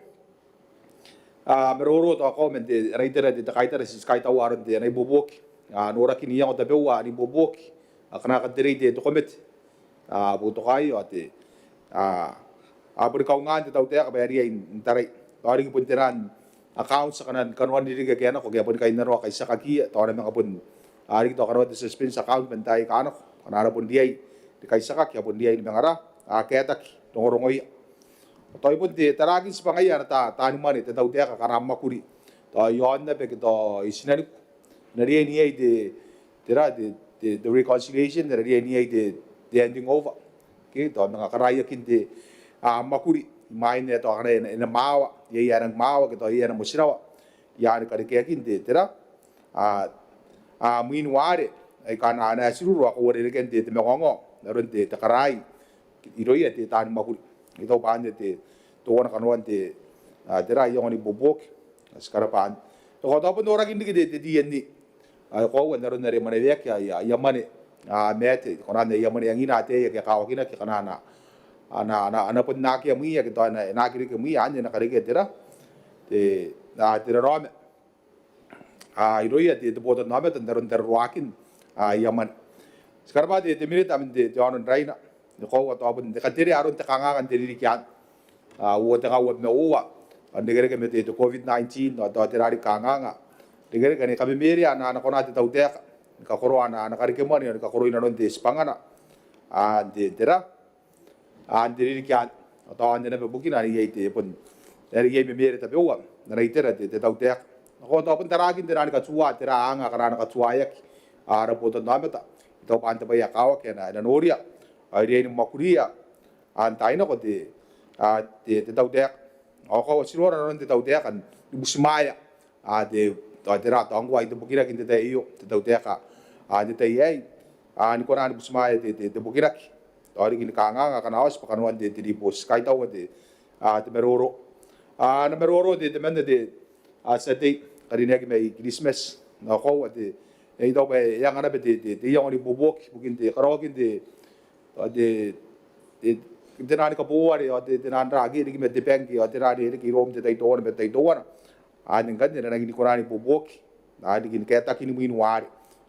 to ako men de raitera de kaitera si sky tawaron de na ibubok nora kiniya ko tabewa ni bubok kana kadire de document buto kayo ate abur kau ngan taw te ka bayari intare tawari punteran account sa kanan Kanoan diri ka kaya ko kaya pun kay naro kay sa kaki to na mga pun ari to karon de suspense account bentay kanok kana pun diay di kay sa kaki pun diay ni mga kaya tak tongorongoy toy pun de taragin sa pangayan ta tanuman ite daw de ka karama kuri to yon na pe to isinani nariya niya de tira de reconciliation nariya niya de ending over okay to mga karaya kinte makuri main ne to kana na mawa ye yarang mawa ke to ye na musirawa yan ka de kinte tira minware ay kana na siruro ko wore kente de mekongo naron de takarai iroya de tan makuri ito paan de tuwan Kanoan de tira yung ni bubok skarapan to ko tapon ora kindi de ni ko naron na re manewek ya yamane mete ko na yamane yang ina te ya ka wakina ke kana ana pun nak ya mi ya to na kiri ke mi anya na kare ke tira te tira rom iroya de bodo na met naron ter wakin yaman skarpa de minute am de jonon raina ko to abun de katiri aron te kangangan diri kian wo te kawo me uwa andegere ke mete to COVID-19 no to tirari kanganga degere ke ni kami meri ana kona te tau te ka korona ana kari ke mani ka koroina non de spangana de tera diri kian to ande na bukina ni yete pun dari ye me meri ta bewa na reitera te tau te ko to pun taragin tirani ka chua tira anga kana ka chua yak rapoto nameta to pante ba ya kawa ke na noria ai ni makuria antaina ko te tau te o ko silora non te tau te kan busmaya de to ra to ngwa ite bukira kinte te iyo te tau te ka de te ai ni ko na busmaya te bukira ki to ri kin kanga kana os pa Kanoan de bos kai tau de te meroro na meroro de mende de sa te karine ki mai Christmas na ko de e do be yang ana be de yang ni bubok bukin de karo kin de nani ka buari o de nan ragi ri me de pengi o de rari ri rom de tai tor me tai tor anin kan na ngi korani bubok na di kin keta kin min wari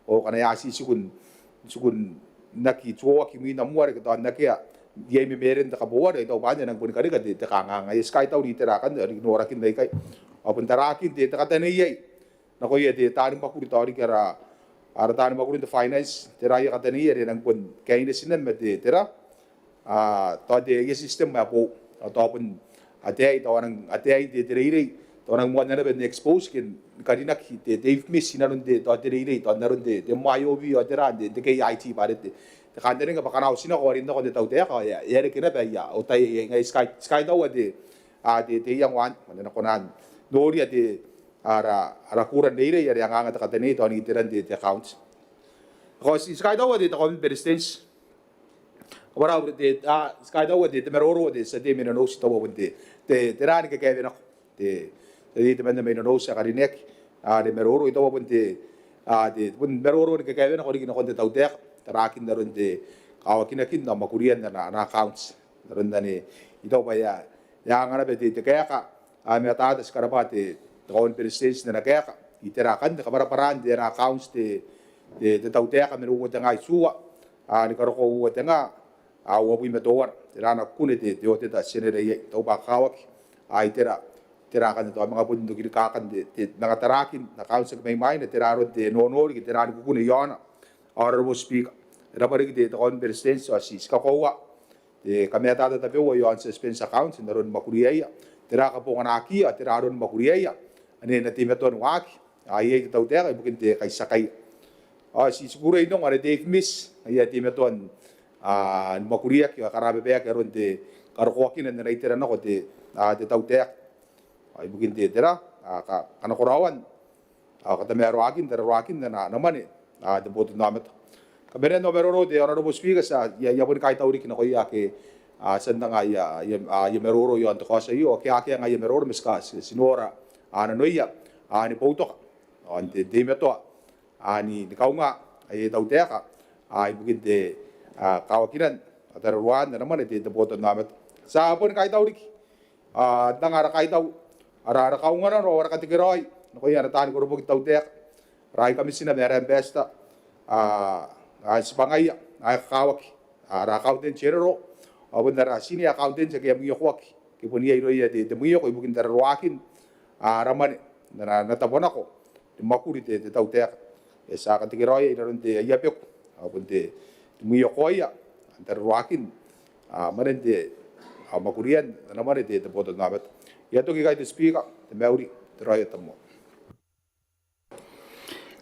o kana ya si sukun naki chuo ki min amuare ka don nakia ye me meren da ka buari to ba nang pun kari ka de ka nga ngai sky tau ri tera kan ri nora kin dai kai o pun tarakin de ta ta nei ye na ko ye de tarim pa kuri tori kara aratan makuri de finance tera ya ka ta nei ye nang pun kain de sinan me de tera to de ye system ma po to pun ate to nang ate de tere to nang mo na be expose kin karina ki de miss sinaron de to tere to naron de mayo vi o tera de ke IT bare de kan de nga bakana usina ko rin ko de tau de ka ya ye kina ba ya o tai ngai sky daw de de yang wan na ko nan dori de ara kura neire ya yang anga ta tene to ni tiran de accounts ko sky daw de ko persistence ora de sky daw de meroro de sa de minano sto wo de tirani ke na de mende minano sa karinek de meroro ito wo de de pun meroro ke kawen ko ri ko de tautek tarakin daron de kawakin kin na makurian na accounts daron dani ito pa ya ngana be de kaya ka me ata das karabate on prestage na kaya ka iterakan de kabaraparan de accounts de tautek me ru de ngai suwa ni karo ko wo tenga wo bi me toar rana kune de ote da senere ye to ba kawak itera terakan to mga pun do kakan de nakatarakin na council may mai na teraro de nonor ki terani kune yona honorable speaker rapari de on prestage so si ska kowa de kameta da tabe wo yon suspense account na ron makuriya teraka po ngana ki teraro makuriya ane na timeton wak ai tau tera bukin de kai sakai si siguro ino ngare de miss ai timeton makuriya ki karabe be ka ron de karkokin na reitera na ko de tau tera ay bukin de tera kana korawan kata me rakin na namane de botu namet kabere no meroro de honorable speaker sa ya bun kai tauri kina ko ya ke sendang ya meroro yo anto kosa yo ke ake nga ya meroro miskas sinora ana noia ani poutok ante de meto ani de kaunga ai tau teka ai bukin de kawakinan atar ruan na namane de botu namet sa bun kai tauri dangara kai tau ara kaunga na ro ara katikiroi ko ya tani ko bukit tau tek rai kami sina mere besta sepangaya kawak ara accountant general abun dara sini accountant sa kaya mga kwak kipunia iro ya de mga ko ibukin dara ruakin raman na natabon ako de makuri de tau tek sa katikiroy iron de yapek abun de mga ko ya dara ruakin manen de makurian naman de boto nabat yato kay de speaker de mauri troy tamo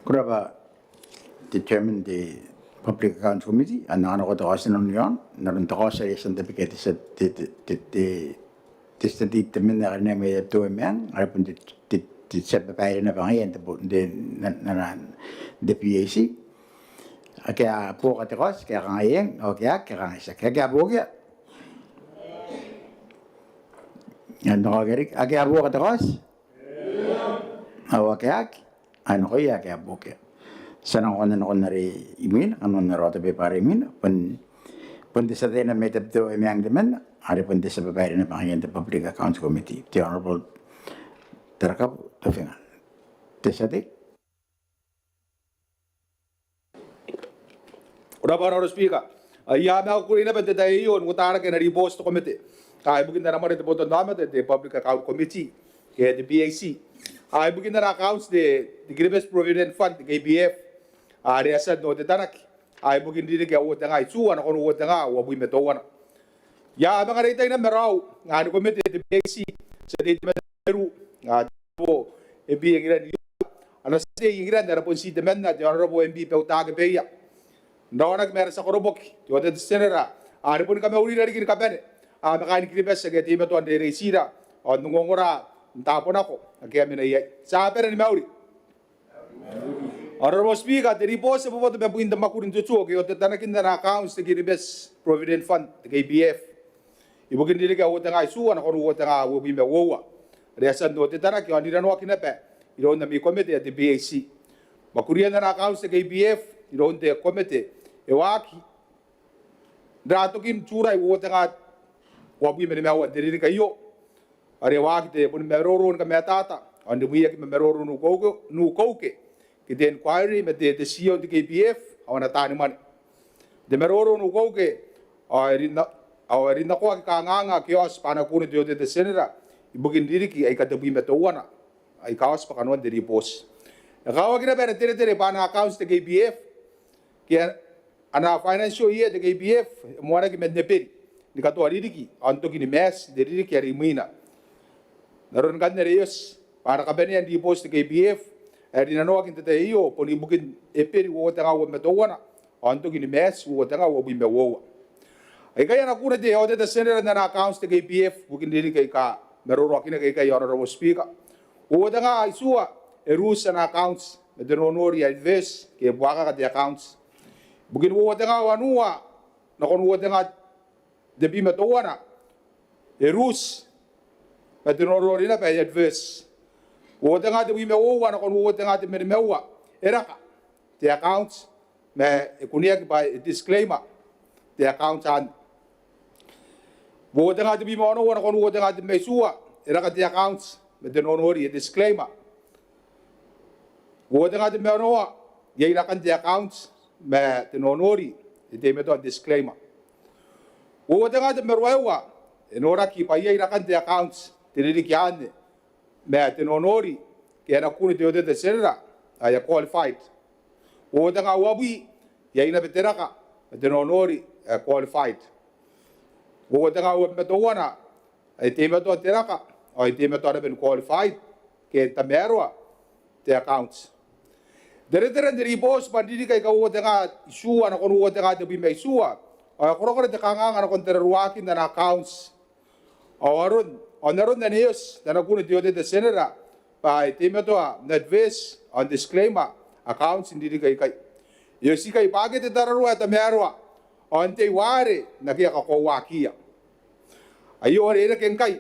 Kuraba determine the Public Accounts Committee and ano ko tawasin ng yon naroon to sa isang certificate sa testadit temen na rin may to men ay pun di sa papay na pangayan de PAC kaya po katikos kaya kangayen o kaya isa kaya po kaya ano ko kaya po katikos o kaya ano ko ya kaya po kaya sanang ko na rin imin, ano na rota pa rin imin, pun sa tayo na may tabto ay mayang deman, ari pun sa babae na pangayan ng Public Accounts Committee, the Honorable Tarakap, Tofingan. Tesate? Ura pa Honorable Speaker, ya na ko ina ba tayo yun, ngutara kay na repost to committee. Kaya bugin na naman ito po naman the Public Account Committee, kaya the BAC. Ay bugin na accounts the Grievous Provident Fund, the KBF. Ari asad no de tanak ay bugin dili kaya uwat nga isuan ako uwat nga wabuy metawan ya mga rita na meraw nga ko mete de BAC sa de meru nga po e bi ngira ano sa ngira na rapon si de menna de honorable MB pe utaga pe ya ndawanag mer sa korobok yo de senera ari pun kami uri dari kabene makain kribes sa gati meto de resira on ngongora tapon ako kaya minay sa pera ni mauri Honorable Speaker, the report sa pupunta ba bukin damakurin tutuo kayo tanakin na accounts the Grievous Provident Fund, the KBF. Ibukin dili ka uta nga isuan ako uta nga wubi me wowa. Reasan do tanakin ani ranwa kinape. Iron na mi committee at the BAC. Makurian na accounts the KBF, iron the committee. Ewaki. Drato kim churay uta nga wabi me mewa dili kayo. Are waki te pun meroron ka metata. Andi muya ki meroron nu koke. The inquiry met the CEO of the KPF, our Natani money. The Meroro no go our in the Kanga, Kios, Panakuni, the Senator, Bugin Diriki, I got to be metowana. I cast for Kanoan the repose. The Kawagan better territory Pana accounts the KPF, and our financial year, the KPF, Morak met the pit, the Kato Ridiki, on talking mess, the Ridiki Rimina. The Ronganerius, Panakabeni and deposed the KPF. Dinano akin tayo poni bukin eperi wo tanga wo metowana onto gini mes wo tanga wo bimbe wo ay kaya na kuna de ode the senator na accounts the KPF bukin dili kay ka meroro akin kay honorable speaker wo tanga isua rules and accounts medonori advice ke buaka ka the accounts bukin wo tanga wanua na kon wo tanga de bimbe towana rules medonori na pa advice wo tanga de bimbe wo na kon wo tanga de mermewa eraka the accounts me kunia by disclaimer the accounts an wo tanga de bi mo no wona kon wo tanga de me sua era ka the accounts me de no ori disclaimer wo tanga de me no ye ra kan the accounts me de no ori de me to disclaimer wo tanga de me roa enora ki pa ye ra kan the accounts de ri ki ane me de no ori ke na kuni de serra aya qualified o tanga wabi ya ina beteraka de no nori qualified o tanga wa metowana ai te meto teraka ai te meto ben qualified ke tamerwa the accounts dere de boss pandiri kai ka o tanga isu ana kon o tanga de bi mai sua ai koro de kanga ana kon terwa kin na accounts awarun onaron na news na kuni de senera by Timeto advice on disclaimer accounts in kai kai yo si kai page te tararu at merwa on te ware na kia ka ko wakia ayo ore ken kai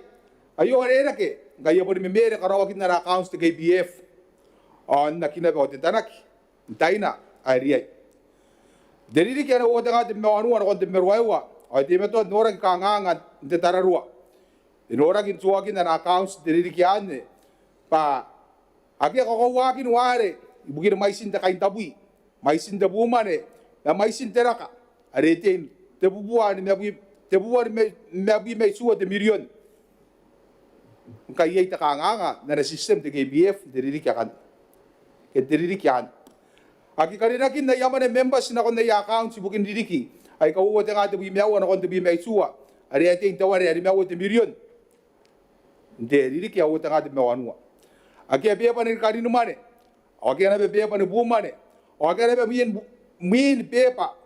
ayo ore ke ga yo por me mere ka rawa kinara accounts te KBF on na kina bo te tanaki taina ariai deriri ke na o tanga te manu on te merwa ai Timeto nora ka nganga te tararu nora kin tuwa kinara accounts deriri ke ane pa ake ko wakin ware bugir maisin ta kain tabui maisin da bumane na maisin teraka aretin te bubuan me suwa de million kai ta kanga na system de KBF de ririkan ke de ririkan aki karina kin na yamane members na kon na account bukin diriki ay ka wo te ga de bi mewa na kon de bi me suwa aretin ta ware ari mewa de million de ririki ya wo te ga de mewa nuwa ake be pa ni kari no mane ake na be pa ni bu mane ake na be min be pa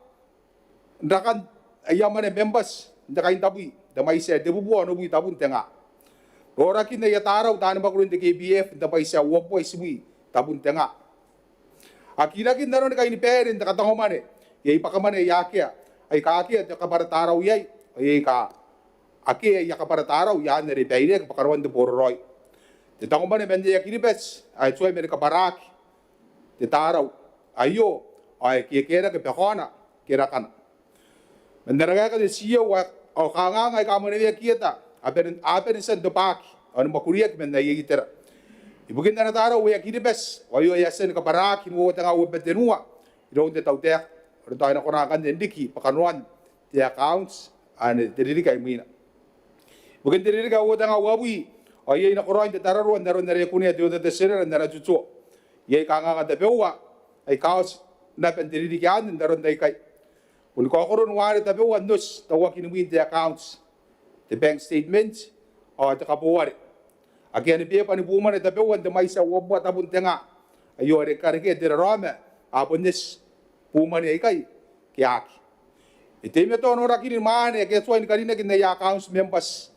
ndakan ayamane members ndakan tabi da mai se de bu no bu tabun tenga ora kin ya tarau tan ba kurun de KBF da pai se wo poi sui tabun tenga akira kin daron kai ni pere nda ka mane ye pa ka mane ya ke ai ka ke de ka bar tarau ye ai ka ake ya ka bar tarau ya ne re peire ka karwan de borroi te tango mane mende ya kiripes ai tsoi mere ka barak te tarau ayo ai ke kera ke pehona kera kan mendera ka de sio wa o kanga ngai ka mane ya kieta apen sen do pak on makuria ke mende ye itera ibukin na tarau ya kiripes ayo ya sen ka barak no tanga wo betenua ro de tau te ro ta na kona kan ndiki pa Kanoan te accounts ane te riri kai mina bukin te riri ka wo tanga wabi ai na koroin te tararu ndaro ndare kunia de sere ndara chuchu ye kanga ga de bewa ai kaos na pendiri di kan ndaro ndai kai un ko koron ware te bewa nus to wakin win the accounts the bank statements o te kapuare again be pa ni buma te bewa de mai sa wo bota bun tenga ayo re karge de rome aponis buma ni kai kiaki ite me to no rakini mane ke so ni karine kin ya accounts members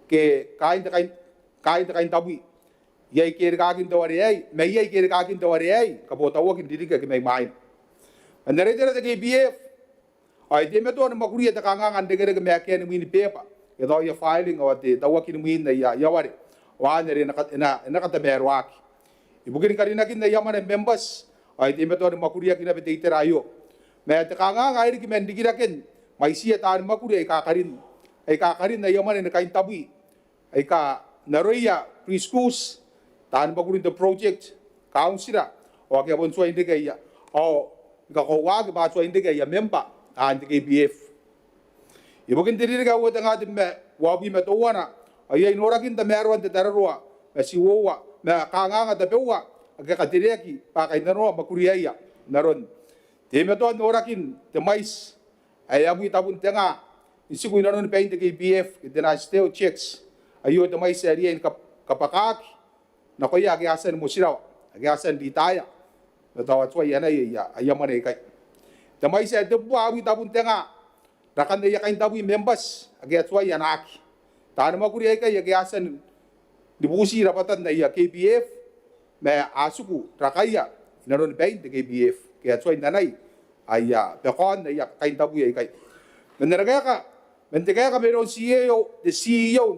ke kain tabi ye kir ka kin tawari ai me ye kir ka kin tawari ai ka bota wo kin diri ke me mai andere de KBF ai de me to no makuri ta kanga ngan de ke me ke ni min pepa ke do ye filing o de tawa kin min na ya wari wa ne na ka ta berwak ibu kin karina kin ya mane members ai de me to no makuri kin be te terayo me ta kanga ngai ki men digira ken mai sia ta makuri ai ka karin na ya mane na kain tabi ai ka naroya preschools tan bagurin the project councilor o ke bon so indike ya o ka ko wa ke ba so indike ya member an de KBF ibukin diri ga wo tanga de me wa bi me to wana ai nora kin da merwan de darwa si wo wa me ka nga da bewa ke ka diri ki pa ka no makuriya ya naron te me to nora kin de mais ai abu tabun tanga isi ko naron pe de KBF de na steel checks ayo de mais seria in kapakak na ko ya ga asan mo siraw ga asan ditaya na tawa tswa yana ya ayamane kai de mais se de bua wi tabun tenga rakan de ya kain tabu members ga tswa yana aki tan ma kuri kai ga asan dibusi rapatan na ya KBF me asuku rakaya naron pe de KBF ga tswa nanai aya pe kon ya kain tabu ya kai meneraga ka mentega ka meron CEO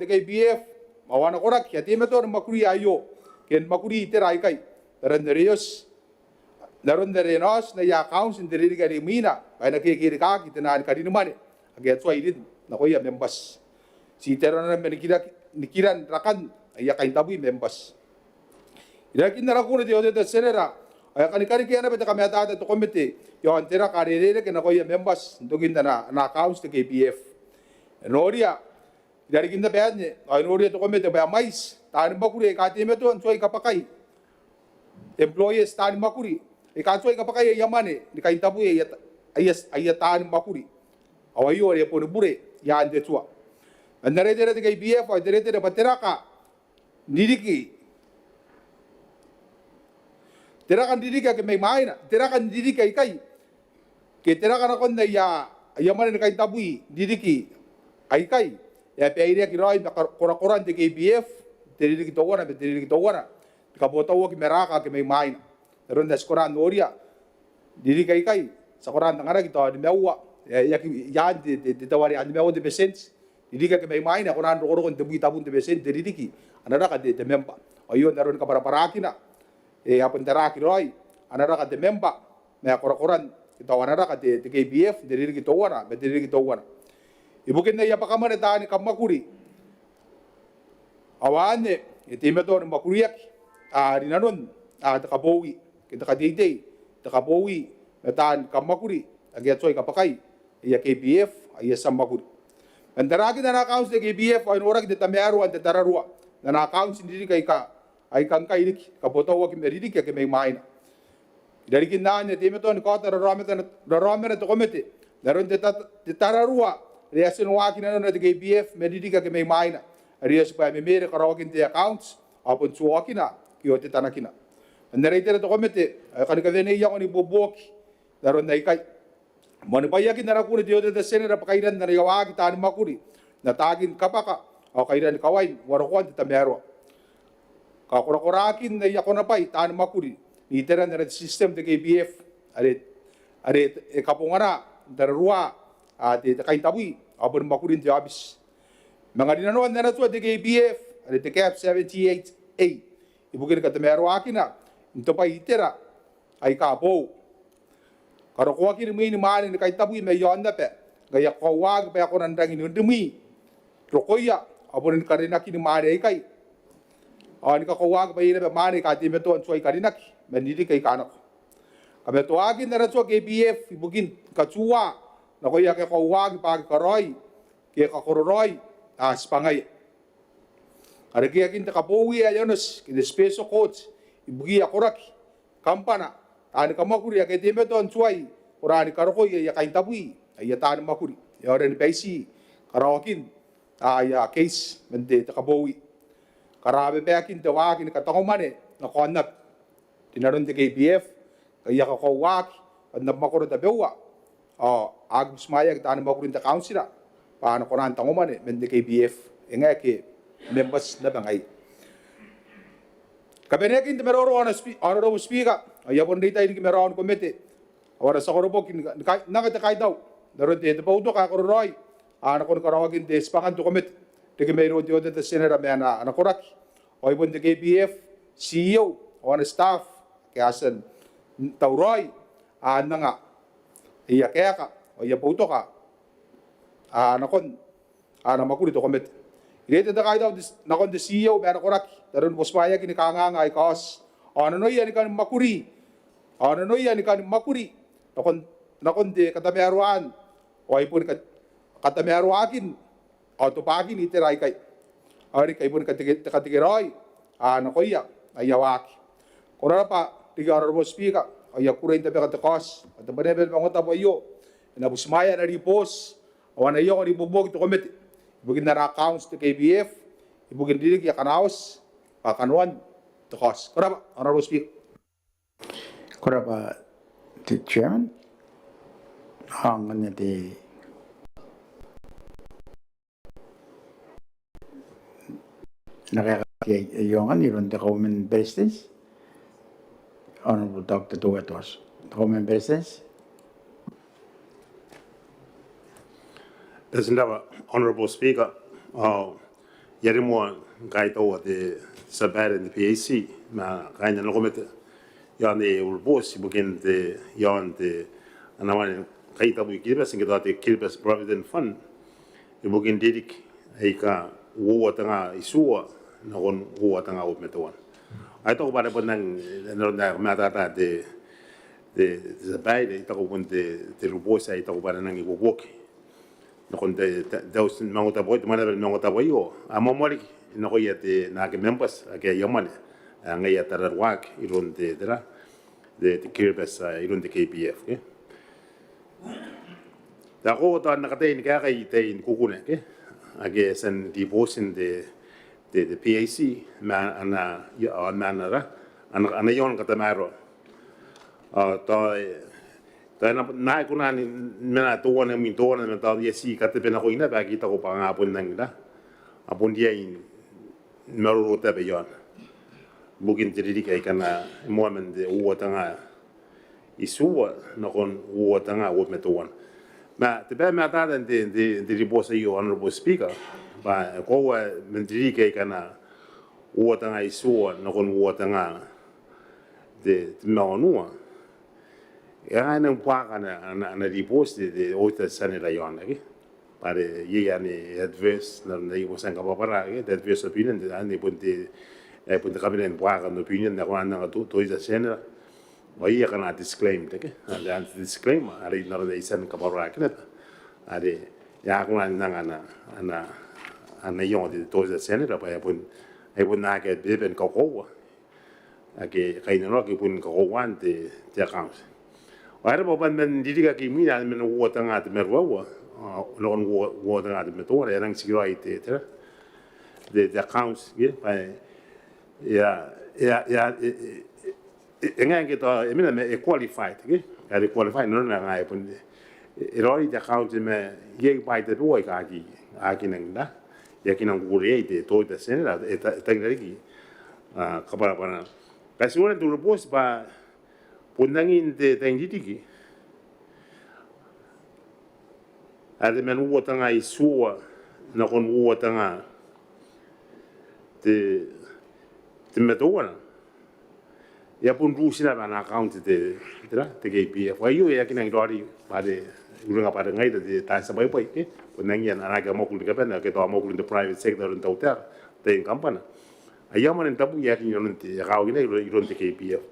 de KBF mawana korak ya timeto makuri ayo ken makuri terai kai renerios naron da renos na ya accounts in diri ka rimina ay nakikiri ka kitanan ka din man aget so idin na ko ya members si teron na nikiran rakan ay kain tabu members ida kin na ko de ode senera ay kanikari kaya na beta kami ata to komite yo antera karere ke na ko ya members dugin na accounts de KPF noria dari kinda bayadne ay noria to komite ba mais tan bakuri ka time to soy kapakai employees tan bakuri ikaso kapakai yamane di kain tabu ay tan bakuri awayo re pon bure ya ande tua andare dere de KPF ay dere dere bateraka nidiki terakan didika ke may maina terakan didika ikai ke terakan akon na ya mana ni kai tabui didiki ai kai ya pe area ki roi kora de KPF didiki to wana ka boto ki meraka ke may maina ron das koran noria didika ikai sa koran tangara ki to di mewa ya ki ya de tawari an mewa de percent didika ke may maina koran ro kon de bui tabun de percent didiki anara ka de memba ayo naron ka para parakina apun teraki roi anara ka de memba me koran kita anara ka de KBF diri kita wana be diri kita wana ibu kinna ya pakamane tani kamakuri awane itime to makuriak rinanon ta Boowi kita ka dide ta Boowi tan kamakuri agi atsoy kapakai ya KBF ay samakuri andaraki na accounts de KBF ay ora ki de tamearu ante tararua na accounts diri kai ka ay kang kairik kapotawa ki meridik ke may maina dari kinanya timeto ni kota rameta to komite daron de tararua reason wa kinana na de KBF meridik ke may maina rias pa me mere karawagin de accounts apon suwakina kiyote tanakina andare tere to komite kan ka vene ya ni boboki daron dai kai moni pa yakin na kuni de de senera pakairan na yawa kita ni makuri na tagin kapaka o kairan kawai warokon tamero ka korakorakin na yakona pa itan makuri iteran na system de KBF are kapungara darua de kain tabui abon makurin de abis mga dinano na to de KBF are de cap 78A ibukin ka tamero akina into pa itera ay kapo karokuakin mi ni mani kain tabui me yonda pe gaya kawag pe ako nandang inundumi rokoya abon karinakin ni mani ay kai ni ka kawag pa ina mani ka time to soy karinak menidi kay kanak kabe to agin na so KBF ibugin ka chuwa na ko ya ka kawag pa karoy ke ka kororoy spangay are ki akin ta Boowi ayonos ki despeso coach ibugi akorak kampana ani kamakuri ya ke time to soy orani karokoy ya kain tabui ay tan makuri ya ren paisi karawakin ya case mende ta Boowi karabe pekin te wakin ka tangomane na konap tinaron de KBF kaya ka kawak na makoro da bewa agus maya ta na makurin ta councilor paano konan tangomane men de KBF enga ke members na bangay kabenekin te meroro honorable speaker ayapon dita ini meron komite ora sa korobok nakata kay daw daron de pauto ka kororoy ana kon karawagin de spakan to komite de meron de de senera mena ana korak o ibon de KBF CEO on staff kasan tauroy ana nga iya kaya ka o iya puto ka ana kon ana makuri to komite ire da kay daw nakon de CEO mena korak daron bospaya kini kanganga ay kos ano no yan kan makuri nakon de katameruan o ibon katameruakin auto pagin iteray kay ari kay pun katigiroy ano ko iya ayawaki kora pa tigar mo speaker ay kuren tabi katakos at banebel Maungatabu ayo na busmaya na ripos awan ayo ni bubog to komite ibugin na accounts to KBF ibugin dilig ya kanaos Kanoan takos kora pa honorable speaker kora pa the chairman ang di nakakayongan iron the Kanoan presidents Honorable Dr. Tugatos Kanoan presidents President Honorable Speaker, Yerimo Gaito, the Sabat and the PAC, my kind of lomit, yon de ulbos bukin de yon de anaman kaita bu kiribas ngida te kiribas provident fund bukin didik eka wo tanga isua na kon wo tanga op metawan ai to ba nang no na mata de bai de to kon de ulbos ai to ba nang go wok no kon de dos Maungatabu de manera Maungatabu yo amomori no ko yete na ke members ke yamane nga ya tararwak iron de dra de kiribas iron de KPF ke da ko to na kate ni ka kai te in kukune ke age san devotion de PAC ma ana ya manara ana yon kata maro to na kuna ni mena to wana mi to wana ta yesi kate pena ko ina ba ki ta ko pa nga pun nang da apun dia in mero ta be yon bukin tiri kai kana moment de uotanga isua no kon uotanga wo metuan ma te be ma ta de ribosa yo honorable speaker ba ko wa mentiri kai kana uotanga isua no kon uotanga de maonua ya na pa kana na ribosa de ota sanera yon ke pare ye ani adverse na nei wo sanga papara ke adverse opinion de ani punte punte kabinen buaga no opinion na wana to isa sena wa ia kana disclaim ke ada disclaim ari na de isa ka papara ke ari ya kuna nanga ana yon de to isa sena pa ya pun ai pun na ke beben ko ko ake kaina no ke pun ko wan de account wa re bo ban men diga ki mi na men wo tanga de merwa non wo tanga de metor erang sigirai te de accounts ye pa ya engan ke to emina me qualified ke ari qualified no na ngai pun eroi de account me ye pai de boy ka aki nang da ya ki nang gure de to de senera eta ngari ka para kasi wala tu repos pa punangin de tangitiki ade men wo tanga isua na kon wo tanga te metuana ya pun rusina na account de KPF wa yo ya kinang dori pare urunga pare ngai de ta sa bai pai ke punangin ana ga mokul ka pena ke to mokul de private sector en tauta te kampana ayama nen tapu ya kinyon te ga gine iron de KPF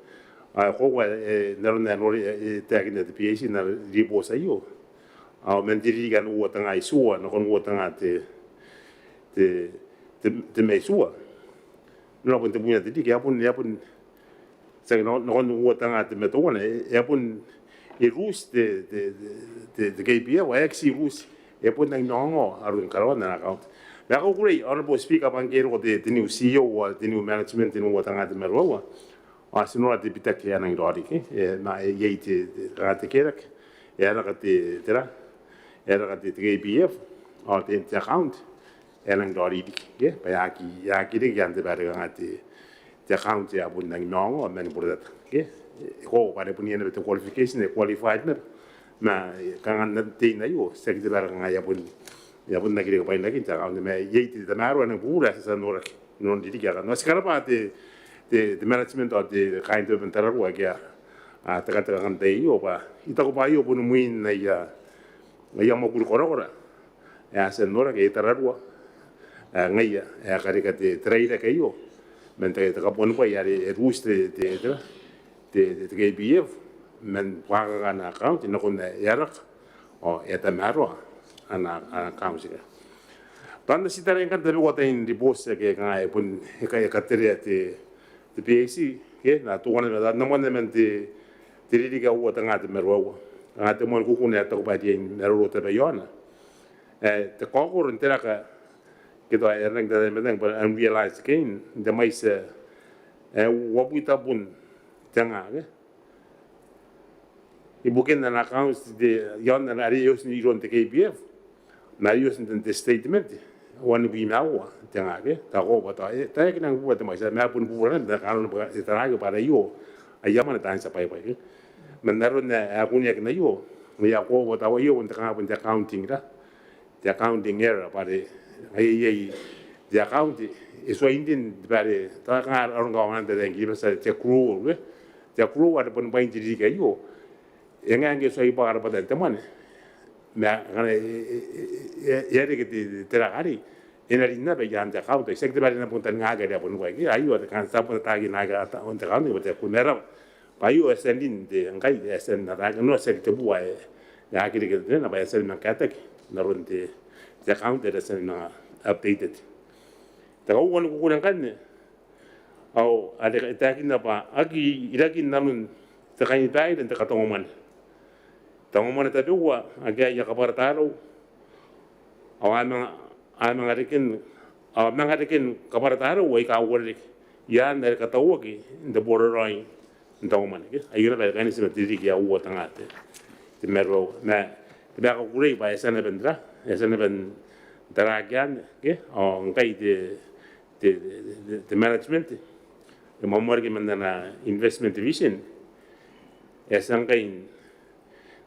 ko wa na te agine de PAC na riposa yo a mentiri gan o tanga isua no kon o tanga te mesua no pun te punya te ya pun se no kon o tanga te metona ya pun e rus de KPF wa ex rus e pun nang no arun Kanoan na account ya ko kuri honorable speaker bankero de new CEO wa de new management no tanga te merwa a sinora te pitak ya nang dori ke na ye te rate kerak ya na te tera era te KPF o te account elang dori ke pa ya ki de gante bare ngate te account ya bun nang no men por ke ko pare punien te qualification e qualified na kan te na yo se ke bare nga ya bun na ki pa na ki ta me ye te maro na pura sa no non di ga no skara pa te management o te kind of interro ke a te ka kan te yo pa ita ko pa yo bun muin na ya ngai mo kul korora ya se nora ke tararwa ngai ya kare ka te trader ke yo men te ka pon pa ya e ruste te KPF men paga na account no kon ya rak o ya ta maro ana account ke tanda si tare kan te ko te in repose ke ngai pun ka tere te PAC ke na to wana na no men te ri ka o tanga te mero te mo ku ne ta ba di mero te ba yona te ko ko entera ka que to era nang de men but unrealized gain de mais wo buita bun tanga ke i buken na accounts de yona na ri ni ron te KPF na yos in the statement one bi mawa tanga ke ta go ba ta ke nang bu te mais na pun bu ran da kan e ta ga para yo ayama na tan sa pai pai men na ron na akunya ke na yo me ya ko ba ta yo un ta pun accounting da the accounting error pare ai the account is so indin pare ta ka on go an de ngi ba sa te cruel te kuru ada pun bain jadi kayu yang ke soi pa pada teman me ngane ya de ke terakari enerina be yang te kau te sekte bari na punta ngaga dia pun baik ayu ada kan sa pun tagi naga ta on te kau ni te kunera bayu esendin de ngai esen na no sekte buai ya kiri ke na ba esen na katek na runte te kau te esen na updated te kau wan ku kunan kan au ada ka kita pa aki irakin namun te kai tai dan te katongoman tangoman te dua aga ya kabar taro au amang arikin kabar taro wai ka wori ya na ka tawo ki the border line tangoman ke ayura ba kan sima tiri ki au tangate te mero na te ba ko kurei ba esana bendra esana ben taragan ke o ngai the management the mamorgi mandana investment division esang kain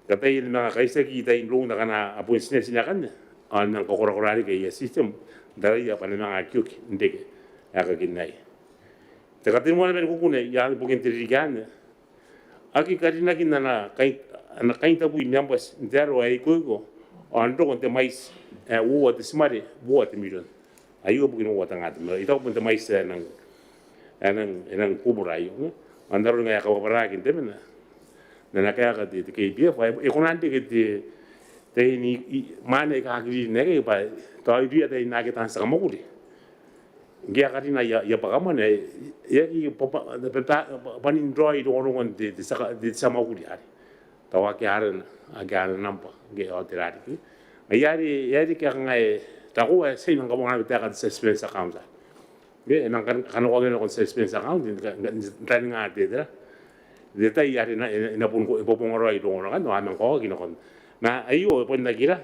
katay mga kaisa kita inlong na kana apun sina kan an nang kokororari kay system dari apa na mga kyuk ndege aga ginay te katin mo na kukune ya bukin tirigan aki karina kinana kay ana kain tabu nyambas ndero ay ko ando kon te mais wo te smari wo te million ayo bukin wo tangat mo ito pun te mais enang kubur ayo andaro nga ka parakin te na na kaya ka di KBF ay kung nanti kiti te ni mane ka kiri nege pa to ay dia te na kita sa kamukuli ngia ka na ya pagama ne ya ki papa panin droid orang di sa makuli ari tawa ki aran aga nampa ge otirari ki yari ka ngai taku sai nang kamong ta ka suspense account ge nang kan ko ge no suspense account tan ngate dra detai yari na pun ko popongoro ay dong kan no amang ko kinokon na ayo pun nakira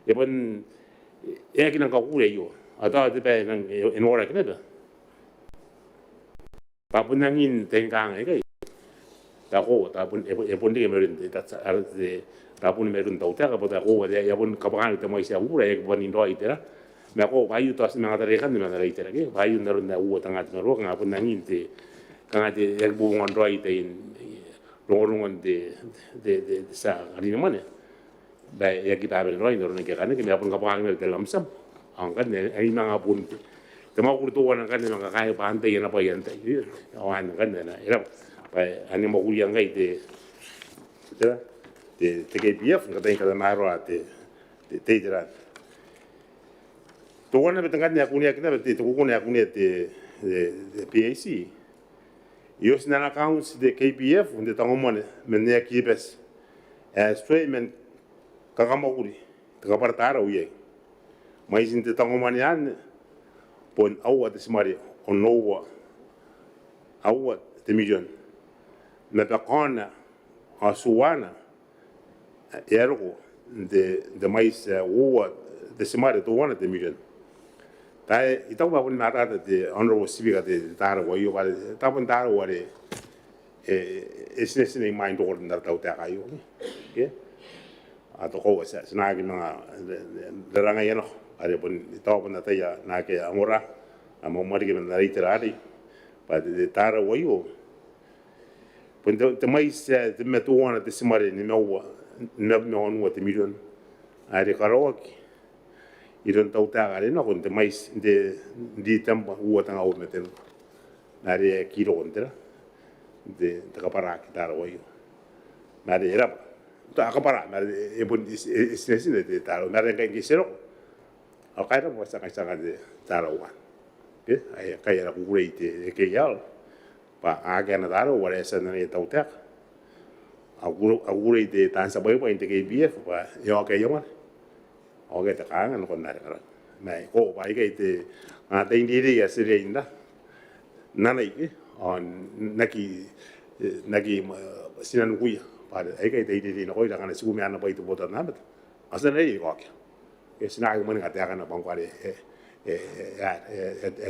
e pun e kinang ko kule yo ata de pe nang enora kinada pa pun nangin tengkang e kai ta ko ta pun e pun de merin ta ar de ta pun merin ta uta ka ta ko ya pun kapangan te mai sia ura e pun indo itera na ko bayu to asna ngata rekan na ngata itera ke bayu narun na u tangat ngaro nga pun nangin te kangate yak buong android in lorungan de sa ari naman ba yak kita abel roy noron ke kan ke apun kapang ng dalam sam ang kan ay mga pun tama kurtuan kan mga kaya pa antay na pa yan tay awan kan na ira pa ani mo kuliang kay de KPF nga tay kada maro ate te dira to wana betangan ya kunia kina te kukunia kunia te PAC Yos na accounts de KPF unde tangomone menne kibes statement kagamaguri tagapartara uye mais inte tangomane an pon awa de smari onowa awa de million na pakona asuana ergo de mais uwa de smari to one de million tai itaw ba pun nata de honorable speaker de tara wa yo ba ta pun tara wa de esne mind or na ta ta kayo ke ato ko sa na gi mga daranga yano are pun itaw pun na ta ya na ke amora amo mari gi na literari pa de tara wa yo pun te mais de metu wana de simare ni no on what the million are karaoke iron tau ta gare no con te mais de di tempo u ta au meten na re kiro ontera de ta para kitar wo yo na re era ta ka para na e bon esnesi de ta na re ngai sero a kaira mo sa ka de ta ro wa ke ai ka era ku reite ke ya pa a ga na daro wa esa na tau ta a gure de tan sa bai pa inte ke BF pa yo ke yo ma oke tekangan kon nari kara mai ko bai kai te ate indiri ya sire inda nana iki on naki sinan kuya pada ai kai te indiri no koi dakana siku me ana bai tu bota na bet asa nei ko ke e sina ai mun ngate kana bang kwale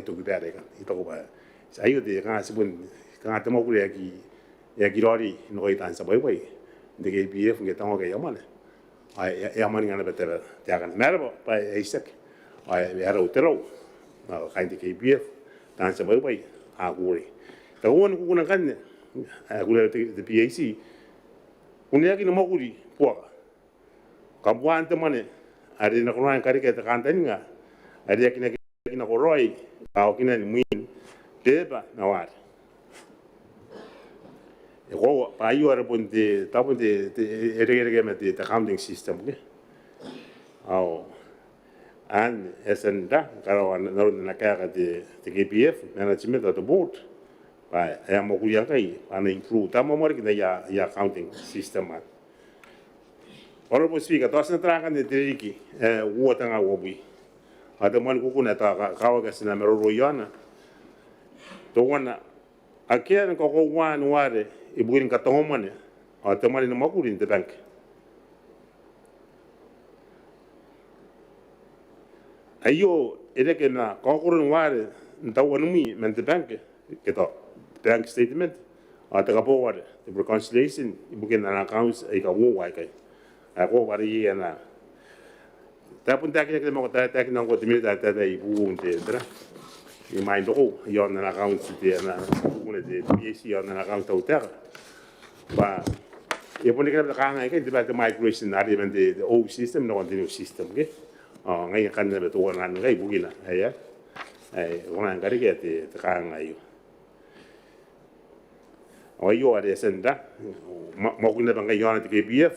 tu gibere kan ito ko ba sa ayo de kana sibun kana te mo kuya ki rori no koi tan sa bai bai de ke BF nge tango ke yamane ai amani ngana betere tiakan merbo pa isek ai era utero na kainte KPF tan sa bai a guri ta won ku na kan kule te PAC kunia ki no moguri poa ka buan te mane ari na kona kari ke te kantaninga ari ki na koroi ka o kina ni muin te ba na war e ko pa io ara ponte tapo te ere me te accounting system ke au an esenda karawan na kaya te KPF management of the board ba e mo kuya kai ana include tamo mo ki ya accounting system ma ora po speaker to sa traka de teriki wo tanga wo bui ada man ku kuna ta kawa ka sina mero royana to wana akia ko ko wan ware e buin ka to mane a te mali no makurin te bank ayo ere ke na ko kurun ware nta wonu mi men te bank ke to bank statement a te kapo ware the reconciliation ibuken na accounts e ka wo wa kai a ko ware ye na ta pun ta ke mo ta ke na ko te mi ta i bu te dra i mai do yo na accounts te na bu ne de PAC yo na account ta uter ba e pun ke ka nga ke te ba te migration na de the old system no the new system ke ngai kan ne to na ngai bu gina ya ona ngari ke te ka nga yo o yo are senda mo kuna banga yo na te KPF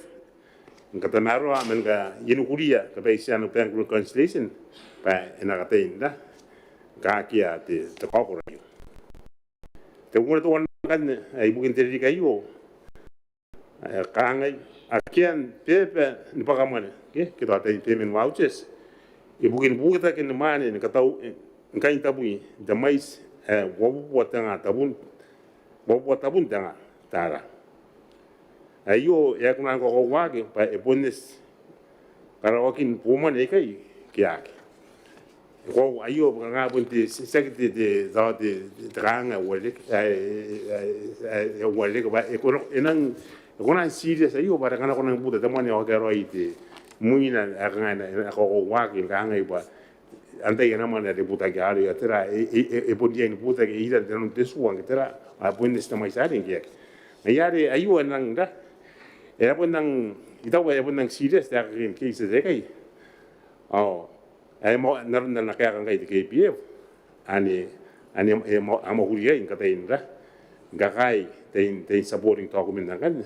ngata maro amen ga yinu kuria ka pe sia no bank reconciliation pa ena ka teinda ka kia te ko ko yo te ngore to kan ai bu kin te ri kai yo ka ngai akian pepe ni pa kamane ke to te payment vouchers e bu kin bu ta kin mane ni ka tau ngai tabui da mais wo tanga tabun bo tabun tanga tara ayo ya kuna ko wa ke pa e bonus para wakin puma ne kai kia ko ayo nga bunti sekti de za de dranga wale wale ko ba e ko enang ko na serious ayo para kana ko nang buda tamani o ka roi te muina nga ko wa ke nga ba ante yana mana de puta que ari atera e podia ni puta que ira de non te suan que tera a buen esta mais ari que ayare ayu nang da era buen nang ita wa buen nang serious da que se de kai ai mo na ka ngai de KPF ani mo huria in kata indra gakai te supporting document kan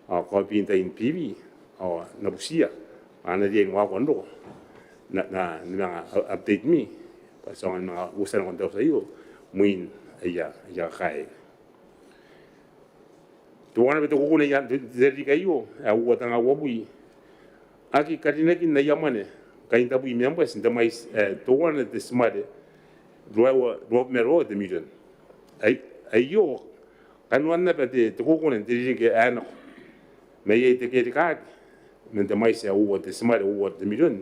ko pinta in PV na busia ana dia ngwa kondo na update me pasongan mga usan kon daw sa iyo muin ya kai tuwana beto ko ne ya de kayo au tanga wobui aki kadine kin na yamane kain tabu imiambo sinta mais tuwana de smart do mero de million ayo Kanoan na pete te ko ne de ke ana me ye te ke ka men de mais au de smart de million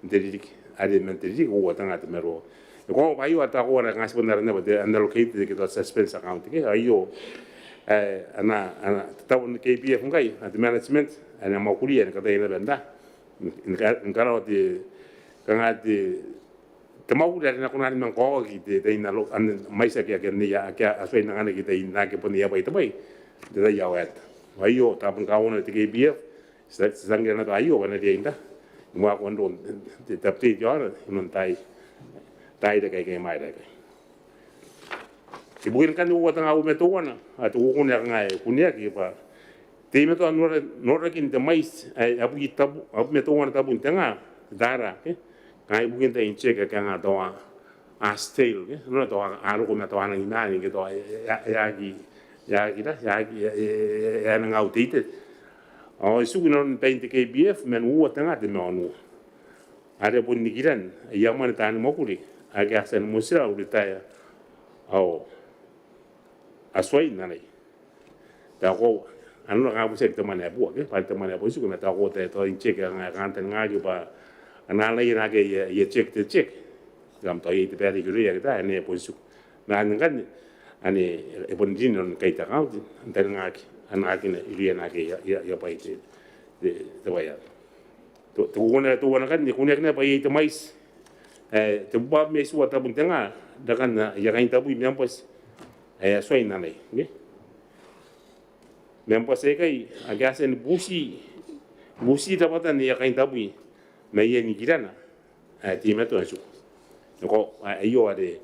derik ade menteri ko tanga te mero ko ba yo ata ko na ngas benar na de allocate de to suspense account ke ayo ana tawon KPF ngai at management ana mo kuria ka te na benda in karo de kanga de te mau de na kuna man ko ki de na lo an mai sa ke ni ya ke asoi na ngane ki te na ke pon ya bai te bai de ya wet ayo ta pun ka ona te KPF sange na ayo na de inda mua con đồn thì tập đi gió rồi mình tay được cái mai đấy thì bukan kan uang tengah umat tuan atau uang yang ngai punya kita tapi itu nora kin temais abu kita abu metuan tabun tengah darah ngai bukan tak incek kan ada astel nora doa aru kau metuan yang ini gitu ya kita ya ngau titit isu non paint KPF men tengah de manu ada pun dikiran yang mana tan mokuli agak asan musra ulitaya aswai nanai ta ko anu nga busek teman ya bu ke pa teman ya bu isu ta ko te to incek nga kanten nga ju ba analai na ke ye cek te cek gam to ye te peri guru ya ta ne bu isu na kan ani e pun din non kai ta ka anten nga anak ini ilian lagi ya baik de vaya tu una kan ni kunya kena bayi te mais te bab me suata bun tengah dakan ya kain tabu miam pas soin nanai nge mempo se kai agasen busi tapatan ya kain tabi me ye ni kirana ti meto asu ko ayo ade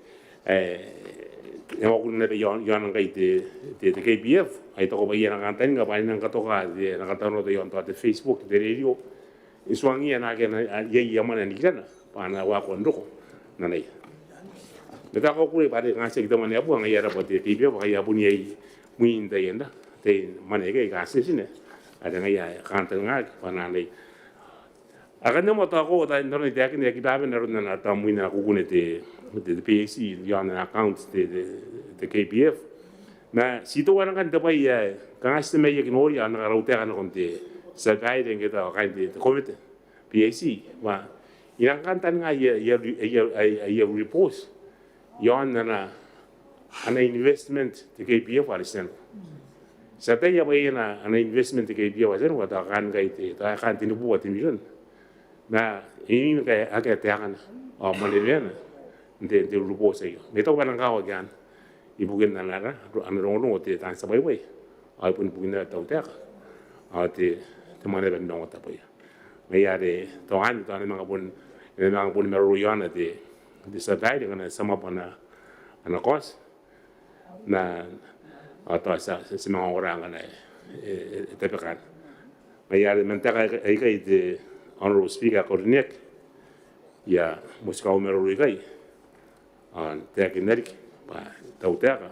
ko ne yon ngai te KPF ai to ko ya na kan nga pa nang ka to ka de na ka to no de yon to de Facebook de radio iswangi na ke ye ya mana ni kirana pa na wa ko ndoko na nei Kita kau kuri pada ngasih kita mana apa ngai ada pada TV apa ngai pun ye muin dah yenda te mana ke ngasih sini ada ngai kantor ngai pana nei akan nama tahu aku dah internet dia kini kita apa naruh nana tahu muin aku guna te PAC yang account te KPF nah situ orang kan dapat ya ngasih meja kinori anak rauh te kan konte sekai dengan kita kan te komite PAC wah yang kan tan ngai ya repost yon na ana investment te KPF alisan sate ya bayana ana investment te KPF alisan wa ta kan kai te ta kan tin buat million na ini kai aga te kan o malena de rupo sai me to kan ka gan ibu gen na ana rong te tan sa bai bai ai pun pun na ta te te mana ben no ta bai me ya de to an ta na pun me ruyana de disadai dengan sama pana anak kos na atau semua orang kan tapi kan mayar mentaka ai de honorable speaker koordinat ya muskau meruri kai an tekinerik pa tautaka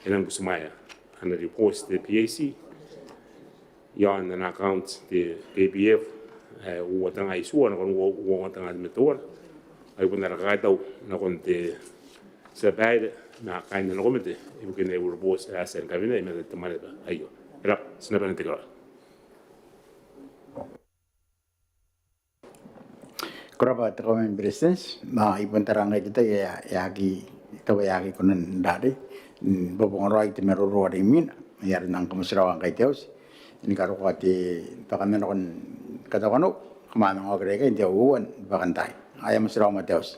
enan kusmaya ana repost de PAC yon an account de KPF uatanga isuan kon uatanga metor ai pun nak tahu nak konte sebaik nak kain nak komite ibu kena urus asen kami ni macam teman itu ayo rak senapan nanti kalau Kerapa terkawan bersens, nah ibu terang kita ya ki konon dari, bopong orang itu meruru ada imin, ya nang kemusrawan kaiteus, ini kalau kati pakai menakon kata kanu, kemana orang kerja itu uan bahkan tay, ayam musrawan mateus.